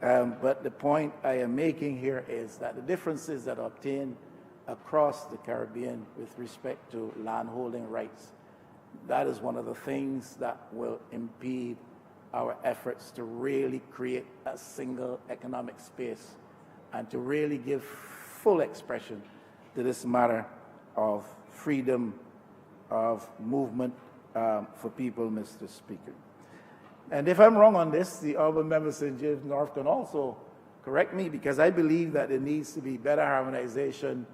But the point I am making here is that the differences that are obtained across the Caribbean with respect to landholding rights, that is one of the things that will impede our efforts to really create a single economic space and to really give full expression to this matter of freedom of movement for people, Mr. Speaker. And if I'm wrong on this, the Honourable Member St. James North can also correct me, because I believe that there needs to be better harmonization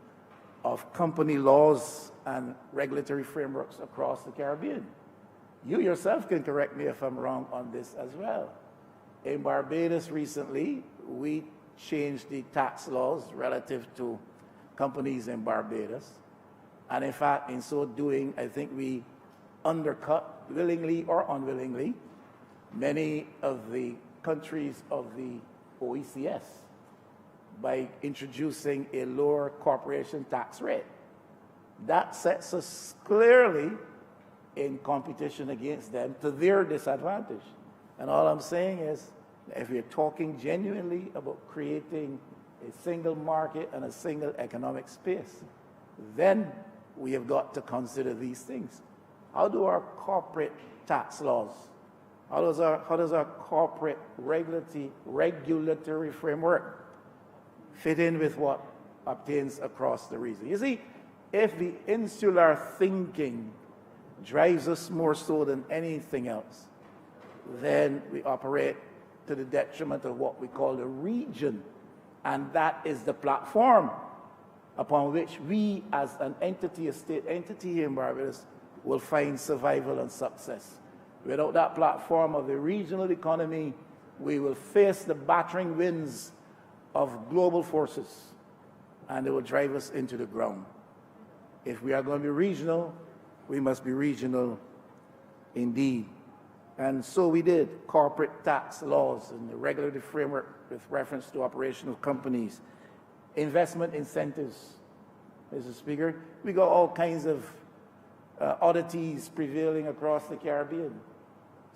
of company laws and regulatory frameworks across the Caribbean. You yourself can correct me if I'm wrong on this as well. In Barbados recently, we changed the tax laws relative to companies in Barbados. And in fact, in so doing, I think we undercut, willingly or unwillingly, many of the countries of the OECS by introducing a lower corporation tax rate. That sets us clearly in competition against them to their disadvantage. And all I'm saying is, if we're talking genuinely about creating a single market and a single economic space, then we have got to consider these things. How do our corporate tax laws, how does our corporate regulatory framework fit in with what obtains across the region? You see, if the insular thinking drives us more so than anything else, then we operate to the detriment of what we call the region. And that is the platform upon which we as an entity, a state entity here in Barbados, will find survival and success. Without that platform of the regional economy, we will face the battering winds of global forces, and it will drive us into the ground. If we are going to be regional, we must be regional indeed. And so we did. Corporate tax laws and the regulatory framework with reference to operational companies. Investment incentives, Mr. Speaker. We got all kinds of oddities prevailing across the Caribbean.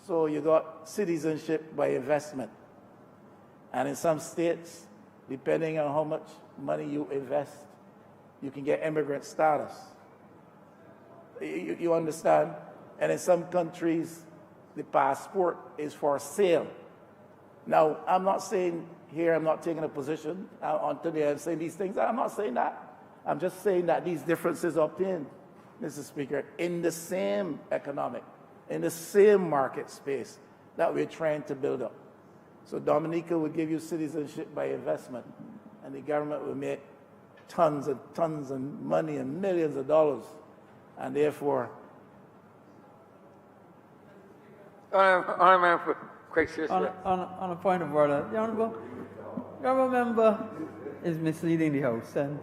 So you got citizenship by investment. And in some states, depending on how much money you invest, you can get immigrant status. You understand? And in some countries, the passport is for sale. Now, I'm not saying here, I'm not taking a position on today, I'm saying these things. I'm not saying that. I'm just saying that these differences obtained, Mr. Speaker, in the same economic, in the same market space that we're trying to build up. So Dominica would give you citizenship by investment, and the government would make tons of money and millions of dollars, and therefore... Honourable On a point of order, the Honourable member is misleading the House, and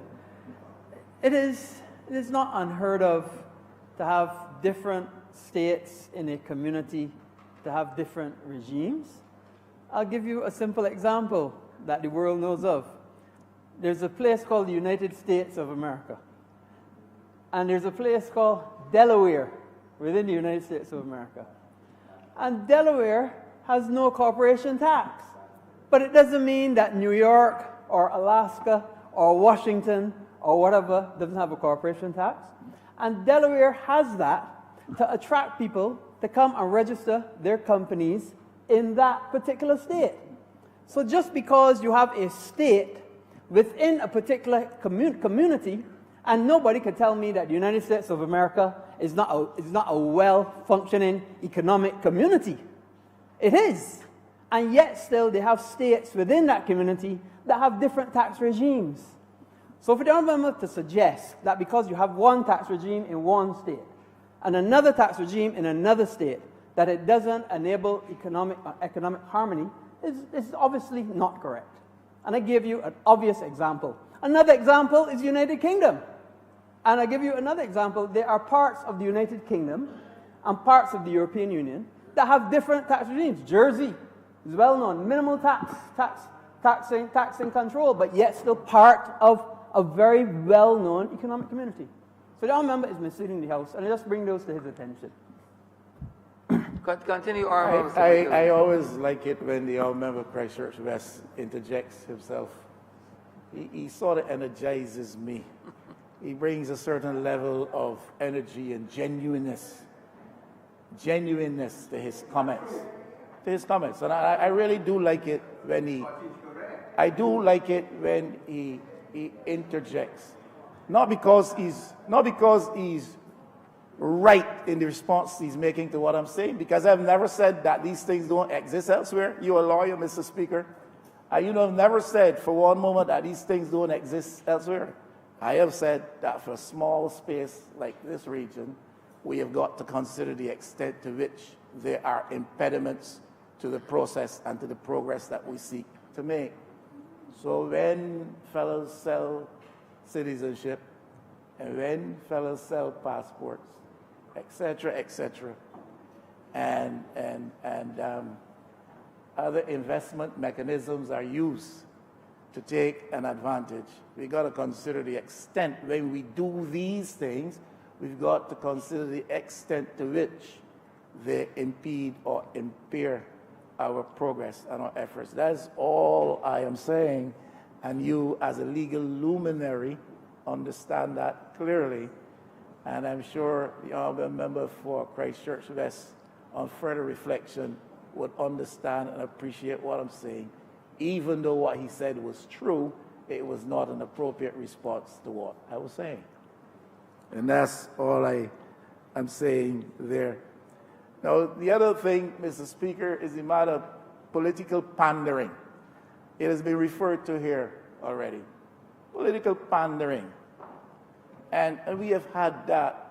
it is not unheard of to have different states in a community to have different regimes. I'll give you a simple example that the world knows of. There's a place called the United States of America, and there's a place called Delaware within the United States of America. And Delaware has no corporation tax. But it doesn't mean that New York or Alaska or Washington or whatever doesn't have a corporation tax. And Delaware has that to attract people to come and register their companies in that particular state. So just because you have a state within a particular community, and nobody can tell me that the United States of America is not a well-functioning economic community. It is. And yet still they have states within that community that have different tax regimes. So for the Honourable Member to suggest that because you have one tax regime in one state and another tax regime in another state, that it doesn't enable economic harmony is obviously not correct. And I give you an obvious example. Another example is United Kingdom. And I'll give you another example. There are parts of the United Kingdom and parts of the European Union that have different tax regimes. Jersey is well known, minimal taxing control, but yet still part of a very well-known economic community. So the honourable member is misleading the House, and I just bring those to his attention. Continue, Honourable. I always like it when the honourable member of Christchurch West interjects himself. He sort of energizes me. He brings a certain level of energy and genuineness to his comments. And I really do like it when he interjects. Not because he's right in the response he's making to what I'm saying, because I've never said that these things don't exist elsewhere. You're a lawyer, Mr. Speaker. You have never said for one moment that these things don't exist elsewhere. I have said that for a small space like this region, we have got to consider the extent to which there are impediments to the process and to the progress that we seek to make. So when fellows sell citizenship, and when fellows sell passports, etc., and other investment mechanisms are used to take an advantage, we've got to consider the extent. When we do these things, we've got to consider the extent to which they impede or impair our progress and our efforts. That's all I am saying, and you as a legal luminary understand that clearly, and I'm sure the honourable member for Christchurch West on further reflection would understand and appreciate what I'm saying. Even though what he said was true, it was not an appropriate response to what I was saying. And that's all I'm saying there. Now, the other thing, Mr. Speaker, is the matter of political pandering. It has been referred to here already. Political pandering. And we have had that.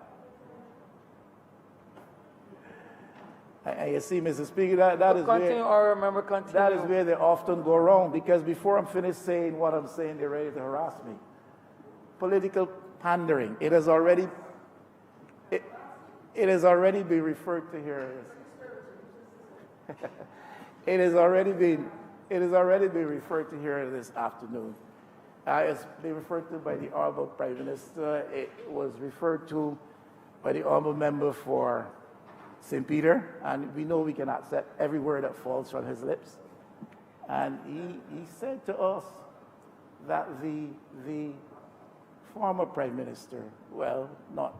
You see, Mr. Speaker, that is where they often go wrong, because before I'm finished saying what I'm saying, they're ready to harass me. Political pandering. It has already been referred to here. It has already been referred to here this afternoon. It's been referred to by the Honourable Prime Minister. It was referred to by the Honourable Member for St. Peter, and we know we can accept every word that falls from his lips. And he said to us that the former Prime Minister, well, not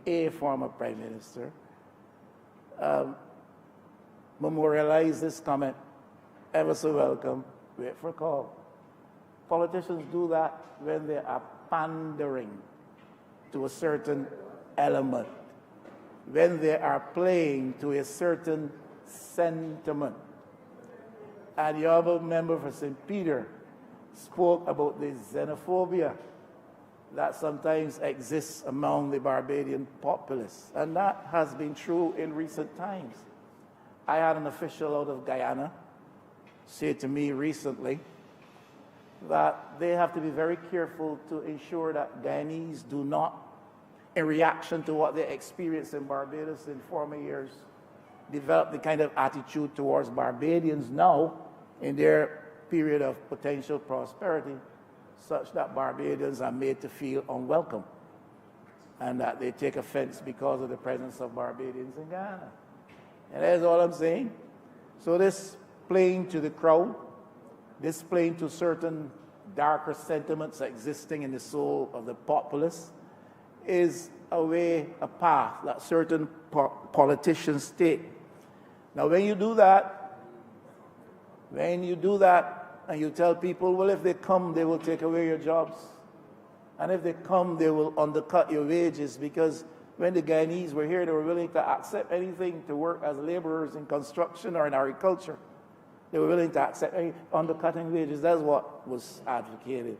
a former Prime Minister, memorialized this comment, ever so welcome, wait for a call. Politicians do that when they are pandering to a certain element, when they are playing to a certain sentiment. And the honourable member for St. Peter spoke about the xenophobia that sometimes exists among the Barbadian populace, and that has been true in recent times. I had an official out of Guyana say to me recently that they have to be very careful to ensure that Guyanese do not, in reaction to what they experienced in Barbados in former years, develop the kind of attitude towards Barbadians now in their period of potential prosperity, such that Barbadians are made to feel unwelcome and that they take offense because of the presence of Barbadians in Guyana. And that's all I'm saying. So this playing to the crowd, this playing to certain darker sentiments existing in the soul of the populace is a path that certain politicians take. Now, when you do that, and you tell people, well, if they come, they will take away your jobs. And if they come, they will undercut your wages, because when the Guyanese were here, they were willing to accept anything to work as laborers in construction or in agriculture. They were willing to accept undercutting wages. That's what was advocated.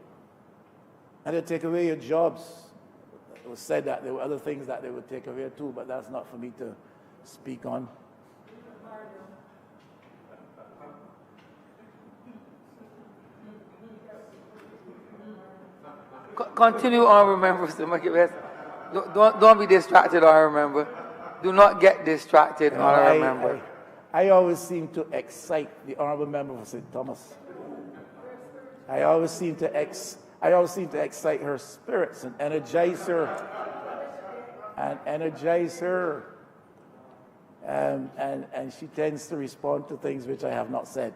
And they take away your jobs. It was said that there were other things that they would take away too, but that's not for me to speak on. Continue, honorable members, to make it best. Don't be distracted, honorable member. Do not get distracted, honorable member. I always seem to excite the honorable member for St. Thomas. I always seem to excite her spirits and energize her. And she tends to respond to things which I have not said.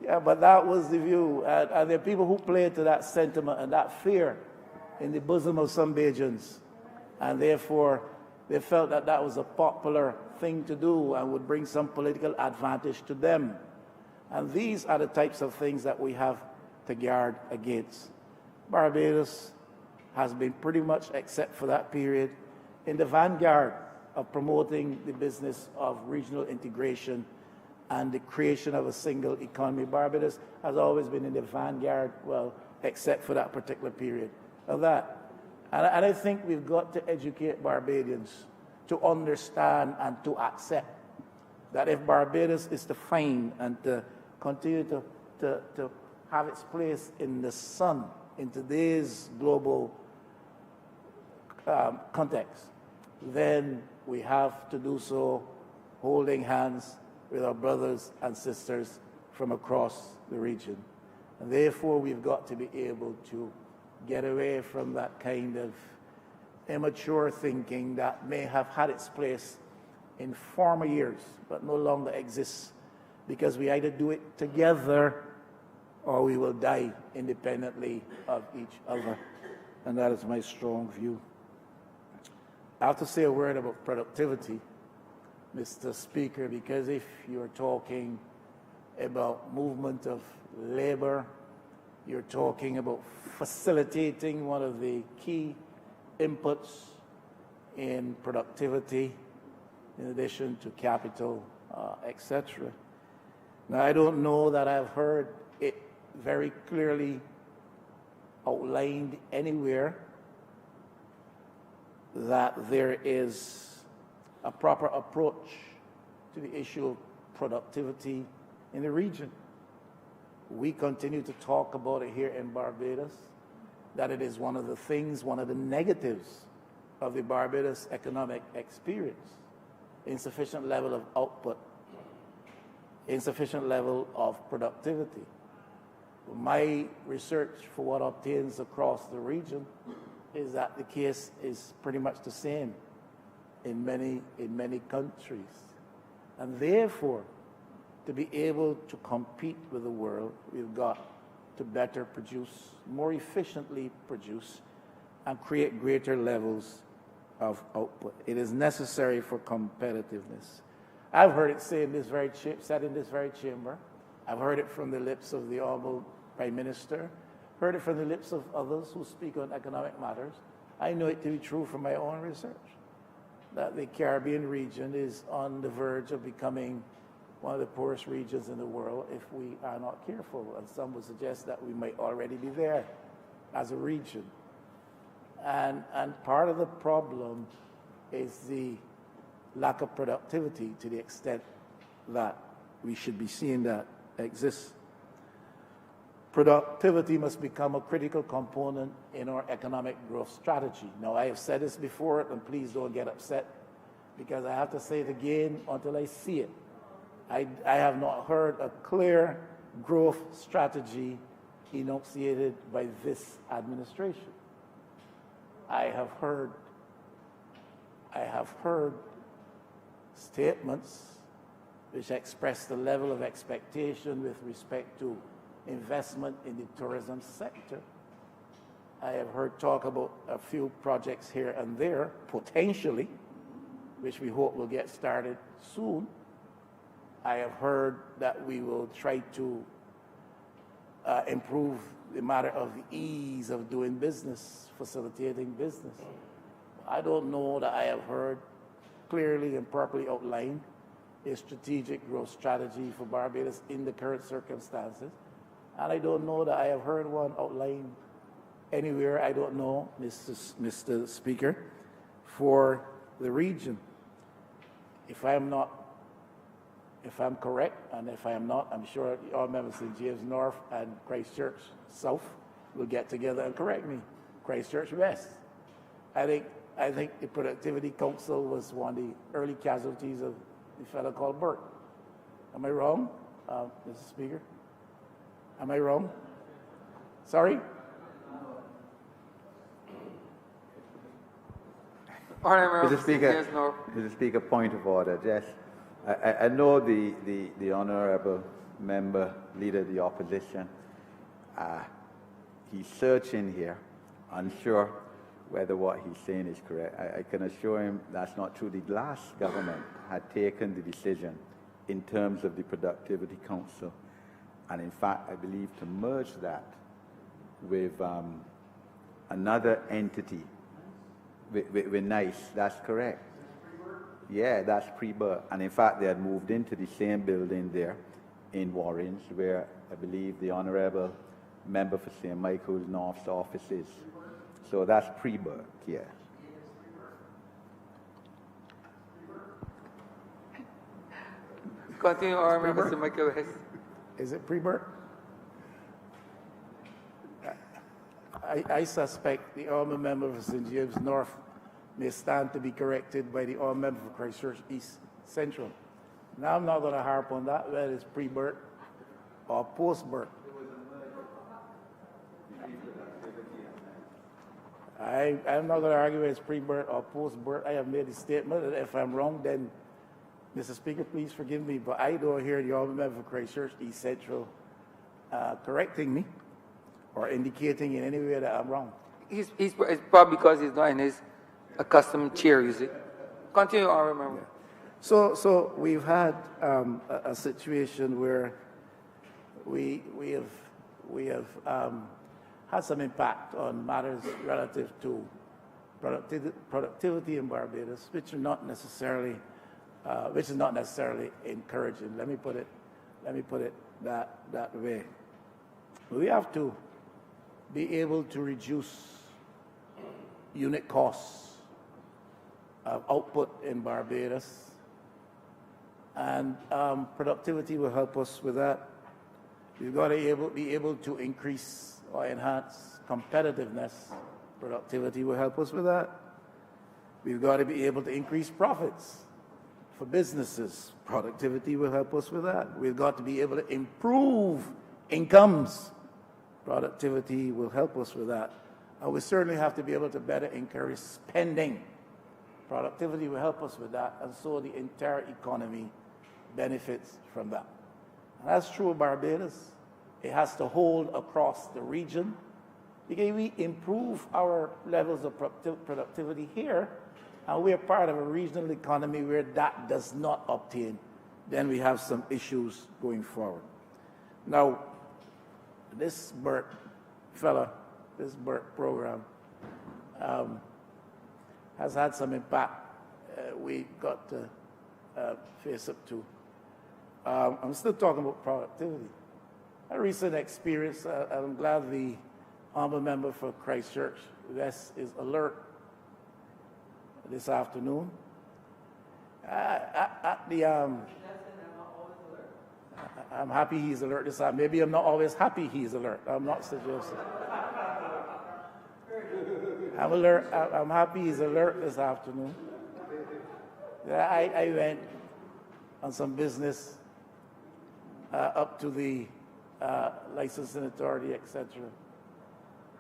Yeah, but that was the view. And there are people who play to that sentiment and that fear in the bosom of some Bajans. And therefore, they felt that that was a popular thing to do and would bring some political advantage to them. And these are the types of things that we have to guard against. Barbados has been pretty much, except for that period, in the vanguard of promoting the business of regional integration and the creation of a single economy. Barbados has always been in the vanguard, well, except for that particular period of that. And I think we've got to educate Barbadians to understand and to accept that if Barbados is to find and to continue to have its place in the sun in today's global context, then we have to do so holding hands with our brothers and sisters from across the region. And therefore, we've got to be able to get away from that kind of immature thinking that may have had its place in former years, but no longer exists, because we either do it together or we will die independently of each other. And that is my strong view. I have to say a word about productivity, Mr. Speaker, because if you're talking about movement of labor, you're talking about facilitating one of the key inputs in productivity, in addition to capital, etc. Now, I don't know that I've heard it very clearly outlined anywhere that there is a proper approach to the issue of productivity in the region. We continue to talk about it here in Barbados, that it is one of the things, one of the negatives of the Barbados economic experience: insufficient level of output, insufficient level of productivity. My research for what obtains across the region is that the case is pretty much the same in many countries. And therefore, to be able to compete with the world, we've got to better produce, more efficiently produce, and create greater levels of output. It is necessary for competitiveness. I've heard it said in this very chamber. I've heard it from the lips of the Honourable Prime Minister, heard it from the lips of others who speak on economic matters. I know it to be true from my own research, that the Caribbean region is on the verge of becoming one of the poorest regions in the world if we are not careful. And some would suggest that we might already be there as a region. And part of the problem is the lack of productivity, to the extent that we should be seeing that exist. Productivity must become a critical component in our economic growth strategy. Now, I have said this before, and please don't get upset, because I have to say it again until I see it. I have not heard a clear growth strategy enunciated by this administration. I have heard statements which express the level of expectation with respect to investment in the tourism sector. I have heard talk about a few projects here and there, potentially, which we hope will get started soon. I have heard that we will try to improve the matter of the ease of doing business, facilitating business. I don't know that I have heard clearly and properly outlined a strategic growth strategy for Barbados in the current circumstances. And I don't know that I have heard one outlined anywhere, I don't know, Mr. Speaker, for the region. If I'm not if I'm correct, and if I am not, I'm sure all members of St. James North and Christchurch South will get together and correct me. Christchurch West. I think the Productivity Council was one of the early casualties of the fellow called Burt. Am I wrong, Mr. Speaker? Am I wrong? Sorry? Honourable Mr. Speaker, Yes, no. Mr. Speaker, point of order. Just, I know the honourable member, leader of the opposition, he's searching here, unsure whether what he's saying is correct. I can assure him that's not true. The last government had taken the decision in terms of the Productivity Council, and in fact, I believe to merge that with another entity, with NICE. That's correct. Yeah, that's pre-birth. And in fact, they had moved into the same building there in Warrens, where I believe the honourable member for St. Michael's North's office is. So that's pre-birth, yeah. Continue, Honourable Member St. Michael West. Is it pre-birth? I suspect the honourable member for St. James North may stand to be corrected by the honourable member for Christchurch East Central. Now, I'm not going to harp on that, whether it's pre-birth or post-birth. I'm not going to argue whether it's pre-birth or post-birth. I have made a statement, and if I'm wrong, then, Mr. Speaker, please forgive me, but I don't hear the honourable member for Christchurch East Central correcting me or indicating in any way that I'm wrong. It's probably because he's not in his accustomed chair, you see. Continue, Honourable Member. Yeah. So we've had a situation where we have had some impact on matters relative to productivity in Barbados, which is not necessarily encouraging. Let me put it that way. We have to be able to reduce unit costs of output in Barbados, and productivity will help us with that. We've got to be able to increase or enhance competitiveness. Productivity will help us with that. We've got to be able to increase profits for businesses. Productivity will help us with that. We've got to be able to improve incomes. Productivity will help us with that. And we certainly have to be able to better encourage spending. Productivity will help us with that, and so the entire economy benefits from that. And that's true of Barbados. It has to hold across the region. Because we improve our levels of productivity here, and we're part of a regional economy where that does not obtain, then we have some issues going forward. Now, this BERT program has had some impact we got to face up to. I'm still talking about productivity. A recent experience, I'm glad the honourable member for Christchurch West is alert this afternoon. I'm happy he's alert this time. Maybe I'm not always happy he's alert. I'm not suggesting. I'm alert. I'm happy he's alert this afternoon. I went on some business up to the licensing authority, etc.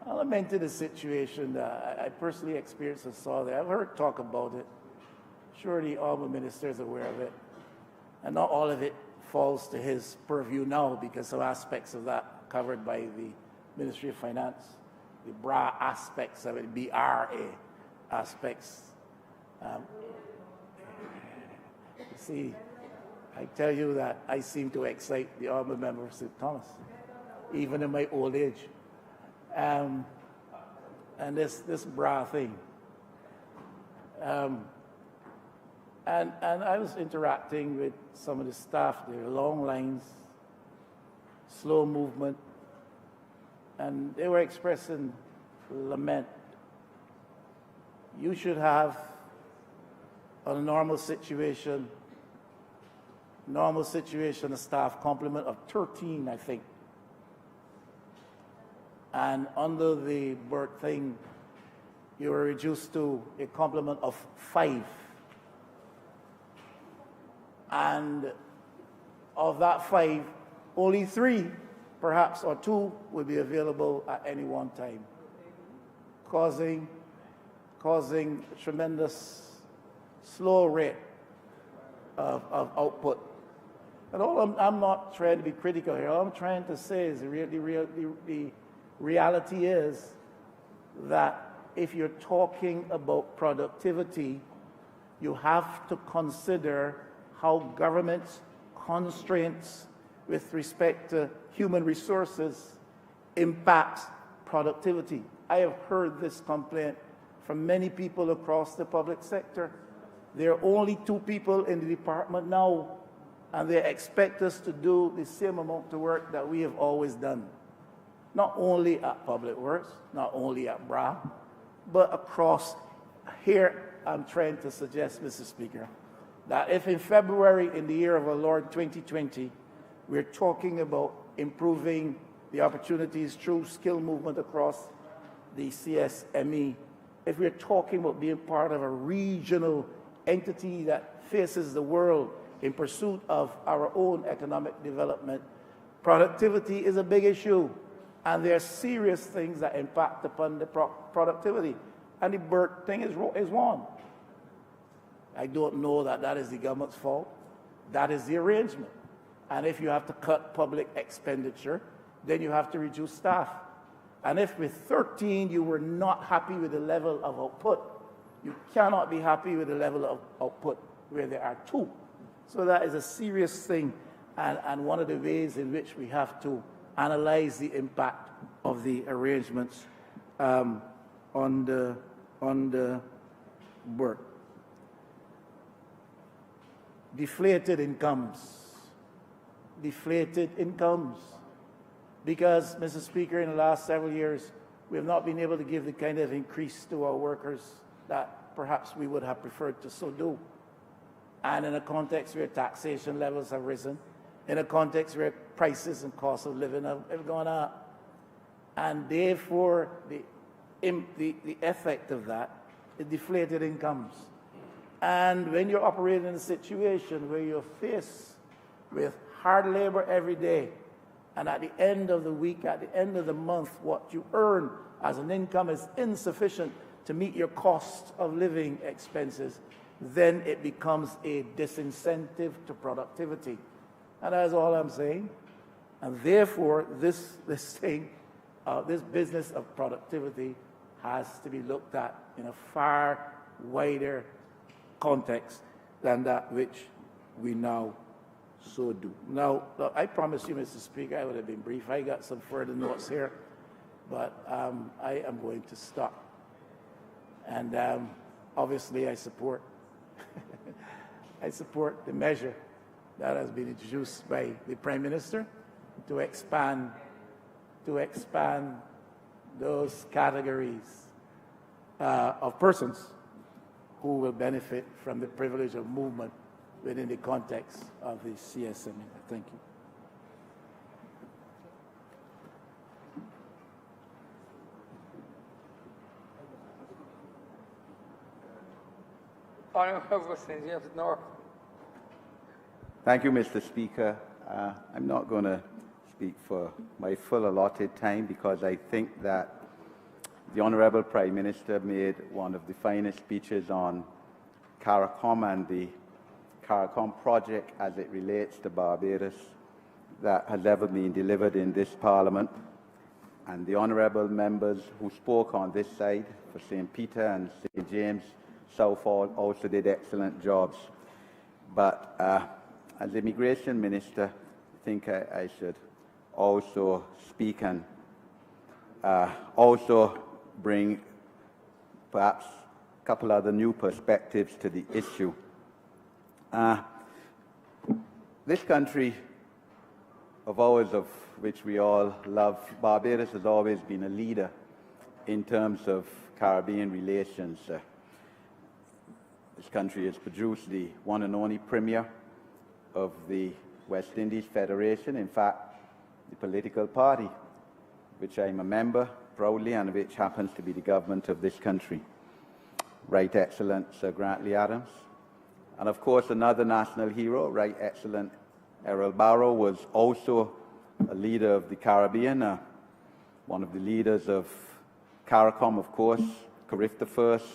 I lamented the situation that I personally experienced and saw there. I've heard talk about it. Surely all the ministers are aware of it. And not all of it falls to his purview now, because some aspects of that covered by the Ministry of Finance, the BRA aspects of it, BRA aspects. See, I tell you that I seem to excite the honourable member of St. Thomas, even in my old age. And this BRA thing. And I was interacting with some of the staff there, long lines, slow movement, and they were expressing lament. You should have, on a normal situation, normal situation, a staff complement of 13, I think. And under the birth thing, you were reduced to a complement of 5. And of that 5, only 3, perhaps, or 2 would be available at any one time, causing a tremendous slow rate of output. And I'm not trying to be critical here. All I'm trying to say is the reality is that if you're talking about productivity, you have to consider how government's constraints with respect to human resources impacts productivity. I have heard this complaint from many people across the public sector. There are only 2 people in the department now, and they expect us to do the same amount of work that we have always done. Not only at Public Works, not only at BRA, but across here. I'm trying to suggest, Mr. Speaker, that if in February in the year of our Lord 2020, we're talking about improving the opportunities through skill movement across the CSME, if we're talking about being part of a regional entity that faces the world in pursuit of our own economic development, productivity is a big issue. And there are serious things that impact upon the productivity. And the birth thing is one. I don't know that that is the government's fault. That is the arrangement. And if you have to cut public expenditure, then you have to reduce staff. And if with 13 you were not happy with the level of output, you cannot be happy with the level of output where there are 2. So that is a serious thing, and one of the ways in which we have to analyze the impact of the arrangements on the work. Deflated incomes. Because, Mr. Speaker, in the last several years, we have not been able to give the kind of increase to our workers that perhaps we would have preferred to so do. And in a context where taxation levels have risen, in a context where prices and costs of living have gone up. And therefore, the effect of that is deflated incomes. And when you're operating in a situation where you're faced with hard labor every day, and at the end of the week, at the end of the month, what you earn as an income is insufficient to meet your cost of living expenses, then it becomes a disincentive to productivity. And that's all I'm saying. And therefore, this business of productivity has to be looked at in a far wider context than that which we now so do. Now, look, I promise you, Mr. Speaker, I would have been brief. I got some further notes here, but I am going to stop. And obviously, I support the measure that has been introduced by the Prime Minister to expand those categories of persons who will benefit from the privilege of movement within the context of the CSME. Thank you. Honourable St. James North. Thank you, Mr. Speaker. I'm not going to speak for my full allotted time because I think that the Honourable Prime Minister made one of the finest speeches on CARICOM and the CARICOM project as it relates to Barbados that has ever been delivered in this Parliament. And the Honourable members who spoke on this side for St. Peter and St. James Southall also did excellent jobs. But as Immigration Minister, I think I should also speak and also bring perhaps a couple other new perspectives to the issue. This country of ours, of which we all love, Barbados, has always been a leader in terms of Caribbean relations. This country has produced the one and only Premier of the West Indies Federation, in fact, the political party, which I'm a member proudly and which happens to be the government of this country. Right Excellent Sir Grantley Adams. And of course, another national hero, Right Excellent Errol Barrow, was also a leader of the Caribbean, one of the leaders of CARICOM, of course, Carifta first,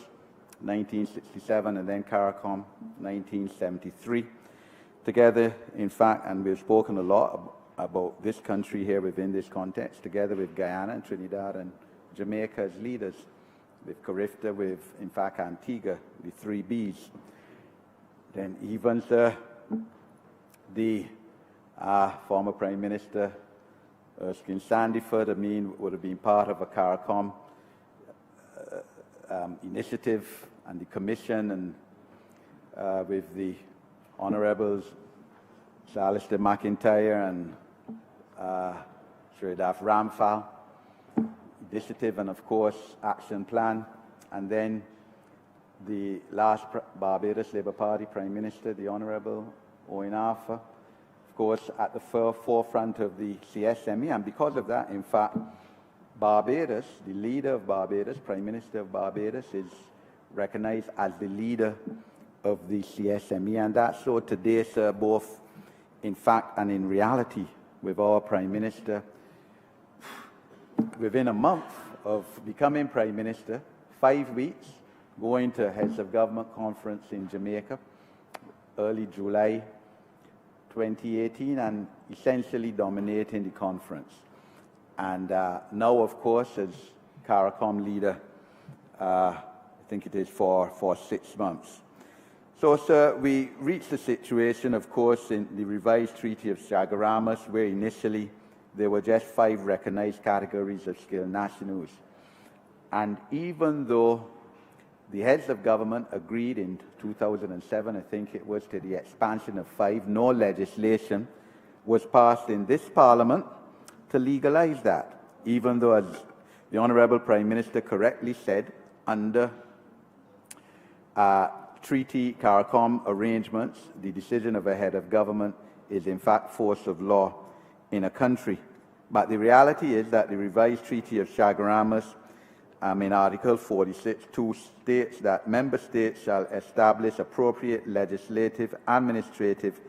1967, and then CARICOM, 1973. Together, in fact, and we've spoken a lot about this country here within this context, together with Guyana and Trinidad and Jamaica as leaders, with Carifta, with, in fact, Antigua, the 3 Bs. Then even the former Prime Minister, Erskine Sandiford, would have been part of a CARICOM initiative and the commission, and with the Honourables Sir Alistair McIntyre and Sridhar Ramphal initiative, and of course action plan, and then the last Barbados Labour Party Prime Minister, the Honourable Owen Arthur, of course at the forefront of the CSME, and because of that, in fact, Barbados, the leader of Barbados, Prime Minister of Barbados, is recognized as the leader of the CSME, and that's so today, sir, both in fact and in reality, with our Prime Minister, within a month of becoming Prime Minister, 5 weeks, going to a Heads of Government conference in Jamaica, early July 2018, and essentially dominating the conference. And now, of course, as CARICOM leader, I think it is for 6 months. So, sir, we reached the situation, of course, in the revised Treaty of Chaguaramas, where initially there were just 5 recognized categories of skilled nationals. And even though the heads of government agreed in 2007, I think it was, to the expansion of 5, no legislation was passed in this Parliament to legalize that, even though, as the Honourable Prime Minister correctly said, under treaty CARICOM arrangements, the decision of a head of government is in fact force of law in a country. But the reality is that the revised Treaty of Chaguaramas, in Article 46(2) states that member states shall establish appropriate legislative, administrative,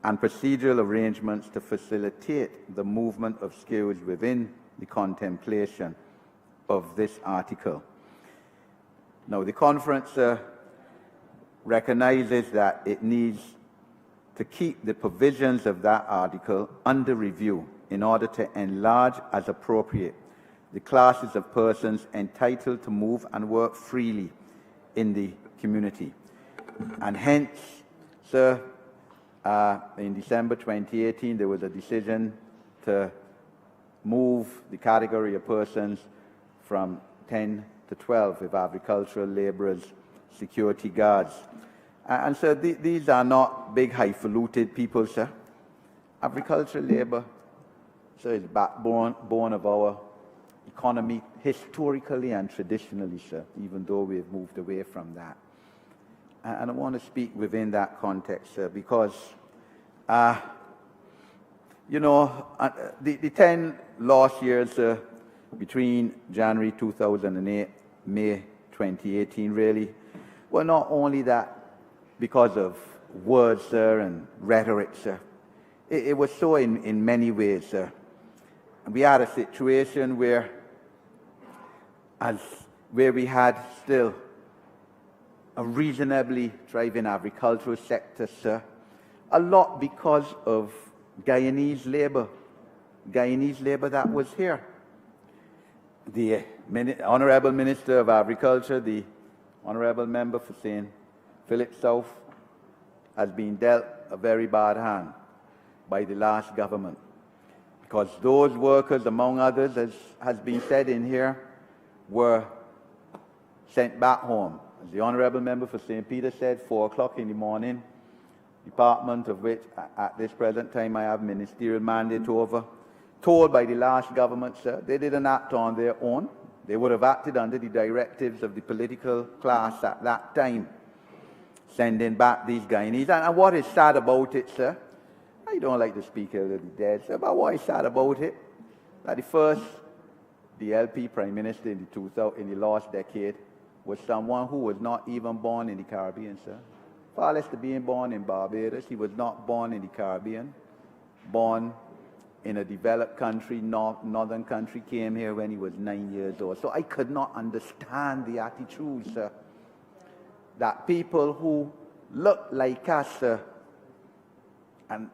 and procedural arrangements to facilitate the movement of skills within the contemplation of this article. Now, the conference recognizes that it needs to keep the provisions of that article under review in order to enlarge as appropriate the classes of persons entitled to move and work freely in the community. And hence, sir, in December 2018, there was a decision to move the category of persons from 10 to 12 with agricultural labourers, security guards. And so these are not big, highfalutin people, sir. Agricultural labour, so is backbone of our economy historically and traditionally, sir, even though we have moved away from that. And I want to speak within that context, sir, because, you know, the 10 lost years between January 2008, May 2018, really, were not only that because of words, sir, and rhetoric, sir. It was so in many ways, sir. We had a situation where we had still a reasonably thriving agricultural sector, sir, a lot because of Guyanese labour that was here. The Honourable Minister of Agriculture, the Honourable Member for St. Philip South, has been dealt a very bad hand by the last government, because those workers, among others, as has been said in here, were sent back home. As the Honourable Member for St. Peter said, 4 o'clock in the morning, department of which at this present time I have ministerial mandate over, told by the last government, sir, they didn't act on their own. They would have acted under the directives of the political class at that time, sending back these Guyanese. And what is sad about it, sir, I don't like to speak ill of the dead, sir, but what is sad about it, that the first DLP Prime Minister in the last decade was someone who was not even born in the Caribbean, sir. Far less to being born in Barbados, he was not born in the Caribbean, born in a developed country, northern country, came here when he was 9 years old. So I could not understand the attitude, sir, that people who look like us, sir, and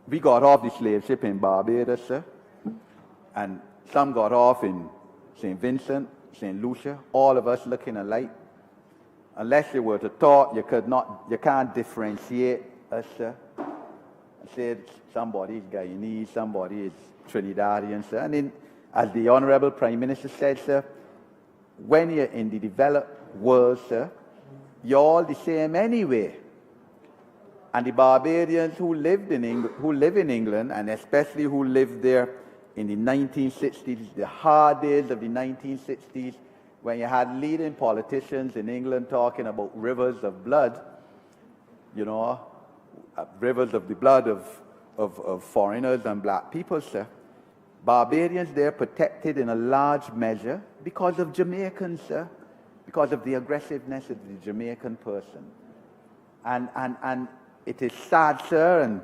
we got off the slave ship in Barbados, sir, and some got off in St. Vincent, St. Lucia, all of us looking alike. Unless you were to talk, you can't differentiate us, sir. I said somebody is Guyanese, somebody is Trinidadian, sir. And then, as the Honourable Prime Minister said, sir, when you're in the developed world, sir, you're all the same anyway. And the Barbadians who live in England, and especially who lived there in the 1960s, the hard days of the 1960s, when you had leading politicians in England talking about rivers of blood, you know, rivers of the blood of foreigners and black people, sir. Barbadians, they're protected in a large measure because of Jamaicans, sir, because of the aggressiveness of the Jamaican person. And it is sad, sir, and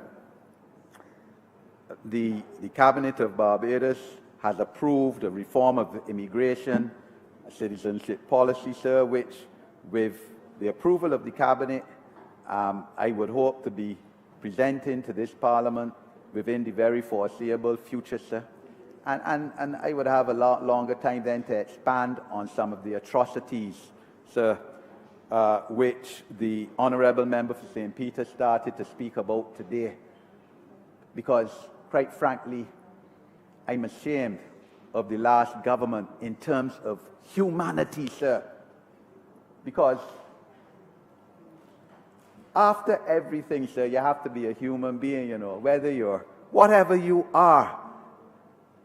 the Cabinet of Barbados has approved a reform of the immigration citizenship policy, sir, which, with the approval of the Cabinet, I would hope to be presenting to this Parliament within the very foreseeable future, sir. And I would have a lot longer time then to expand on some of the atrocities, sir, which the Honourable Member for St. Peter started to speak about today. Because, quite frankly, I'm ashamed of the last government in terms of humanity, sir. Because after everything, sir, you have to be a human being, you know, whether you're, whatever you are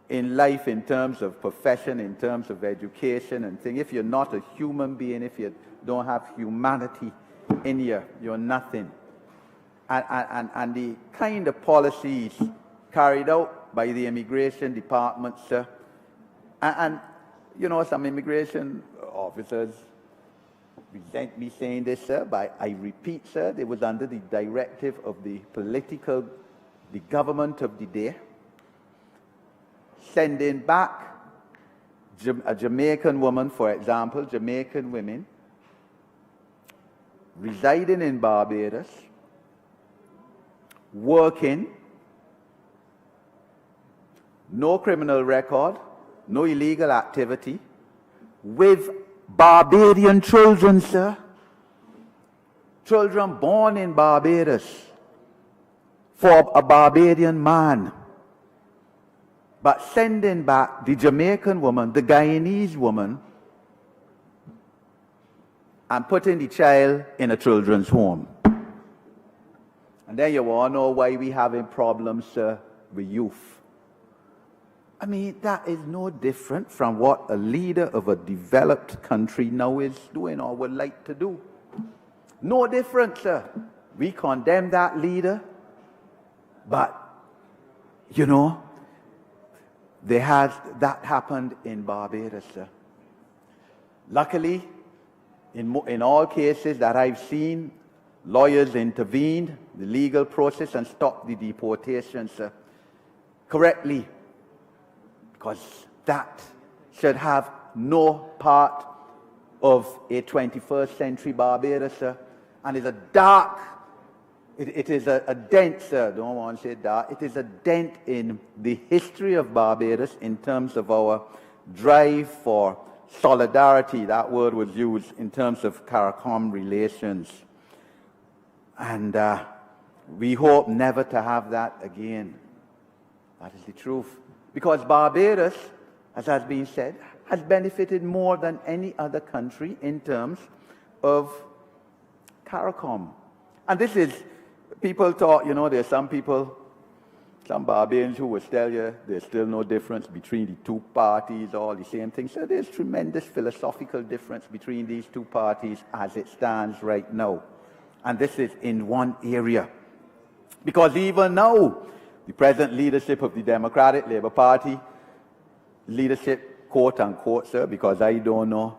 in life in terms of profession, in terms of education and things. If you're not a human being, if you don't have humanity in you, you're nothing. And the kind of policies carried out by the immigration department, sir, and you know, some immigration officers resent me saying this, sir, but I repeat, sir, it was under the directive of the government of the day, sending back a Jamaican woman, for example, Jamaican women, residing in Barbados, working, no criminal record, no illegal activity, with Barbadian children, sir. Children born in Barbados for a Barbadian man. But sending back the Jamaican woman, the Guyanese woman, and putting the child in a children's home. And then you all know why we having problems, sir, with youth. I mean, that is no different from what a leader of a developed country now is doing or would like to do. No different, sir. We condemn that leader, but, you know, that happened in Barbados, sir. Luckily, in all cases that I've seen, lawyers intervened, the legal process, and stopped the deportation, sir, correctly. Because that should have no part of a 21st century Barbados, sir. And it's a dark, it is a dent, sir, don't want to say dark, it is a dent in the history of Barbados in terms of our drive for solidarity. That word was used in terms of CARICOM relations. And we hope never to have that again. That is the truth. Because Barbados, as has been said, has benefited more than any other country in terms of CARICOM. And this is, people thought, you know, there's some people, some Barbadians who will tell you there's still no difference between the two parties, all the same thing. So there's tremendous philosophical difference between these two parties as it stands right now. And this is in one area. Because even now, the present leadership of the Democratic Labour Party, leadership, quote unquote, sir, because I don't know,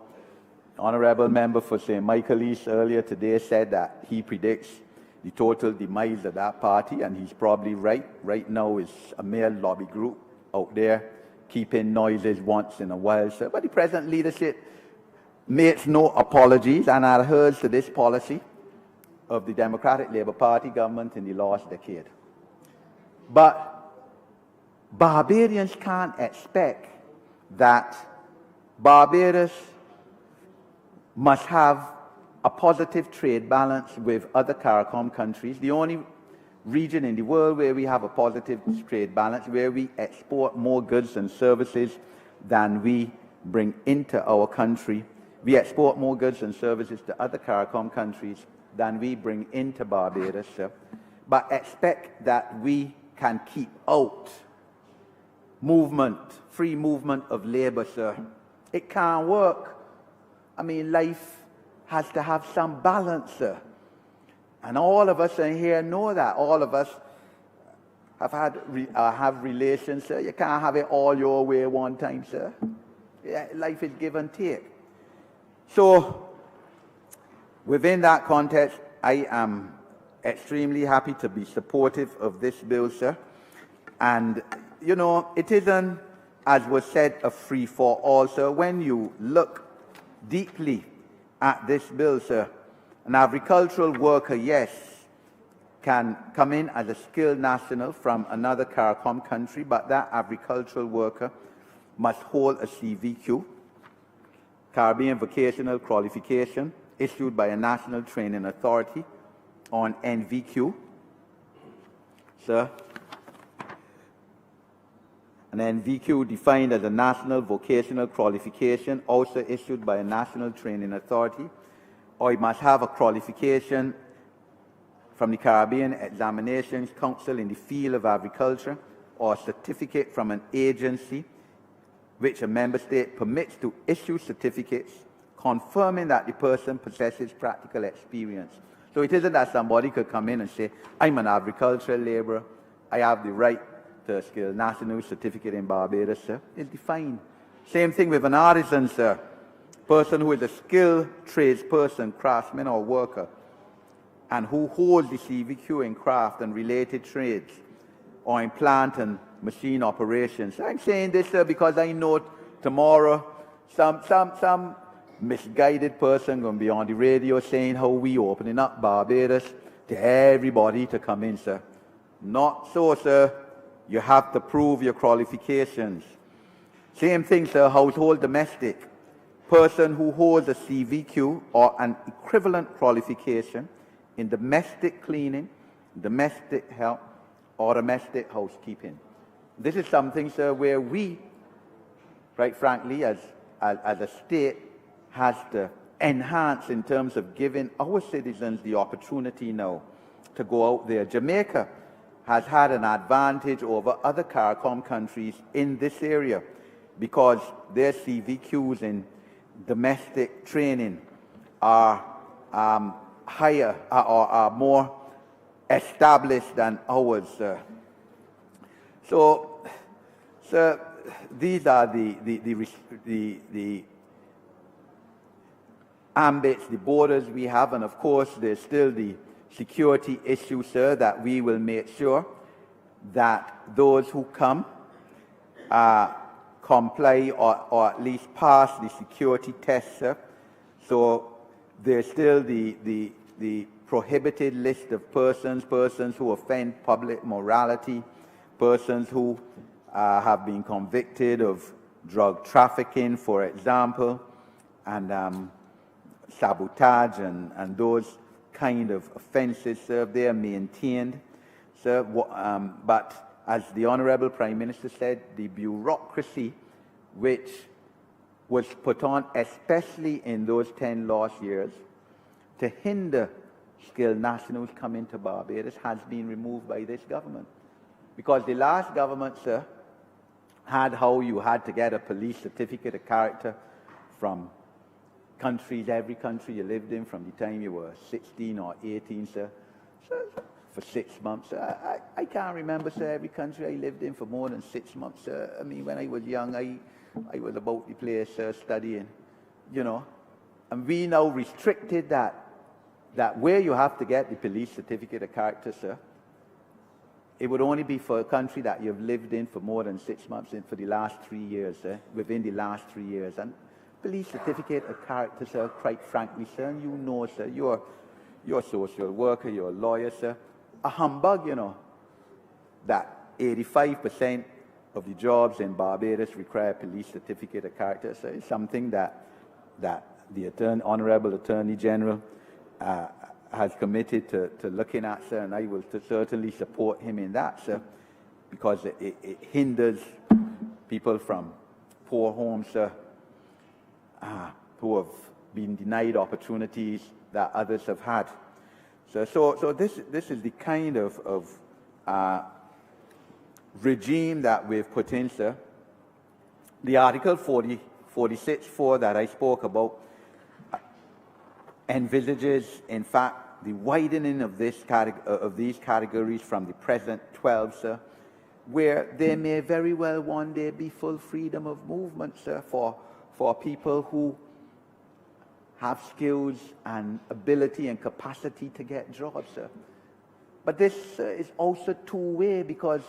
Honourable Member for St. Michael East earlier today said that he predicts the total demise of that party, and he's probably right. Right now, it's a mere lobby group out there keeping noises once in a while, sir. But the present leadership makes no apologies and adheres to this policy of the Democratic Labour Party government in the last decade. But Barbadians can't expect that Barbados must have a positive trade balance with other CARICOM countries. The only region in the world where we have a positive trade balance, where we export more goods and services than we bring into our country. We export more goods and services to other CARICOM countries than we bring into Barbados, sir. But expect that we can keep out movement, free movement of labor, sir. It can't work. I mean, life has to have some balance, sir. And all of us in here know that. All of us have relations, sir. You can't have it all your way one time, sir. Yeah, life is give and take. So, within that context, I am extremely happy to be supportive of this bill, sir. And, you know, it isn't, as was said, a free-for-all, sir. When you look deeply at this bill, sir, an agricultural worker, yes, can come in as a skilled national from another CARICOM country, but that agricultural worker must hold a CVQ, Caribbean Vocational Qualification, issued by a national training authority, on NVQ, sir. An NVQ defined as a national vocational qualification, also issued by a national training authority, or it must have a qualification from the Caribbean Examinations Council in the field of agriculture, or a certificate from an agency which a member state permits to issue certificates confirming that the person possesses practical experience. So it isn't that somebody could come in and say, I'm an agricultural labourer, I have the right to a skilled national certificate in Barbados, sir. It's defined. Same thing with an artisan, sir. Person who is a skilled tradesperson, craftsman or worker, and who holds the CVQ in craft and related trades, or in plant and machine operations. I'm saying this, sir, because I know tomorrow some misguided person going to be on the radio saying how we opening up Barbados to everybody to come in, sir. Not so, sir. You have to prove your qualifications. Same thing, sir, household domestic. Person who holds a CVQ or an equivalent qualification in domestic cleaning, domestic help, or domestic housekeeping. This is something, sir, where we, quite frankly, as a state, has to enhance in terms of giving our citizens the opportunity now to go out there. Jamaica has had an advantage over other CARICOM countries in this area because their CVQs in domestic training are higher or are more established than ours, sir. So, sir, these are the ambits, the borders we have, and of course there's still the security issue, sir, that we will make sure that those who come comply or at least pass the security test, sir. So there's still the prohibited list of persons who offend public morality, persons who have been convicted of drug trafficking, for example, and sabotage and those kind of offences, sir, they are maintained, sir. But as the Honourable Prime Minister said, the bureaucracy which was put on, especially in those 10 lost years, to hinder skilled nationals coming to Barbados has been removed by this government. Because the last government, sir, had how you had to get a police certificate of character from countries, every country you lived in from the time you were 16 or 18, sir. So for 6 months. I can't remember, sir, every country I lived in for more than 6 months. I mean, when I was young, I was about the place studying, you know. And we now restricted that where you have to get the police certificate of character, sir, it would only be for a country that you've lived in for more than 6 months and for the last 3 years, sir, within the last 3 years. And police certificate of character, sir, quite frankly, sir, and you know, sir, you're a social worker, you're a lawyer, sir, a humbug, you know, that 85% of the jobs in Barbados require police certificate of character, sir. It's something that the Honourable Attorney General has committed to looking at, sir, and I will certainly support him in that, sir, because it hinders people from poor homes, sir, who have been denied opportunities that others have had. So this is the kind of regime that we've put in, sir. The Article 46.4 that I spoke about envisages, in fact, the widening of these categories from the present 12, sir, where there may very well one day be full freedom of movement, sir, for people who have skills and ability and capacity to get jobs, sir. But this is also two-way, because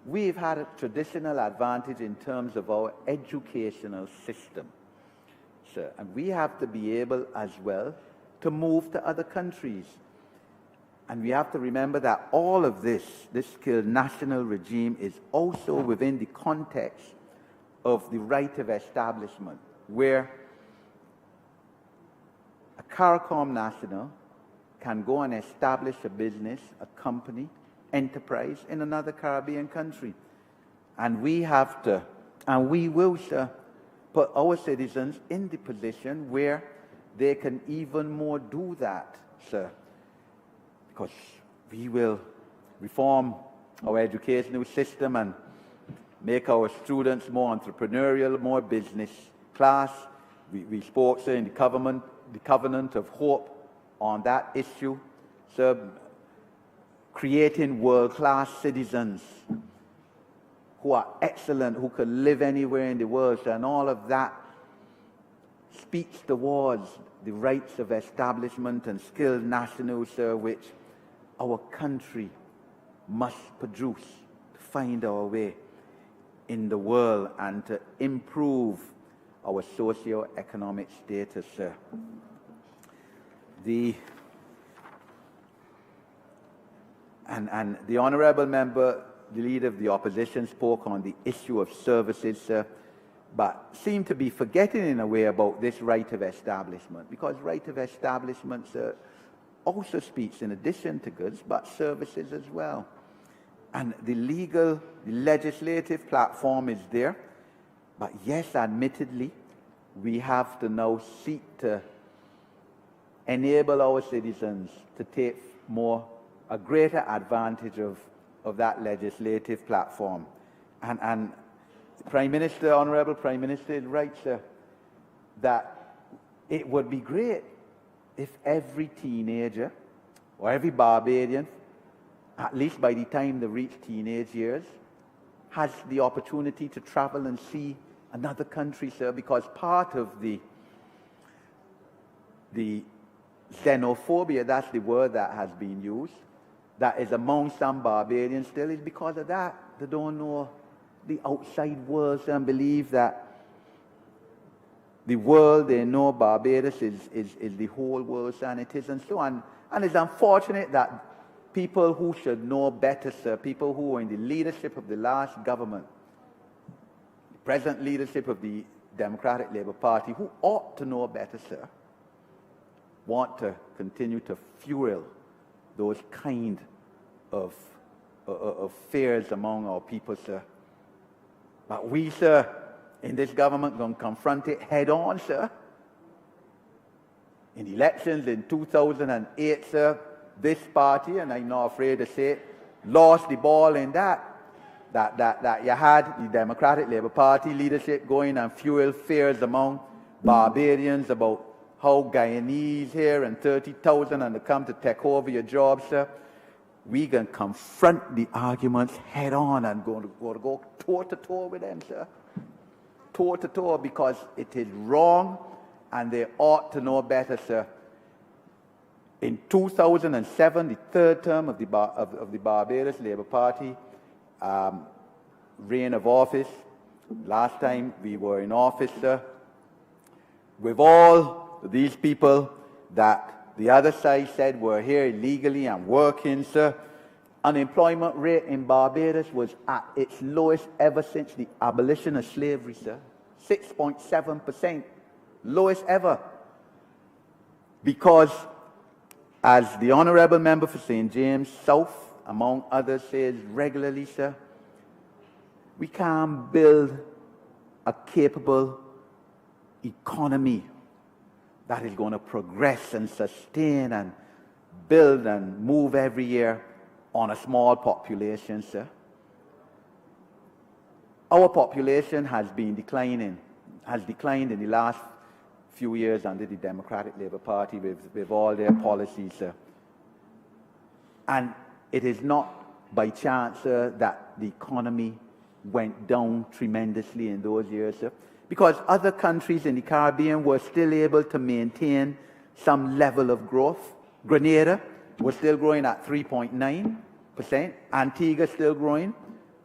we've had a traditional advantage in terms of our educational system, sir, and we have to be able as well to move to other countries. And we have to remember that all of this skilled national regime is also within the context of the right of establishment, where a CARICOM national can go and establish a business, a company, enterprise in another Caribbean country. And we have to, and we will, sir, put our citizens in the position where they can even more do that, sir, because we will reform our educational system and make our students more entrepreneurial, more business class. We spoke, sir, in the Covenant of Hope on that issue, sir, creating world-class citizens who are excellent, who can live anywhere in the world, sir, and all of that speaks towards the rights of establishment and skilled nationals, sir, which our country must produce to find our way in the world and to improve our socio-economic status, sir. And the Honourable Member, the Leader of the Opposition, spoke on the issue of services, sir, but seemed to be forgetting in a way about this right of establishment, because right of establishment, sir, also speaks in addition to goods, but services as well. And the legislative platform is there, but yes, admittedly, we have to now seek to enable our citizens to take a greater advantage of that legislative platform. And the Prime Minister, Honourable Prime Minister, is right, sir, that it would be great if every teenager or every Barbadian, at least by the time they reach teenage years, has the opportunity to travel and see another country, sir, because part of the xenophobia, that's the word that has been used, that is among some Barbadians still, is because of that. They don't know the outside world and believe that the world they know, Barbados, is the whole world, and it is, and so on. And it's unfortunate that people who should know better, sir, people who are in the leadership of the last government, the present leadership of the Democratic Labour Party, who ought to know better, sir, want to continue to fuel those kind of fears among our people, sir. But we, sir, in this government, going to confront it head on, sir. In the elections in 2008, sir, this party, and I'm not afraid to say it, lost the ball in that you had the Democratic Labour Party leadership going and fuel fears among Barbadians about how Guyanese here and 30,000 and they come to take over your jobs, sir. we can confront the arguments head on and go toe-to-toe with them, sir. Toe-to-toe, because it is wrong and they ought to know better, sir. In 2007, the third term of the Barbados Labour Party reign of office, last time we were in office, sir, with all these people that the other side said were here illegally and working, sir, unemployment rate in Barbados was at its lowest ever since the abolition of slavery, sir. 6.7%, lowest ever. Because, as the Honourable Member for St. James South, among others, says regularly, sir, we can't build a capable economy that is going to progress and sustain and build and move every year on a small population, sir. Our population has declined in the last few years under the Democratic Labour Party with all their policies, sir. And it is not by chance, sir, that the economy went down tremendously in those years, sir, because other countries in the Caribbean were still able to maintain some level of growth. Grenada was still growing at 3.9%. Antigua still growing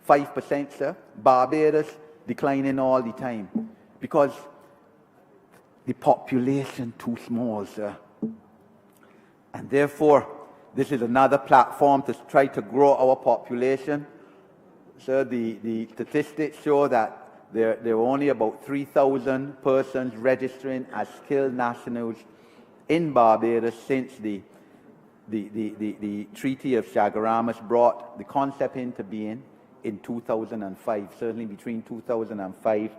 5%, sir. Barbados declining all the time because the population too small, sir. And therefore, this is another platform to try to grow our population. Sir, the statistics show that there were only about 3,000 persons registering as skilled nationals in Barbados since the Treaty of Chaguaramas brought the concept into being in 2005, certainly between 2005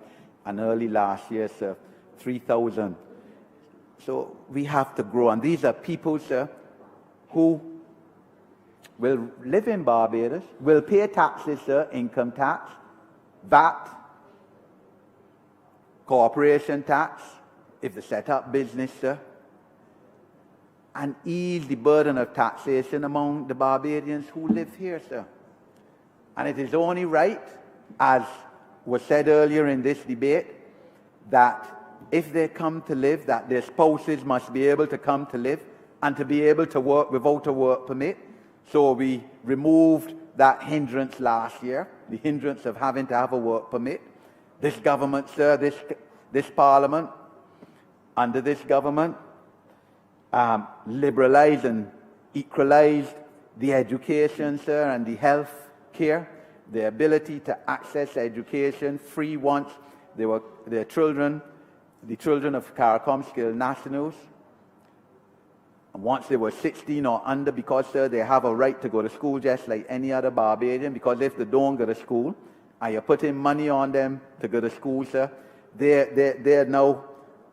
and early last year, sir, 3,000. So we have to grow. And these are people, sir, who will live in Barbados, will pay taxes, sir, income tax, VAT, corporation tax, if they set up business, sir, and ease the burden of taxation among the Barbadians who live here, sir. And it is only right, as was said earlier in this debate, that if they come to live, that their spouses must be able to come to live and to be able to work without a work permit. So we removed that hindrance last year, the hindrance of having to have a work permit. This government, sir, this parliament, under this government, liberalized and equalized the education, sir, and the health care, the ability to access education free once they were their children, the children of CARICOM skilled nationals, and once they were 16 or under, because, sir, they have a right to go to school just like any other Barbadian, because if they don't go to school, and you're putting money on them to go to school, sir, they're now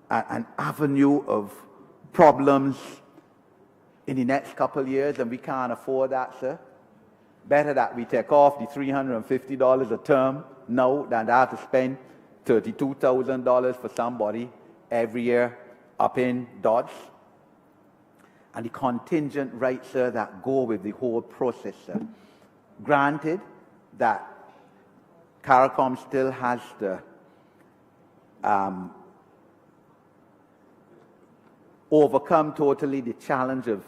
an avenue of problems in the next couple of years, and we can't afford that, sir. Better that we take off the $350 a term now than to have to spend $32,000 for somebody every year up in Dodge. And the contingent rights, sir, that go with the whole process, sir. Granted that CARICOM still has to overcome totally the challenge of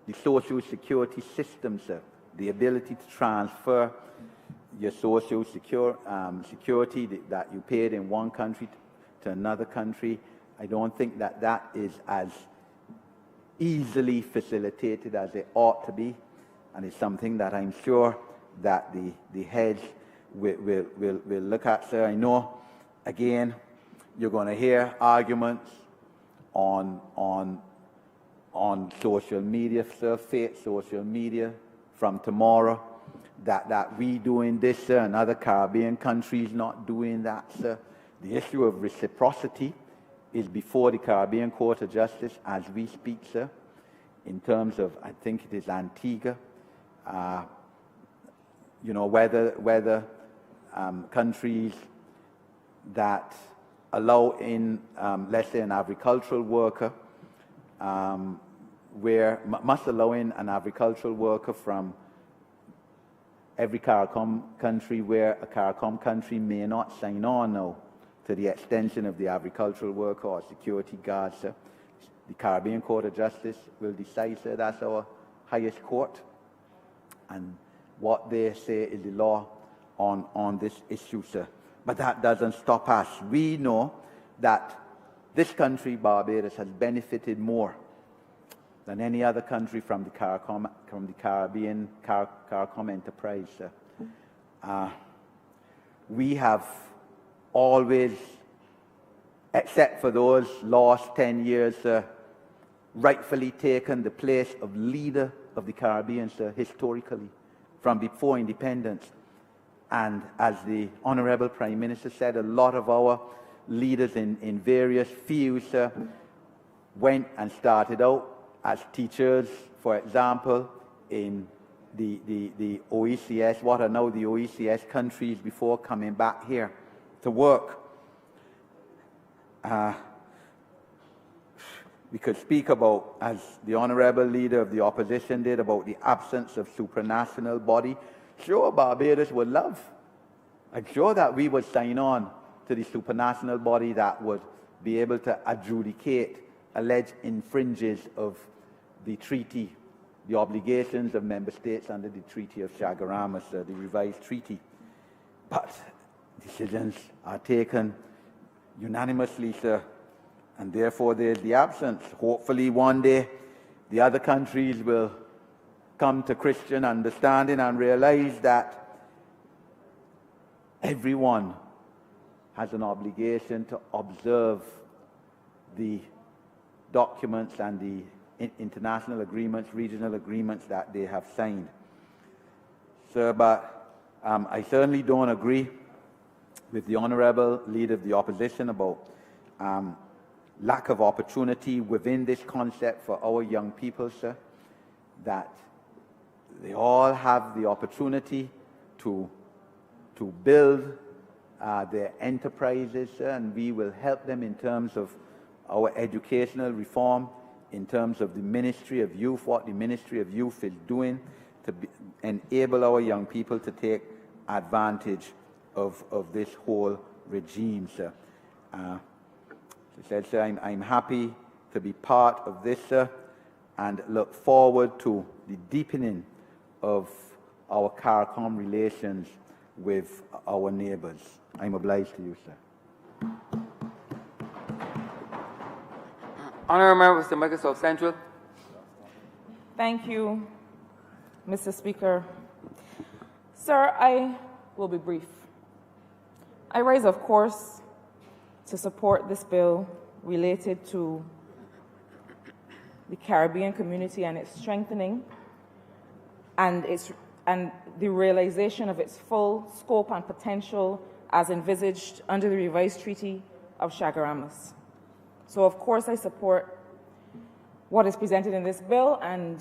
the social security system, sir. The ability to transfer your social security that you paid in one country to another country. I don't think that that is as easily facilitated as it ought to be, and it's something that I'm sure that the heads will look at, sir. I know, again, you're going to hear arguments on social media, sir, fake social media from tomorrow, that we doing this, sir, and other Caribbean countries not doing that, sir. The issue of reciprocity is before the Caribbean Court of Justice as we speak, sir, in terms of, I think it is Antigua, you know, whether countries that allow in, let's say, an agricultural worker, must allow in an agricultural worker from every CARICOM country where a CARICOM country may not sign on now to the extension of the agricultural worker or security guards, sir. The Caribbean Court of Justice will decide, sir. That's our highest court. And what they say is the law on this issue, sir. But that doesn't stop us. We know that this country, Barbados, has benefited more than any other country from the Caribbean CARICOM enterprise, sir. We have always, except for those last 10 years, rightfully taken the place of leader of the Caribbean, sir, historically, from before independence. And as the Honourable Prime Minister said, a lot of our leaders in various fields went and started out as teachers, for example, in the OECS, what are now the OECS countries, before coming back here to work. We could speak about, as the Honourable Leader of the Opposition did, about the absence of supranational body. Sure, Barbados would love. I'm sure that we would sign on to the supranational body that would be able to adjudicate alleged infringes of the treaty, the obligations of member states under the Treaty of Chaguaramas, the revised treaty. But decisions are taken unanimously, sir, and therefore there's the absence. Hopefully one day the other countries will come to Christian understanding and realize that everyone has an obligation to observe the documents and the international agreements, regional agreements that they have signed. Sir, but I certainly don't agree with the Honourable Leader of the Opposition about lack of opportunity within this concept for our young people, sir, that they all have the opportunity to build their enterprises, sir, and we will help them in terms of our educational reform, in terms of the Ministry of Youth, what the Ministry of Youth is doing to enable our young people to take advantage of this whole regime, sir. She said, sir, I'm happy to be part of this, sir, and look forward to the deepening of our CARICOM relations with our neighbours. I'm obliged to you, sir. Honourable Member for Microsoft Central. Thank you, Mr. Speaker. Sir, I will be brief. I rise, of course, to support this bill related to the Caribbean community and its strengthening and the realization of its full scope and potential as envisaged under the revised Treaty of Chaguaramas. So, of course, I support what is presented in this bill, and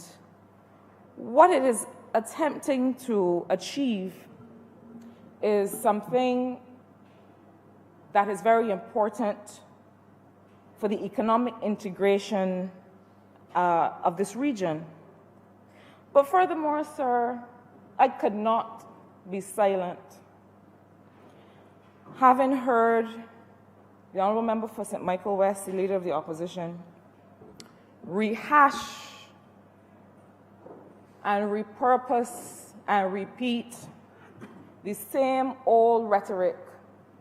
what it is attempting to achieve is something that is very important for the economic integration of this region. But furthermore, sir, I could not be silent. Having heard the Honourable Member for St. Michael West, the Leader of the Opposition, rehash and repurpose and repeat the same old rhetoric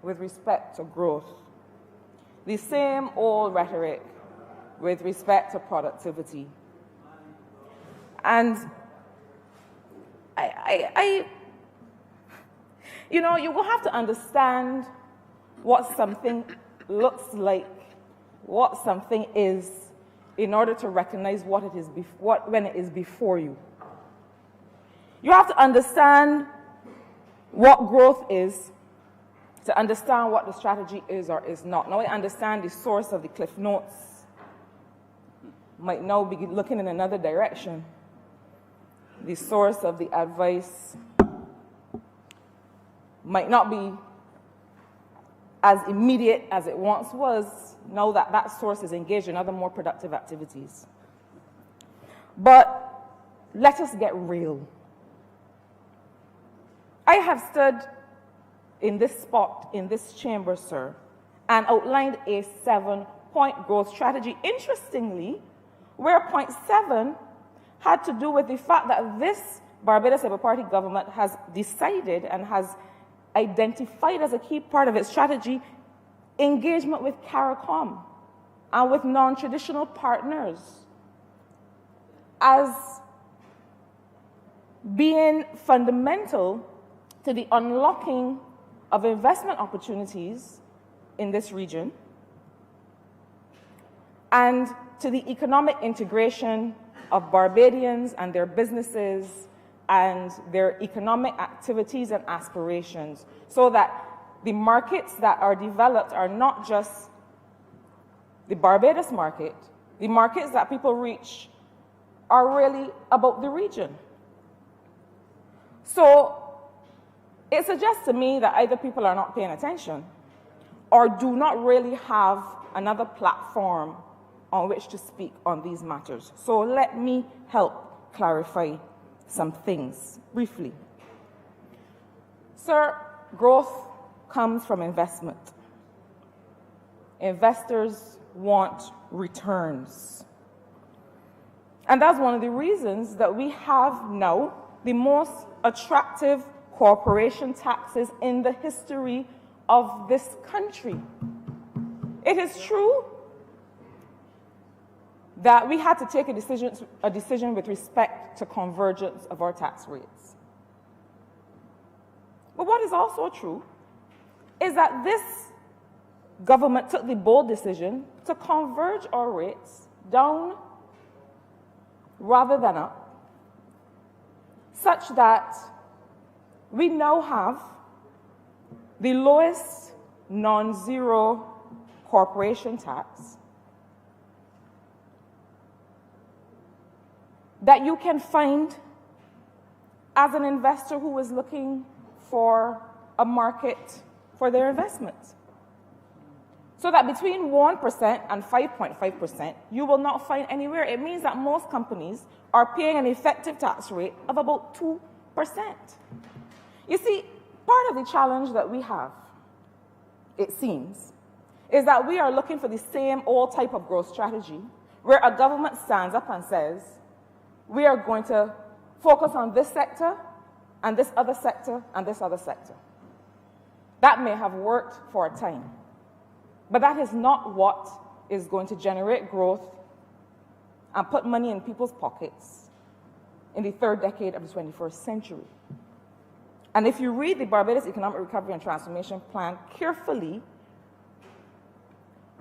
with respect to growth, the same old rhetoric with respect to productivity. And you know, you will have to understand what something looks like, what something is, in order to recognize what it is when it is before you. You have to understand what growth is to understand what the strategy is or is not. Now I understand the source of the cliff notes might now be looking in another direction. The source of the advice might not be as immediate as it once was, now that that source is engaged in other more productive activities. But let us get real. I have stood in this spot, in this chamber, sir, and outlined a 7-point growth strategy. Interestingly, where point 7 had to do with the fact that this Barbados Labour Party government has decided and has identified as a key part of its strategy engagement with CARICOM and with non-traditional partners as being fundamental to the unlocking of investment opportunities in this region and to the economic integration of Barbadians and their businesses and their economic activities and aspirations, so that the markets that are developed are not just the Barbados market, the markets that people reach are really about the region. So it suggests to me that either people are not paying attention or do not really have another platform on which to speak on these matters. So let me help clarify some things briefly. Sir, growth comes from investment. Investors want returns. And that's one of the reasons that we have now the most attractive corporation taxes in the history of this country. It is true that we had to take a decision with respect to convergence of our tax rates. But what is also true is that this government took the bold decision to converge our rates down rather than up, such that we now have the lowest non-zero corporation tax that you can find as an investor who is looking for a market for their investments. So that between 1% and 5.5%, you will not find anywhere. It means that most companies are paying an effective tax rate of about 2%. You see, part of the challenge that we have, it seems, is that we are looking for the same old type of growth strategy where a government stands up and says, we are going to focus on this sector and this other sector and this other sector. That may have worked for a time, but that is not what is going to generate growth and put money in people's pockets in the third decade of the 21st century. And if you read the Barbados Economic Recovery and Transformation Plan carefully,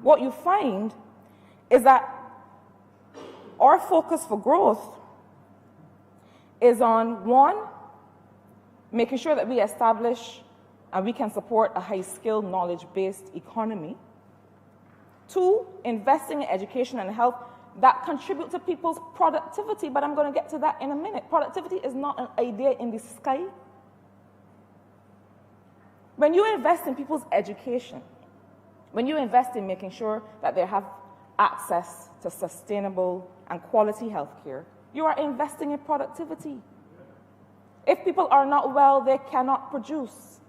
what you find is that our focus for growth is on, one, making sure that we establish and we can support a high-skilled, knowledge-based economy. Two, investing in education and health that contribute to people's productivity, but I'm going to get to that in a minute. Productivity is not an idea in the sky. When you invest in people's education, when you invest in making sure that they have access to sustainable and quality health care, you are investing in productivity. If people are not well, they cannot produce.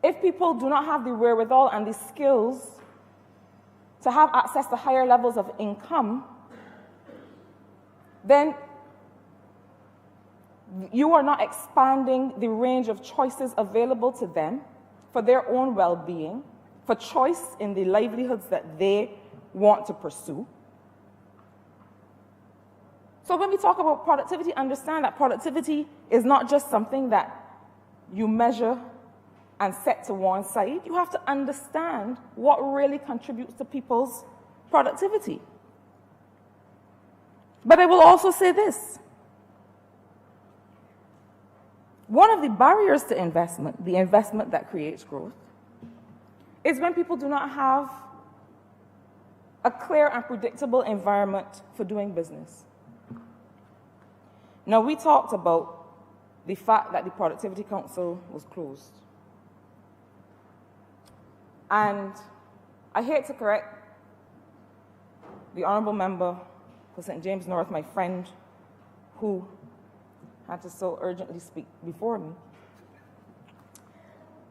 If people do not have the wherewithal and the skills to have access to higher levels of income, then you are not expanding the range of choices available to them for their own well-being, for choice in the livelihoods that they want to pursue. So when we talk about productivity, understand that productivity is not just something that you measure and set to one side. You have to understand what really contributes to people's productivity. But I will also say this. One of the barriers to investment, the investment that creates growth, is when people do not have a clear and predictable environment for doing business. Now, we talked about the fact that the Productivity Council was closed. And I hate to correct the Honourable Member for St. James North, my friend, who had to so urgently speak before me.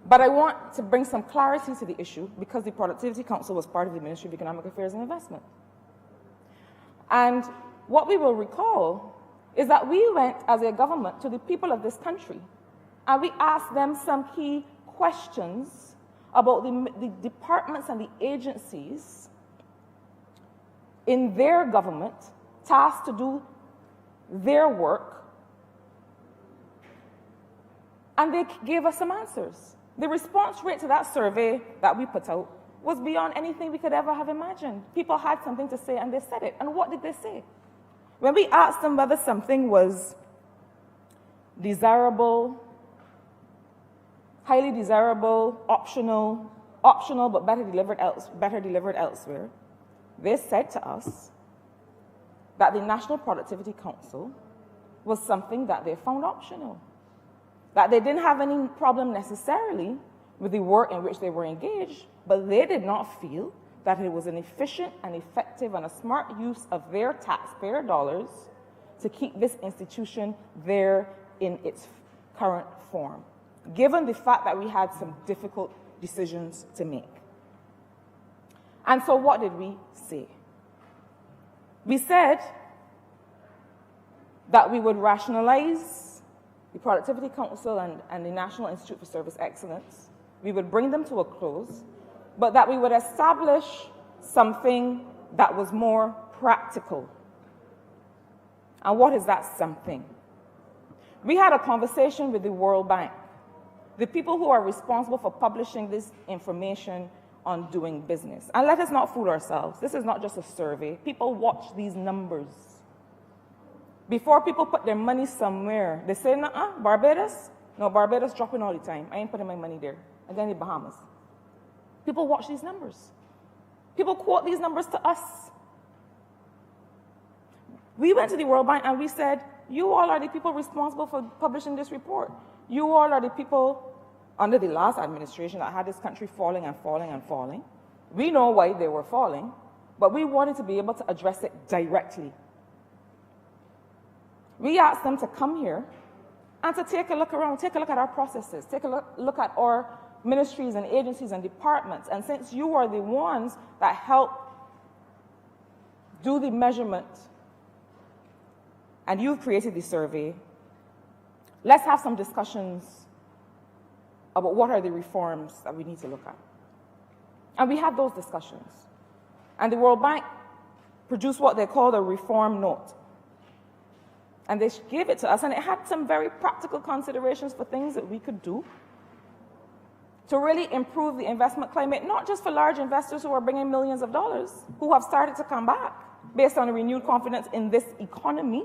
But I want to bring some clarity to the issue because the Productivity Council was part of the Ministry of Economic Affairs and Investment. And what we will recall is that we went as a government to the people of this country and we asked them some key questions about the departments and the agencies in their government tasked to do their work, and they gave us some answers. The response rate to that survey that we put out was beyond anything we could ever have imagined. People had something to say and they said it. And what did they say? When we asked them whether something was desirable, highly desirable, optional but better delivered elsewhere, they said to us that the National Productivity Council was something that they found optional, that they didn't have any problem necessarily with the work in which they were engaged, but they did not feel that it was an efficient and effective and a smart use of their taxpayer dollars to keep this institution there in its current form, given the fact that we had some difficult decisions to make. And so what did we say? We said that we would rationalize the Productivity Council and the National Institute for Service Excellence. We would bring them to a close, but that we would establish something that was more practical. And what is that something? We had a conversation with the World Bank, the people who are responsible for publishing this information on doing business. And let us not fool ourselves. This is not just a survey. People watch these numbers. Before people put their money somewhere, they say, "Nuh-uh, Barbados? No, Barbados dropping all the time. I ain't putting my money there. I'm going to the Bahamas." People watch these numbers. People quote these numbers to us. We went to the World Bank and we said, you all are the people responsible for publishing this report. You all are the people under the last administration that had this country falling and falling and falling. We know why they were falling, but we wanted to be able to address it directly. We asked them to come here and to take a look around, take a look at our processes, take a look at our ministries and agencies and departments. And since you are the ones that help do the measurement and you've created the survey, let's have some discussions about what are the reforms that we need to look at. And we had those discussions. And the World Bank produced what they called a reform note. And they gave it to us, and it had some very practical considerations for things that we could do to really improve the investment climate, not just for large investors who are bringing millions of dollars, who have started to come back based on a renewed confidence in this economy,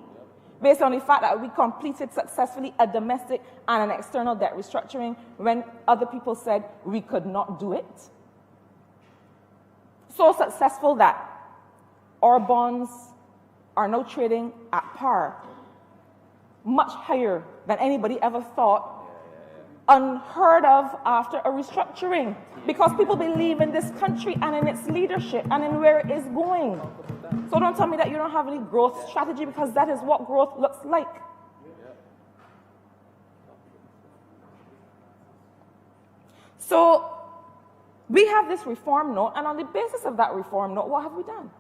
based on the fact that we completed successfully a domestic and an external debt restructuring when other people said we could not do it. So successful that our bonds are now trading at par, much higher than anybody ever thought, unheard of after a restructuring, because people believe in this country and in its leadership and in where it is going. So don't tell me that you don't have any growth strategy, because that is what growth looks like. So we have this reform note, and on the basis of that reform note, what have we done?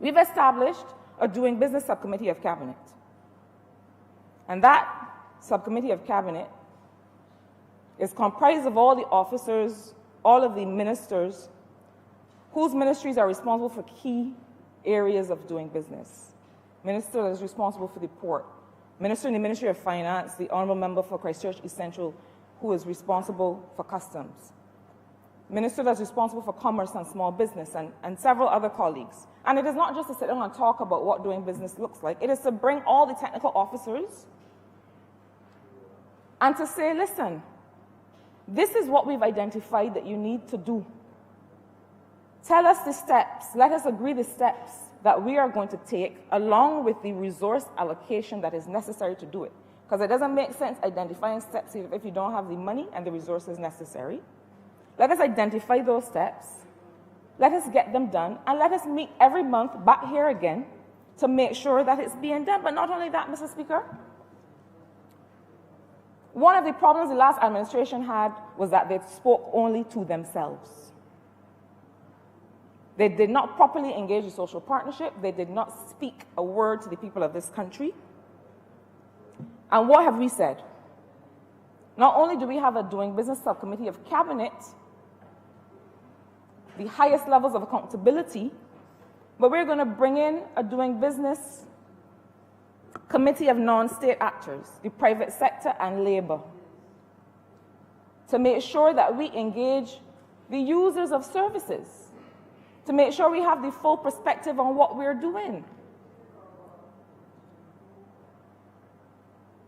We've established a doing business subcommittee of cabinet. And that subcommittee of cabinet is comprised of all the officers, all of the ministers, whose ministries are responsible for key areas of doing business. Minister is responsible for the port. Minister in the Ministry of Finance, the Honourable Member for Christchurch East Central, who is responsible for customs. Minister that's responsible for commerce and small business, and several other colleagues. And it is not just to sit down and talk about what doing business looks like. It is to bring all the technical officers and to say, listen, this is what we've identified that you need to do. Tell us the steps. Let us agree the steps that we are going to take along with the resource allocation that is necessary to do it. Because it doesn't make sense identifying steps if you don't have the money and the resources necessary. Let us identify those steps. Let us get them done. And let us meet every month back here again to make sure that it's being done. But not only that, Mr. Speaker, One of the problems the last administration had was that they spoke only to themselves. They did not properly engage in social partnership. They did not speak a word to the people of this country. And what have we said? Not only do we have a doing business subcommittee of cabinet, the highest levels of accountability, but we're going to bring in a doing business committee of non-state actors, the private sector and labor, to make sure that we engage the users of services, to make sure we have the full perspective on what we're doing.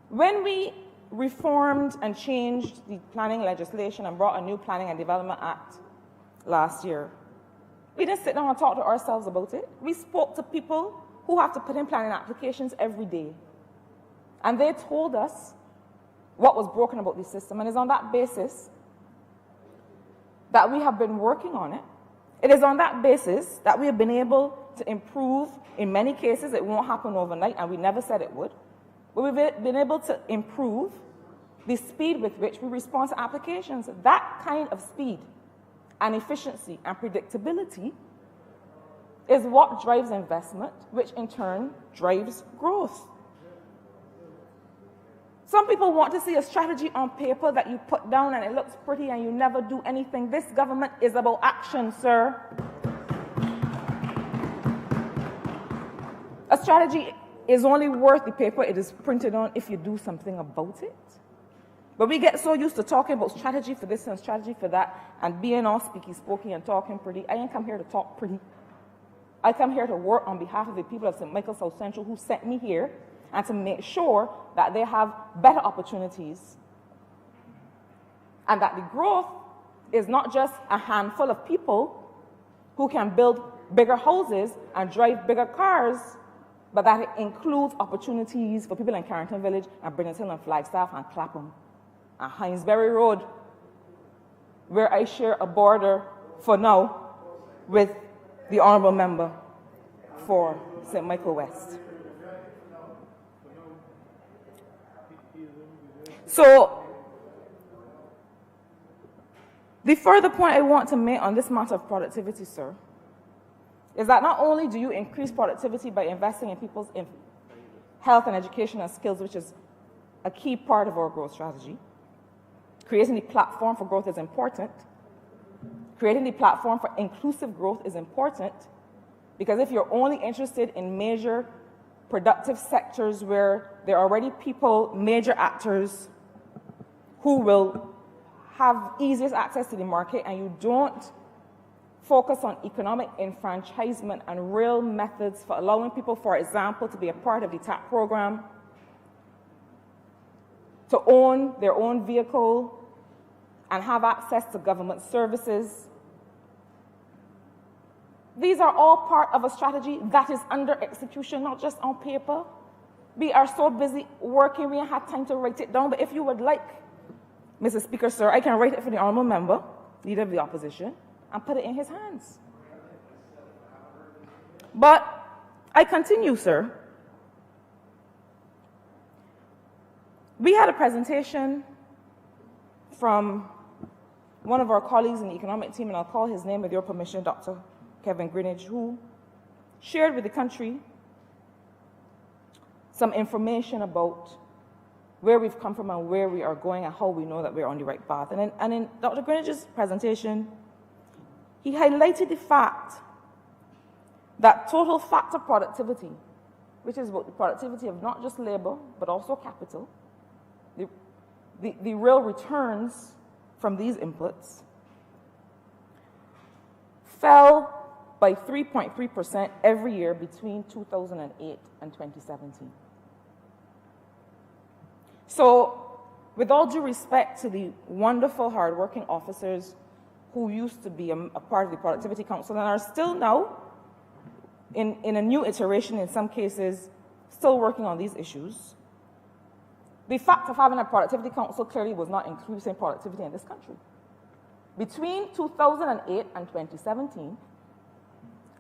When we reformed and changed the planning legislation and brought a new Planning and Development Act last year, we didn't sit down and talk to ourselves about it. We spoke to people who have to put in planning applications every day. And they told us what was broken about the system. And it's on that basis that we have been working on it. It is on that basis that we have been able to improve. In many cases, it won't happen overnight, and we never said it would. But we've been able to improve the speed with which we respond to applications. That kind of speed and efficiency and predictability is what drives investment, which in turn drives growth. Some people want to see a strategy on paper that you put down and it looks pretty and you never do anything. This government is about action, sir. A strategy is only worth the paper it is printed on if you do something about it. But we get so used to talking about strategy for this and strategy for that and being all speaky-spokey and talking pretty. I ain't come here to talk pretty. I come here to work on behalf of the people of St. Michael South Central who sent me here and to make sure that they have better opportunities and that the growth is not just a handful of people who can build bigger houses and drive bigger cars, but that it includes opportunities for people in Carrington Village and Brennan's Hill and Flagstaff and Clapham and Hinesbury Road, where I share a border for now with the Honourable Member for St. Michael West. So, the further point I want to make on this matter of productivity, sir, is that not only do you increase productivity by investing in people's health and education and skills, which is a key part of our growth strategy, creating the platform for growth is important. Creating the platform for inclusive growth is important, because if you're only interested in major productive sectors where there are already people, major actors, who will have easiest access to the market, and you don't focus on economic enfranchisement and real methods for allowing people, for example, to be a part of the TAP program, to own their own vehicle and have access to government services. These are all part of a strategy that is under execution, not just on paper. We are so busy working, we ain't had time to write it down, but if you would like, Mr. Speaker, sir, I can write it for the Honourable Member, Leader of the Opposition, and put it in his hands. But I continue, sir. We had a presentation from one of our colleagues in the economic team, and I'll call his name with your permission, Dr. Kevin Greenidge, who shared with the country some information about where we've come from and where we are going and how we know that we're on the right path. And in Dr. Greenidge's presentation, he highlighted the fact that total factor productivity, which is about the productivity of not just labor, but also capital, the real returns from these inputs, fell by 3.3% every year between 2008 and 2017. So, with all due respect to the wonderful, hardworking officers who used to be a part of the Productivity Council and are still now, in a new iteration in some cases, still working on these issues, the fact of having a Productivity Council clearly was not increasing productivity in this country. Between 2008 and 2017,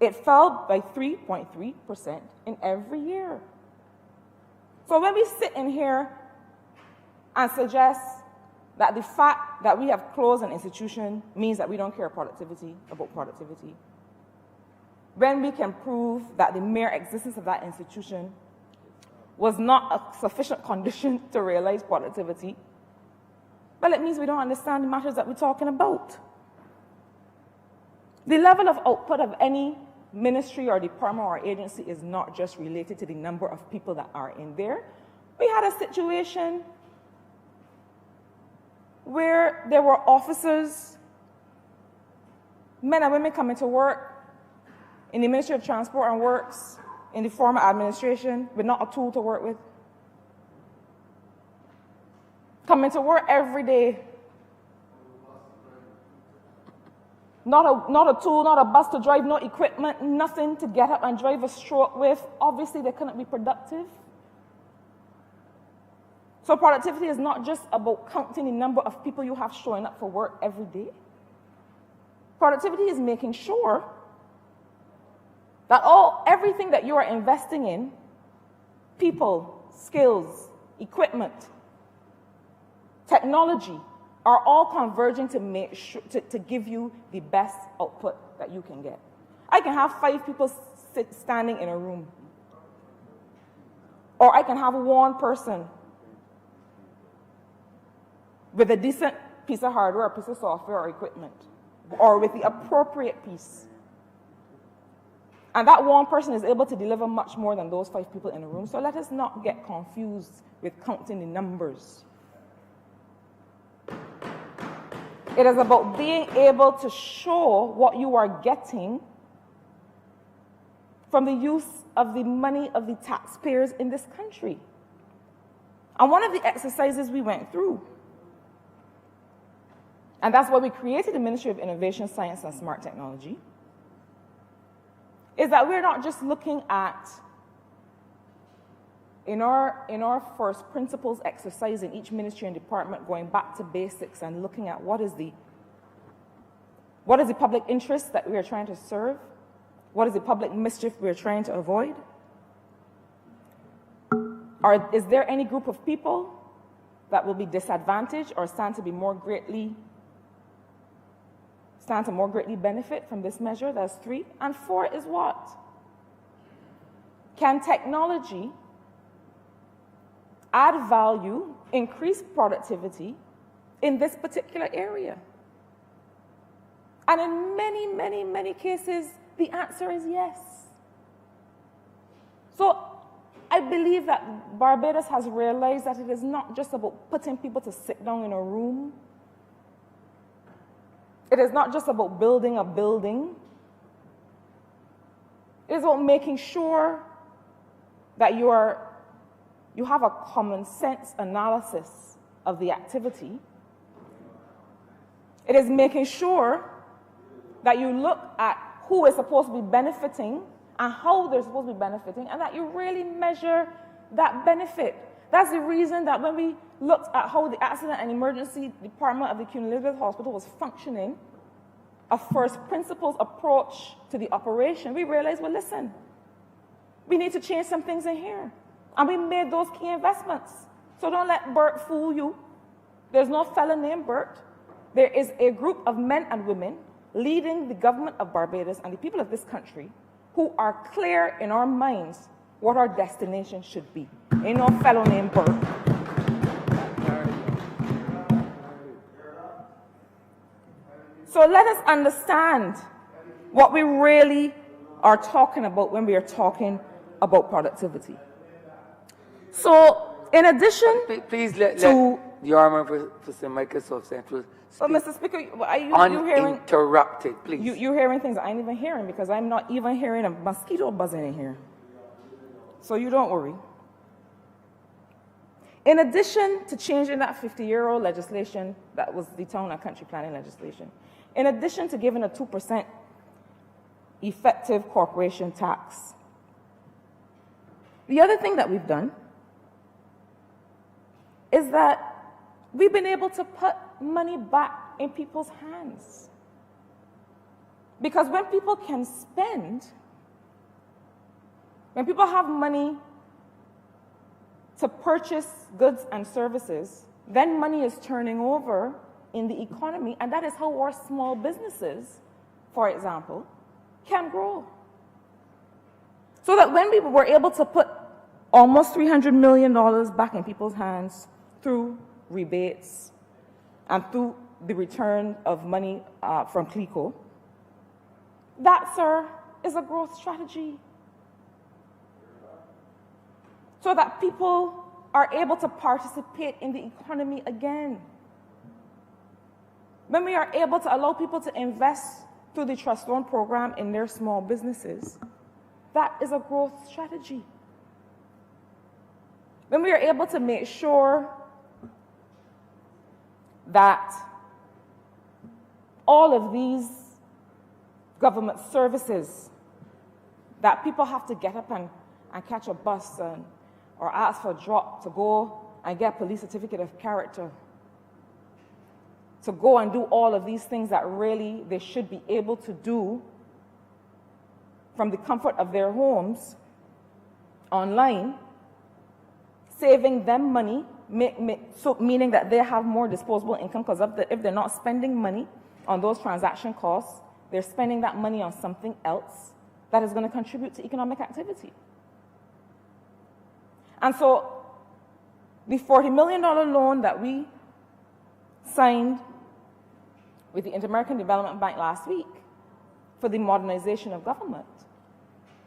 it fell by 3.3% in every year. So when we sit in here and suggest that the fact that we have closed an institution means that we don't care about productivity, when we can prove that the mere existence of that institution was not a sufficient condition to realize productivity, well, it means we don't understand the matters that we're talking about. The level of output of any ministry or department or agency is not just related to the number of people that are in there. We had a situation where there were officers, men and women coming to work in the Ministry of Transport and Works, in the former administration, with not a tool to work with. Coming to work every day. Not a tool, not a bus to drive, no equipment, nothing to get up and drive a stroke with. Obviously, they couldn't be productive. So productivity is not just about counting the number of people you have showing up for work every day. Productivity is making sure that everything that you are investing in, people, skills, equipment, technology, are all converging to make sure to give you the best output that you can get. I can have 5 people standing in a room, or I can have one person with a decent piece of hardware, or piece of software or equipment, or with the appropriate piece. And that one person is able to deliver much more than those 5 people in a room. So let us not get confused with counting the numbers. It is about being able to show what you are getting from the use of the money of the taxpayers in this country. And one of the exercises we went through, and that's why we created the Ministry of Innovation, Science, and Smart Technology, is that we're not just looking at, in our first principles exercise in each ministry and department, going back to basics and looking at what is the public interest that we are trying to serve, what is the public mischief we are trying to avoid, is there any group of people that will be disadvantaged or stand to more greatly benefit from this measure? That's 3. And 4 is what? Can technology add value, increase productivity in this particular area? And in many, many, many cases, the answer is yes. So I believe that Barbados has realized that it is not just about putting people to sit down in a room. It is not just about building a building. It is about making sure that you have a common sense analysis of the activity. It is making sure that you look at who is supposed to be benefiting and how they're supposed to be benefiting, and that you really measure that benefit. That's the reason that when we looked at how the Accident and Emergency Department of the Queen Elizabeth Hospital was functioning, a first principles approach to the operation, we realized, well, listen, we need to change some things in here. And we made those key investments. So don't let Bert fool you. There's no fellow named Bert. There is a group of men and women leading the government of Barbados and the people of this country who are clear in our minds what our destination should be. Ain't no fellow named Bert. So let us understand what we really are talking about when we are talking about productivity. So, in addition Please let the Honourable for St. Michael South Central speak. Mr. Speaker, are you hearing? Uninterrupted, please. You're hearing things I ain't even hearing because I'm not even hearing a mosquito buzzing in here. So you don't worry. In addition to changing that 50-year-old legislation, that was the town and country planning legislation, in addition to giving a 2% effective corporation tax, the other thing that we've done is that we've been able to put money back in people's hands. Because when people can spend, when people have money to purchase goods and services, then money is turning over in the economy, and that is how our small businesses, for example, can grow. So that when we were able to put almost $300 million back in people's hands through rebates and through the return of money from CLICO, that, sir, is a growth strategy. So that people are able to participate in the economy again. When we are able to allow people to invest through the trust loan program in their small businesses, that is a growth strategy. When we are able to make sure that all of these government services that people have to get up and catch a bus or ask for a drop to go and get a police certificate of character, to go and do all of these things that really they should be able to do from the comfort of their homes online, saving them money, meaning that they have more disposable income, because if they're not spending money on those transaction costs, they're spending that money on something else that is going to contribute to economic activity. And so the $40 million loan that we signed with the Inter-American Development Bank last week for the modernization of government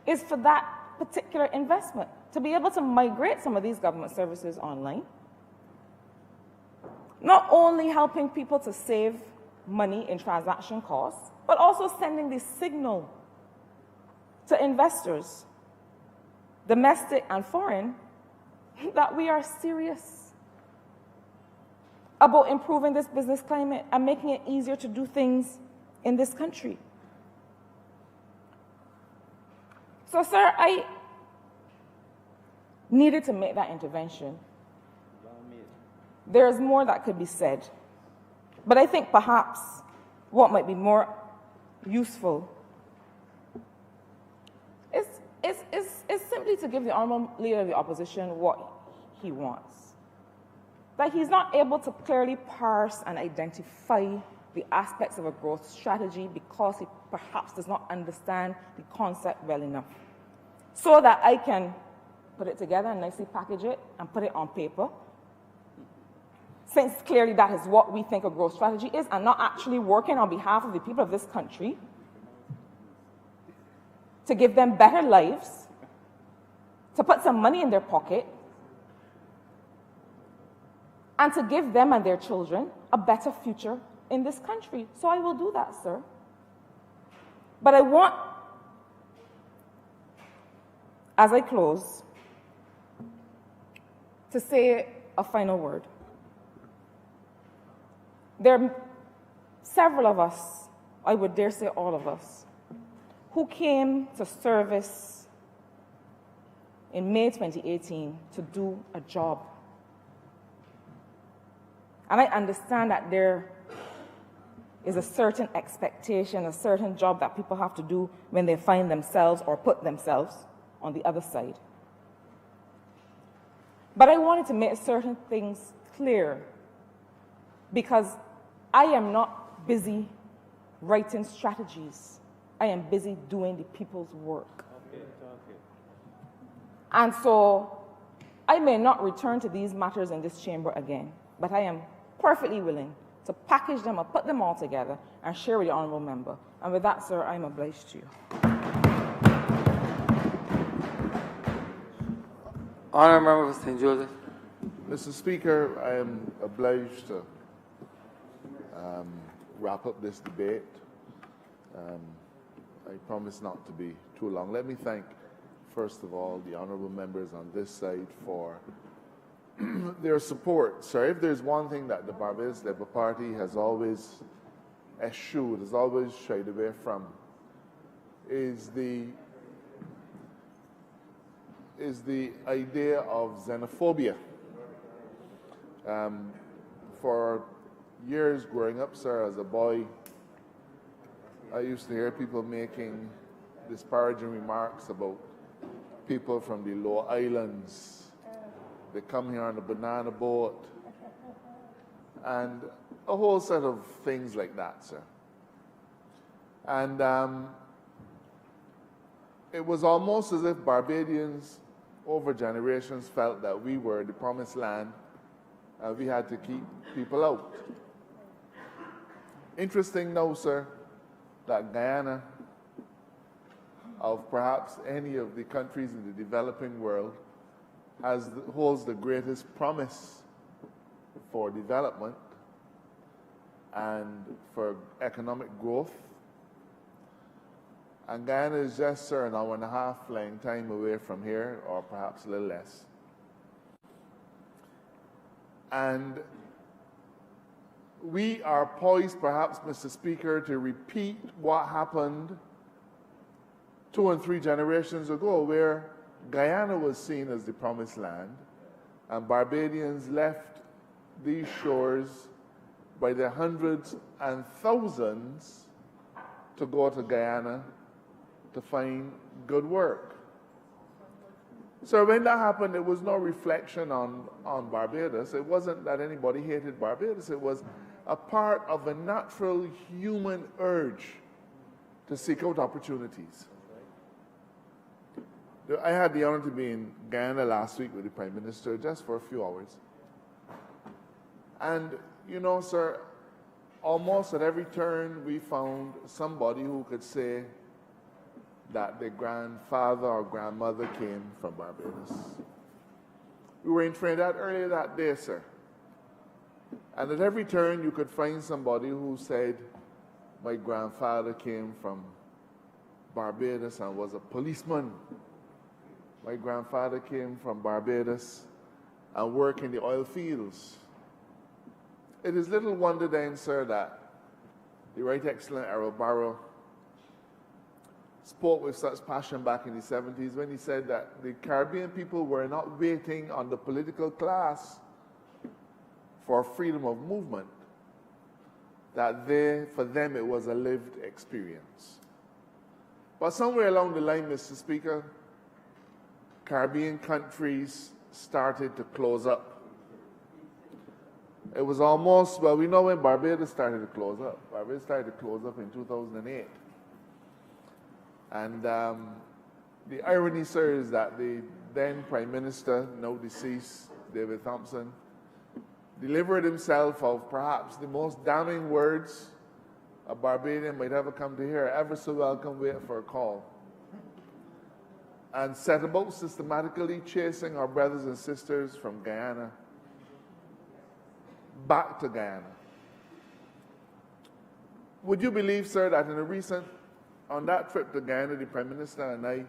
is for that particular investment, to be able to migrate some of these government services online, not only helping people to save money in transaction costs, but also sending the signal to investors, domestic and foreign, that we are serious about improving this business climate and making it easier to do things in this country. So, sir, I needed to make that intervention. There's more that could be said, but I think perhaps what might be more useful is simply to give the Honourable Leader of the Opposition what he wants. That he's not able to clearly parse and identify the aspects of a growth strategy because he perhaps does not understand the concept well enough. So that I can put it together and nicely package it and put it on paper, since clearly that is what we think a growth strategy is, and not actually working on behalf of the people of this country to give them better lives, to put some money in their pocket, and to give them and their children a better future in this country. So I will do that, sir. But I want, as I close, to say a final word. There are several of us, I would dare say all of us, who came to service in May 2018 to do a job. And I understand that there is a certain expectation, a certain job that people have to do when they find themselves or put themselves on the other side. But I wanted to make certain things clear, because I am not busy writing strategies. I am busy doing the people's work. And so I may not return to these matters in this chamber again, but I am perfectly willing to package them or put them all together and share with the Honourable Member. And with that, sir, I am obliged to you. Honourable Member for St. Joseph. Mr. Speaker, I am obliged to wrap up this debate. I promise not to be too long. Let me thank, first of all, the honourable members on this side for their support. Sir, if there's one thing that the Barbados Labour Party has always eschewed, has always shied away from, is the idea of xenophobia. For years growing up, sir, as a boy, I used to hear people making disparaging remarks about people from the low islands. They come here on a banana boat, and a whole set of things like that, sir. And it was almost as if Barbadians over generations felt that we were the promised land and we had to keep people out. Interesting now, sir, that Guyana, of perhaps any of the countries in the developing world, holds the greatest promise for development and for economic growth. And Guyana is just, sir, an hour and a half flying time away from here, or perhaps a little less. And we are poised, perhaps, Mr. Speaker, to repeat what happened 2 and 3 generations ago, where Guyana was seen as the promised land, and Barbadians left these shores by the hundreds and thousands to go to Guyana to find good work. So when that happened, it was no reflection on Barbados. It wasn't that anybody hated Barbados. It was a part of a natural human urge to seek out opportunities. I had the honor to be in Guyana last week with the Prime Minister just for a few hours. And, you know, sir, almost at every turn we found somebody who could say that their grandfather or grandmother came from Barbados. We were in Trinidad earlier that day, sir. And at every turn you could find somebody who said, my grandfather came from Barbados and was a policeman. My grandfather came from Barbados and worked in the oil fields. It is little wonder then, sir, that the Right Excellent Honourable spoke with such passion back in the 70s when he said that the Caribbean people were not waiting on the political class for freedom of movement, that for them it was a lived experience. But somewhere along the line, Mr. Speaker, Caribbean countries started to close up. It was almost, well, we know when Barbados started to close up. Barbados started to close up in 2008. And the irony, sir, is that the then Prime Minister, now deceased, David Thompson, delivered himself of perhaps the most damning words a Barbadian might ever come to hear: ever so welcome, wait for a call. And set about systematically chasing our brothers and sisters from Guyana back to Guyana. Would you believe, sir, that on that trip to Guyana, the Prime Minister and I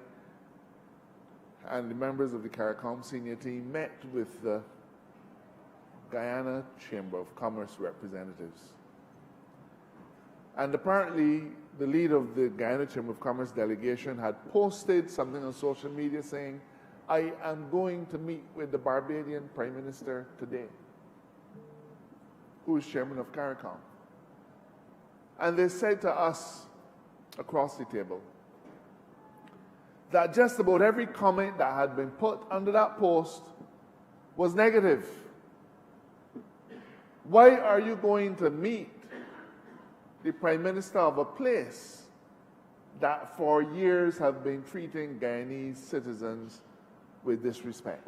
and the members of the CARICOM senior team met with the Guyana Chamber of Commerce representatives. And apparently, the lead of the Guyana Chamber of Commerce delegation had posted something on social media saying, I am going to meet with the Barbadian Prime Minister today, who is chairman of CARICOM. And they said to us across the table that just about every comment that had been put under that post was negative. Why are you going to meet the Prime Minister of a place that for years have been treating Guyanese citizens with disrespect?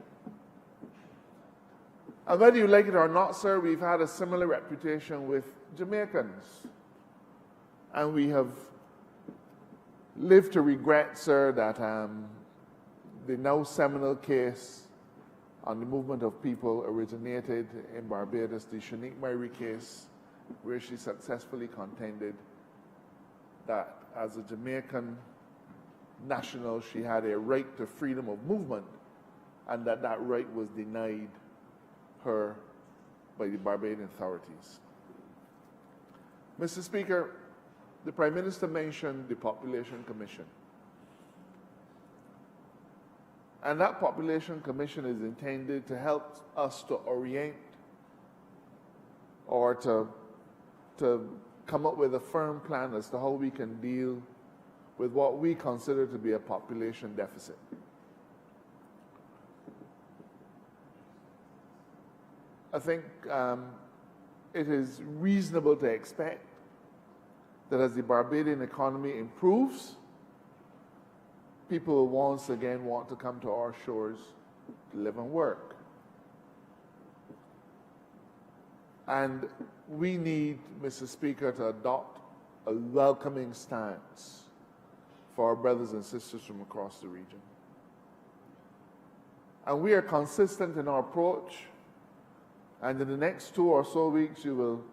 And whether you like it or not, sir, we've had a similar reputation with Jamaicans. And we have lived to regret, sir, that the now seminal case on the movement of people originated in Barbados, the Shanique Myrie case, where she successfully contended that as a Jamaican national, she had a right to freedom of movement, and that that right was denied her by the Barbadian authorities. Mr. Speaker, the Prime Minister mentioned the Population Commission. And that Population Commission is intended to help us to orient or to come up with a firm plan as to how we can deal with what we consider to be a population deficit. I think it is reasonable to expect that as the Barbadian economy improves, people will once again want to come to our shores to live and work. And we need, Mr. Speaker, to adopt a welcoming stance for our brothers and sisters from across the region. And we are consistent in our approach, and in the next 2 or so weeks you will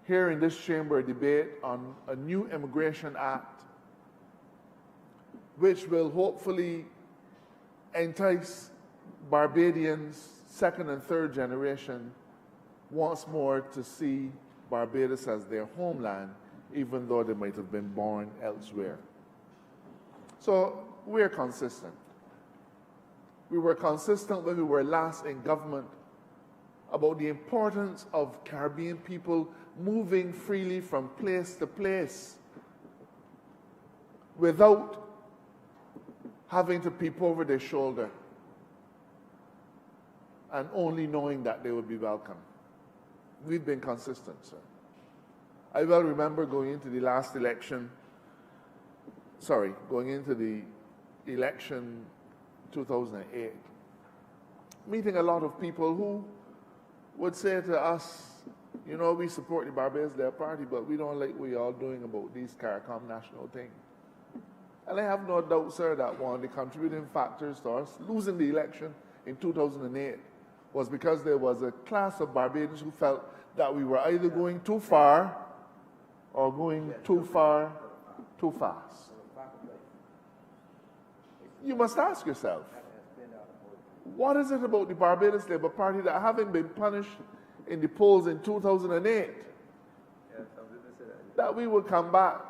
hear in this chamber a debate on a new immigration act which will hopefully entice Barbadians, second and third generation, once more to see Barbados as their homeland, even though they might have been born elsewhere. So we're consistent. We were consistent when we were last in government about the importance of Caribbean people moving freely from place to place without having to peep over their shoulder and only knowing that they would be welcome. We've been consistent, sir. I well remember going into the last election, going into the election 2008, meeting a lot of people who would say to us, you know, we support the Barbados Labour Party, but we don't like what you're all doing about these CARICOM national thing. And I have no doubt, sir, that one of the contributing factors to us losing the election in 2008 was because there was a class of Barbadians who felt that we were either going too far or going too far too fast. You must ask yourself, what is it about the Barbados Labour Party that, having been punished in the polls in 2008, that we will come back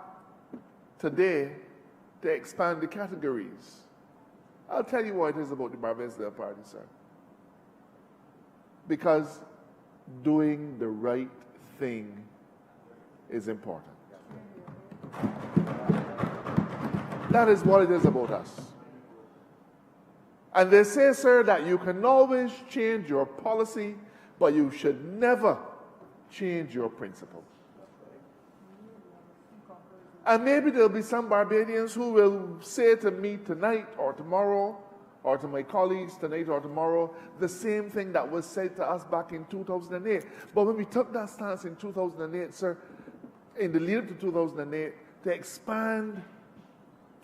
today to expand the categories? I'll tell you what it is about the Barbados Labour Party, sir. Because doing the right thing is important. That is what it is about us. And they say, sir, that you can always change your policy, but you should never change your principle. And maybe there'll be some Barbadians who will say to me tonight or tomorrow, or to my colleagues tonight or tomorrow, the same thing that was said to us back in 2008. But when we took that stance in 2008, sir, in the lead up to 2008, to expand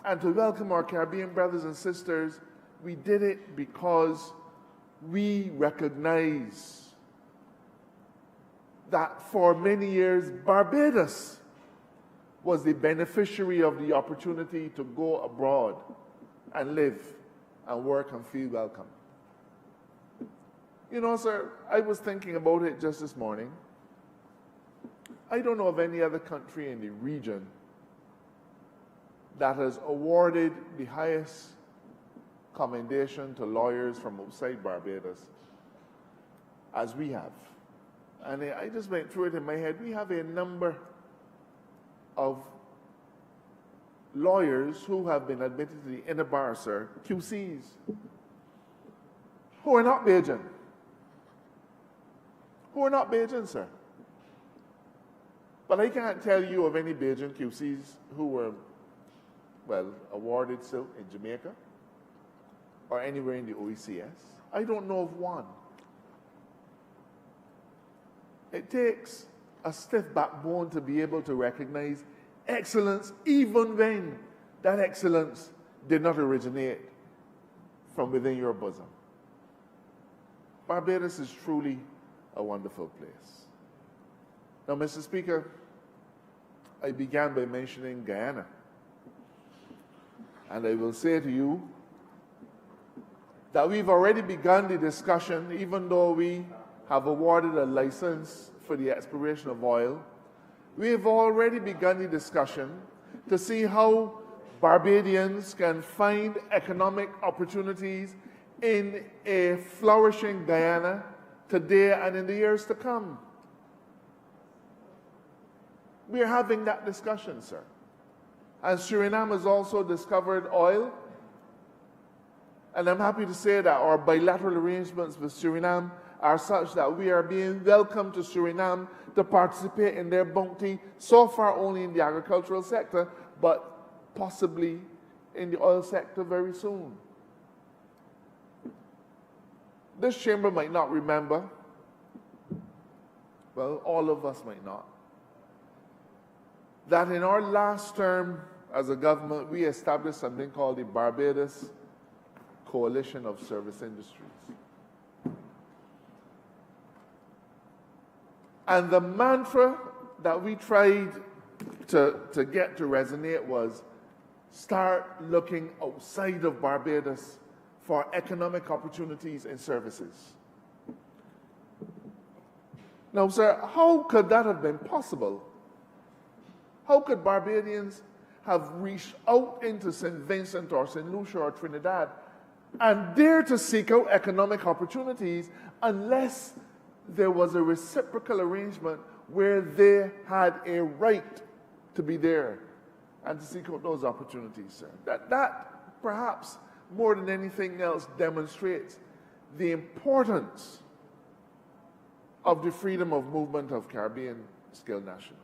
and to welcome our Caribbean brothers and sisters, we did it because we recognize that for many years, Barbados was the beneficiary of the opportunity to go abroad and live and work and feel welcome. You know, sir, I was thinking about it just this morning. I don't know of any other country in the region that has awarded the highest commendation to lawyers from outside Barbados as we have. And I just went through it in my head. We have a number of lawyers who have been admitted to the inner bar, sir, QCs, who are not Bajan. Who are not Bajan, sir. But I can't tell you of any Bajan QCs who were, well, awarded so in Jamaica or anywhere in the OECS. I don't know of one. It takes a stiff backbone to be able to recognize excellence, even when that excellence did not originate from within your bosom. Barbados is truly a wonderful place. Now, Mr. Speaker, I began by mentioning Guyana. And I will say to you that we've already begun the discussion, even though we have awarded a license for the exploration of oil. We have already begun the discussion to see how Barbadians can find economic opportunities in a flourishing Guyana today and in the years to come. We are having that discussion, sir. And Suriname has also discovered oil. And I'm happy to say that our bilateral arrangements with Suriname are such that we are being welcomed to Suriname to participate in their bounty, so far only in the agricultural sector, but possibly in the oil sector very soon. This chamber might not remember, well, all of us might not, that in our last term as a government, we established something called the Barbados Coalition of Service Industries. And the mantra that we tried to get to resonate was start looking outside of Barbados for economic opportunities and services. Now, sir, how could that have been possible? How could Barbadians have reached out into St. Vincent or St. Lucia or Trinidad and dare to seek out economic opportunities unless there was a reciprocal arrangement where they had a right to be there and to seek out those opportunities, sir? That perhaps more than anything else demonstrates the importance of the freedom of movement of Caribbean skilled nationals.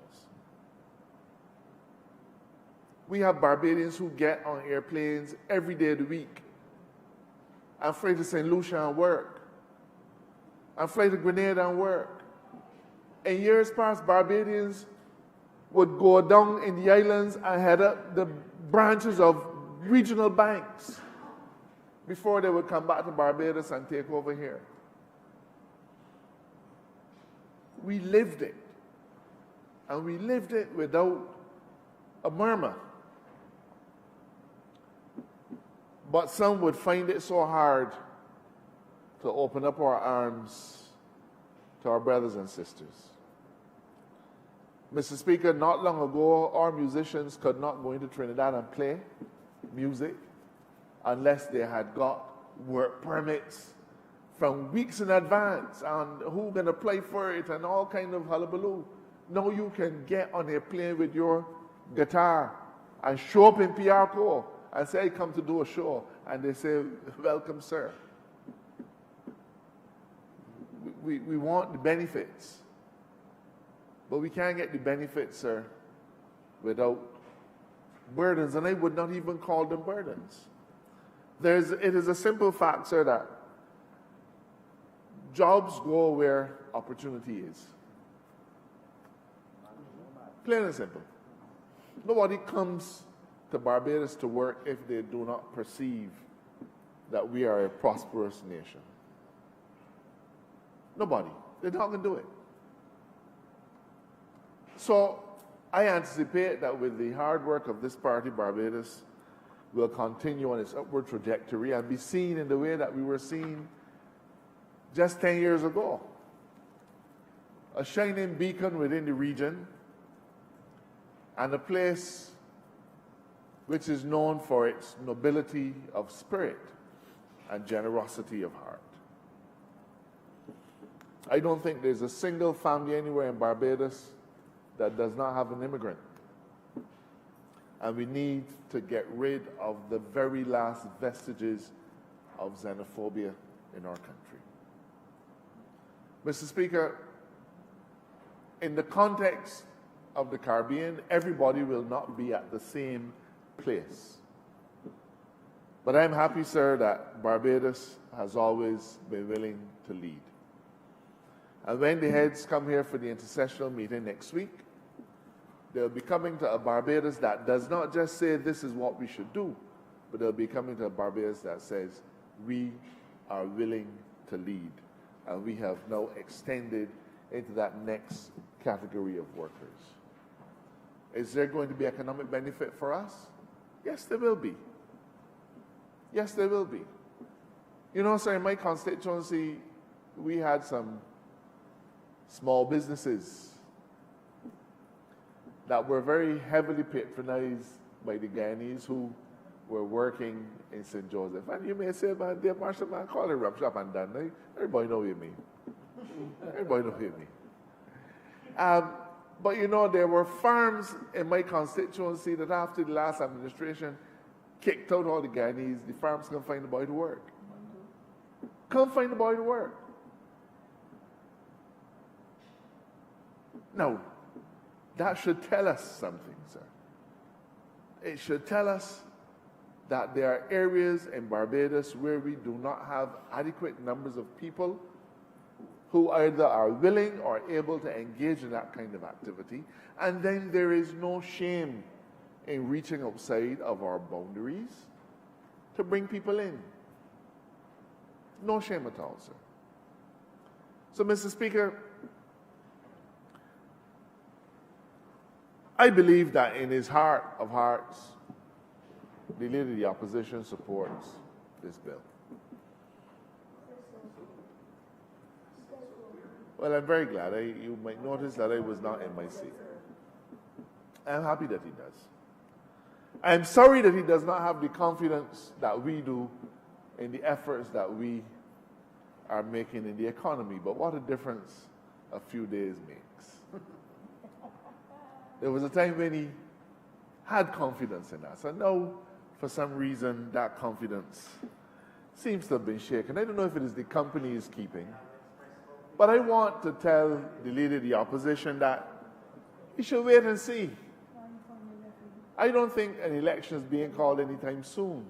We have Barbadians who get on airplanes every day of the week and fly to St. Lucia and work, and fly to Grenada and work. In years past, Barbadians would go down in the islands and head up the branches of regional banks before they would come back to Barbados and take over here. We lived it, and we lived it without a murmur. But some would find it so hard to open up our arms to our brothers and sisters. Mr. Speaker, not long ago, our musicians could not go into Trinidad and play music unless they had got work permits from weeks in advance, and who can apply for it and all kind of hullabaloo. Now you can get on a plane with your guitar and show up in PR Corps and say, I come to do a show, and they say, welcome, sir. We want the benefits, but we can't get the benefits, sir, without burdens, and I would not even call them burdens. It is a simple fact, sir, that jobs go where opportunity is. Plain and simple. Nobody comes to Barbados to work if they do not perceive that we are a prosperous nation. Nobody. They're not going to do it. So I anticipate that with the hard work of this party, Barbados will continue on its upward trajectory and be seen in the way that we were seen just 10 years ago. A shining beacon within the region, and a place which is known for its nobility of spirit and generosity of heart. I don't think there's a single family anywhere in Barbados that does not have an immigrant. And we need to get rid of the very last vestiges of xenophobia in our country. Mr. Speaker, in the context of the Caribbean, everybody will not be at the same place. But I'm happy, sir, that Barbados has always been willing to lead. And when the heads come here for the intercessional meeting next week, they'll be coming to a Barbados that does not just say this is what we should do, but they'll be coming to a Barbados that says we are willing to lead. And we have now extended into that next category of workers. Is there going to be economic benefit for us? Yes, there will be. Yes, there will be. You know, sir, in my constituency, we had some small businesses that were very heavily patronized by the Guyanese who were working in St. Joseph. And you may say, man, dear Marshall, man, call it rum shop and done. Right? Everybody know what you mean. Everybody know what you mean. But you know, there were farms in my constituency that after the last administration kicked out all the Guyanese, the farms couldn't find a boy to work. Couldn't find a boy to work. Now, that should tell us something, sir. It should tell us that there are areas in Barbados where we do not have adequate numbers of people who either are willing or able to engage in that kind of activity, and then there is no shame in reaching outside of our boundaries to bring people in. No shame at all, sir. So, Mr. Speaker, I believe that in his heart of hearts, the Leader of the Opposition supports this bill. Well, I'm very glad. You might notice that I was not in my seat. I'm happy that he does. I'm sorry that he does not have the confidence that we do in the efforts that we are making in the economy. But what a difference a few days makes. There was a time when he had confidence in us. And now, for some reason, that confidence seems to have been shaken. I don't know if it is the company he's keeping. But I want to tell the Leader of the Opposition that he should wait and see. I don't think an election is being called anytime soon.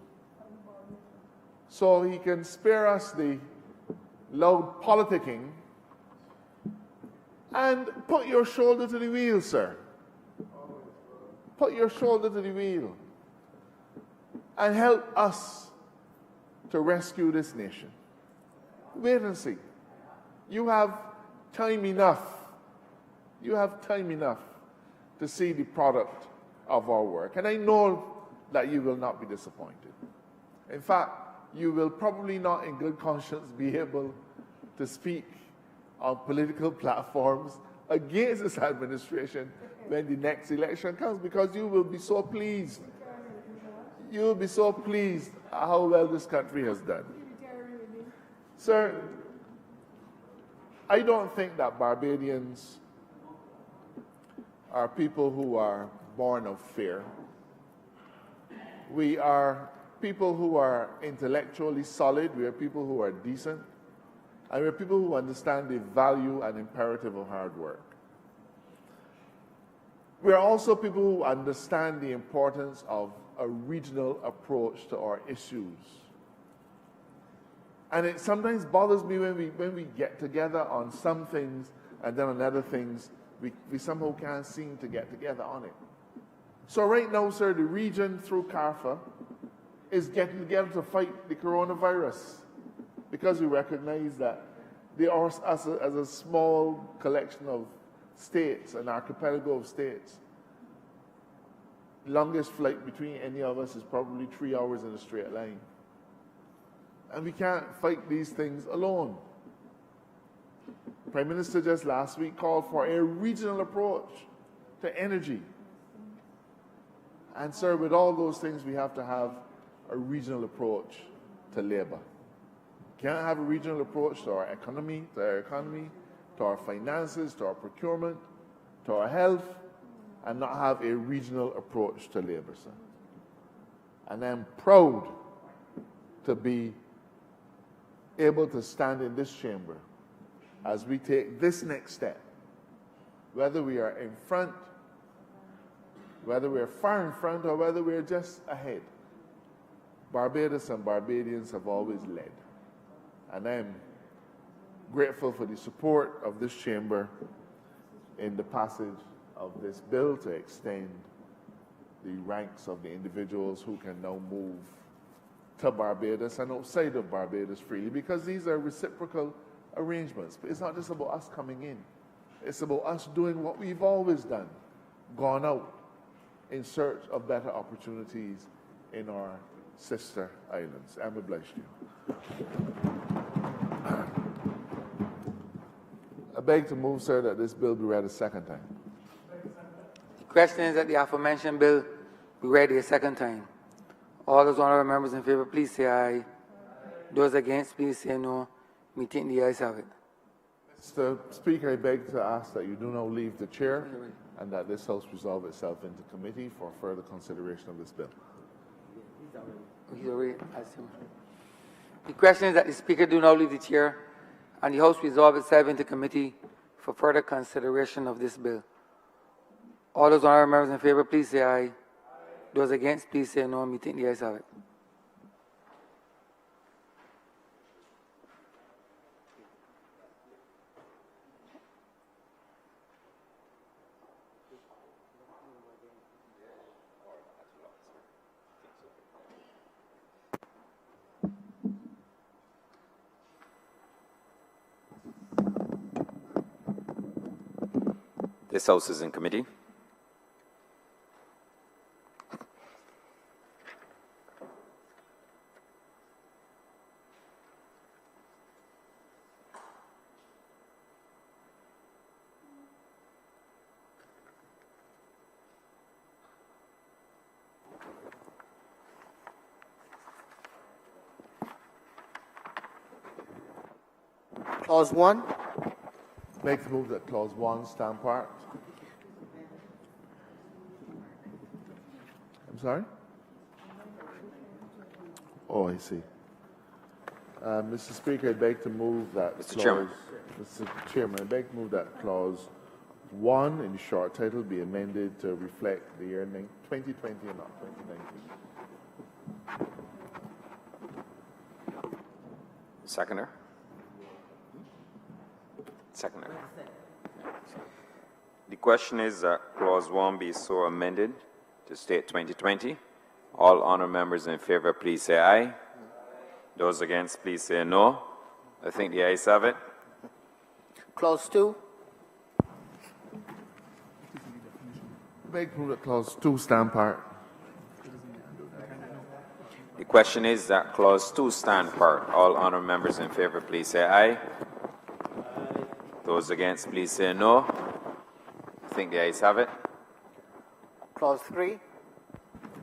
So he can spare us the loud politicking and put your shoulder to the wheel, sir. Put your shoulder to the wheel and help us to rescue this nation. Wait and see. You have time enough. You have time enough to see the product of our work. And I know that you will not be disappointed. In fact, you will probably not in good conscience be able to speak on political platforms against this administration when the next election comes, because you will be so pleased. You will be so pleased at how well this country has done. Sir, I don't think that Barbadians are people who are born of fear. We are people who are intellectually solid. We are people who are decent. And we are people who understand the value and imperative of hard work. We are also people who understand the importance of a regional approach to our issues. And it sometimes bothers me when we get together on some things and then on other things, we somehow can't seem to get together on it. So right now, sir, the region through CARFA is getting together to fight the coronavirus, because we recognize that they are, as a small collection of states, an archipelago of states, the longest flight between any of us is probably 3 hours in a straight line. And we can't fight these things alone. The Prime Minister just last week called for a regional approach to energy. And sir, with all those things, we have to have a regional approach to labor. We can't have a regional approach to our economy, to our finances, to our procurement, to our health, and not have a regional approach to labor, sir. And I'm proud to be able to stand in this chamber as we take this next step, whether we are in front, whether we're far in front, or whether we're just ahead. Barbados and Barbadians have always led. And I'm grateful for the support of this chamber in the passage of this bill to extend the ranks of the individuals who can now move to Barbados and outside of Barbados freely, because these are reciprocal arrangements. But it's not just about us coming in. It's about us doing what we've always done, gone out in search of better opportunities in our sister islands. I'm obliged to you. I beg to move, sir, that this bill be read a second time. The question is that the aforementioned bill be read a second time. All those honourable members in favour, please say aye. Those against, please say no. Me think the ayes have it. Mr. Speaker, I beg to ask that you do not leave the chair and that this House resolve itself into committee for further consideration of this bill. He's already asked him. The question is that the Speaker do not leave the chair and the House resolve itself into committee for further consideration of this bill. All those honourable members in favour, please say aye. Those against, please say no. Meeting the ayes have it. This House is in committee. Clause 1. Make the move that clause 1 stand part. I'm sorry? Oh, I see. Mr. Speaker, I beg to move that Mr. clause. Chairman. Mr. Chairman, I beg to move that clause 1 in the short title be amended to reflect the year 2020 and not 2019. Seconder. Seconder. The question is that clause 1 be so amended to state 2020. All honour members in favour, please say aye. Those against, please say no. I think the ayes have it. Clause 2. Beg to move that clause 2 stand part. The question is that clause 2 stand part. All honour members in favour, please say aye. Those against, please say no. I think the ayes have it. Clause 3.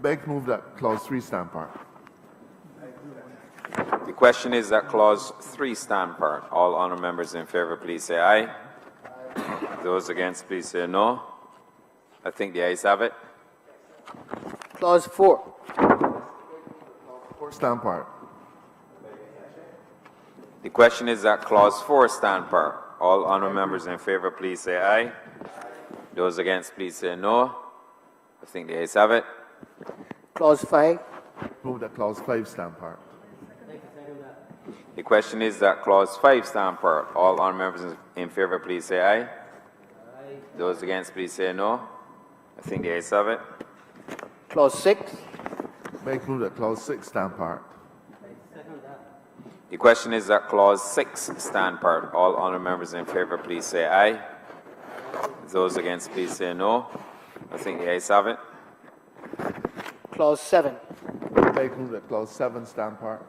Beg to move that clause 3 stand part. The question is that clause 3 stand part. All honour members in favour, please say aye. Those against, please say no. I think the ayes have it. Clause 4. 4 stand part. The question is that clause 4 stand part. All honour members in favour, please say aye. Those against, please say no. I think the ayes have it. Clause 5. Move that clause 5 stand part. The question is that clause 5 stand part. All honour members in favour, please say aye. Those against, please say no. I think the ayes have it. Clause 6. Beg to move that clause 6 stand part. The question is that clause 6 stand part. All honour members in favour, please say aye. Those against, please say no. I think the ayes have it. Clause 7. Beg to move that clause 7 stand part.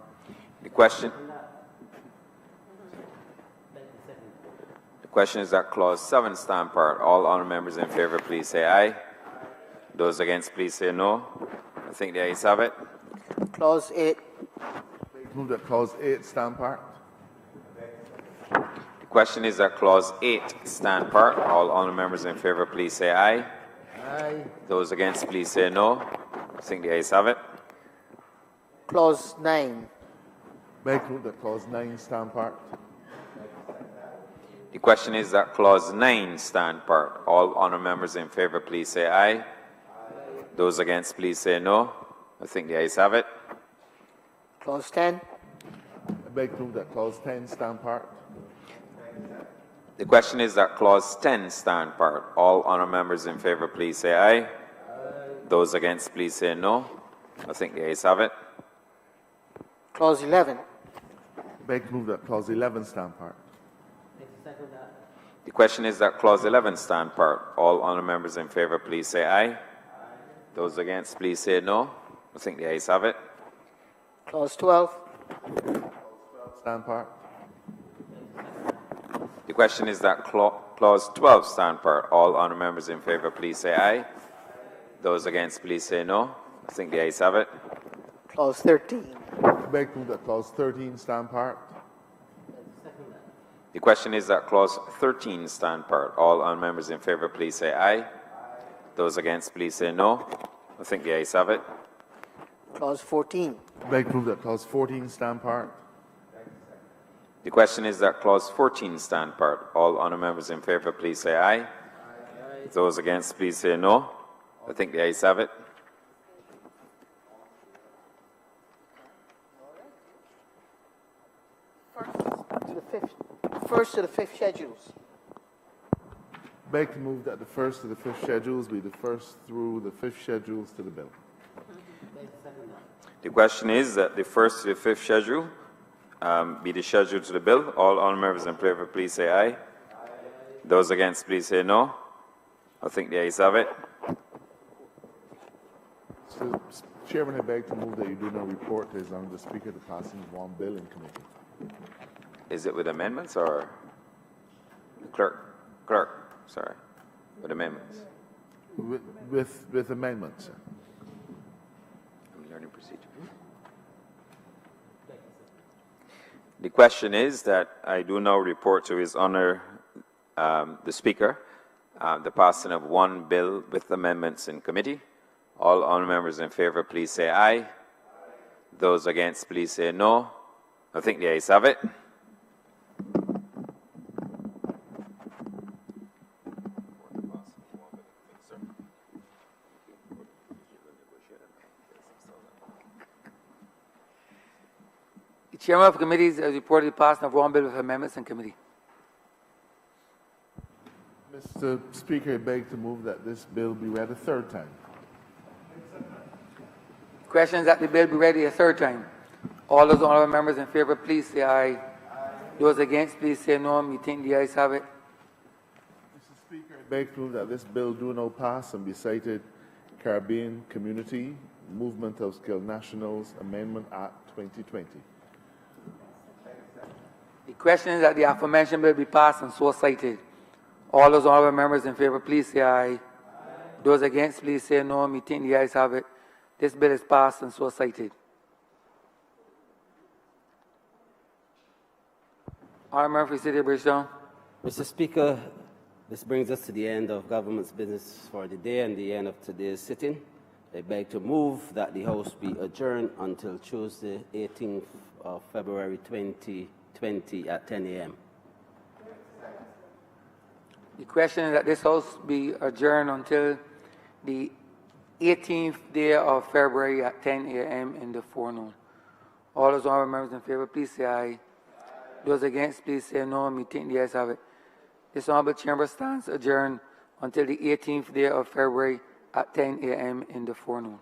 The question is that clause 7 stand part. All honour members in favour, please say aye. Those against, please say no. I think the ayes have it. Clause 8. Move that clause 8 stand part. The question is that clause 8 stand part. All honour members in favour, please say aye. Aye. Those against, please say no. I think the ayes have it. Clause 9. Beg to move that clause 9 stand part. The question is that clause 9 stand part. All honour members in favour, please say aye. Those against, please say no. I think the ayes have it. Clause 10. I beg to move that clause 10 stand part. The question is that clause 10 stand part. All honour members in favour, please say aye. Those against, please say no. I think the ayes have it. Clause 11. Beg to move that clause 11 stand part. The question is that clause 11 stand part. All honour members in favour, please say aye. Those against, please say no. I think the ayes have it. Clause 12. Stand part. The question is that clause 12 stand part. All honour members in favour, please say aye. Those against, please say no. I think the ayes have it. Clause 13. Beg to move that clause 13 stand part. The question is that clause 13 stand part. All honour members in favour, please say aye. Those against, please say no. I think the ayes have it. Clause 14. Beg to move that clause 14 stand part. The question is that Clause 14 stand part. All honourable members in favour, please say aye. Aye. Those against, please say no. I think the ayes have it. First to the fifth schedules. Beg to move that the first to the fifth schedules be the first through the fifth schedules to the bill. The question is that the first to the fifth schedule be the schedule to the bill. All honourable members in favour, please say aye. Aye. Those against, please say no. I think the ayes have it. So, Chairman, I beg to move that you do not report as long as the Speaker the passing of one bill in committee. Is it with amendments or clerk, sorry, with amendments? With amendments, sir. I'm learning procedure. The question is that I do now report to His Honour the Speaker the passing of one bill with amendments in committee. All honourable members in favour, please say aye. Aye. Those against, please say no. I think the ayes have it. The Chairman of Committees has reported the passing of one bill with amendments in committee. Mr. Speaker, I beg to move that this bill be read a third time. Question is that the bill be read a third time. All those honourable members in favour, please say aye. Aye. Those against, please say no. Me think the ayes have it. Mr. Speaker, I beg to move that this bill do now pass and be cited Caribbean Community Movement of Skilled Nationals Amendment Act 2020. The question is that the aforementioned bill be passed and so cited. All those honourable members in favour, please say aye. Aye. Those against, please say no. Me think the ayes have it. This bill is passed and so cited. Honourable Member for City of Bridgetown. Mr. Speaker, this brings us to the end of government's business for the day and the end of today's sitting. I beg to move that the House be adjourned until Tuesday, 18th of February 2020 at 10 a.m. The question is that this House be adjourned until the 18th day of February at 10 a.m. in the forenoon. All those honourable members in favour, please say aye. Those against, please say no. Me think the ayes have it. This honourable chamber stands adjourned until the 18th day of February at 10 a.m. in the forenoon.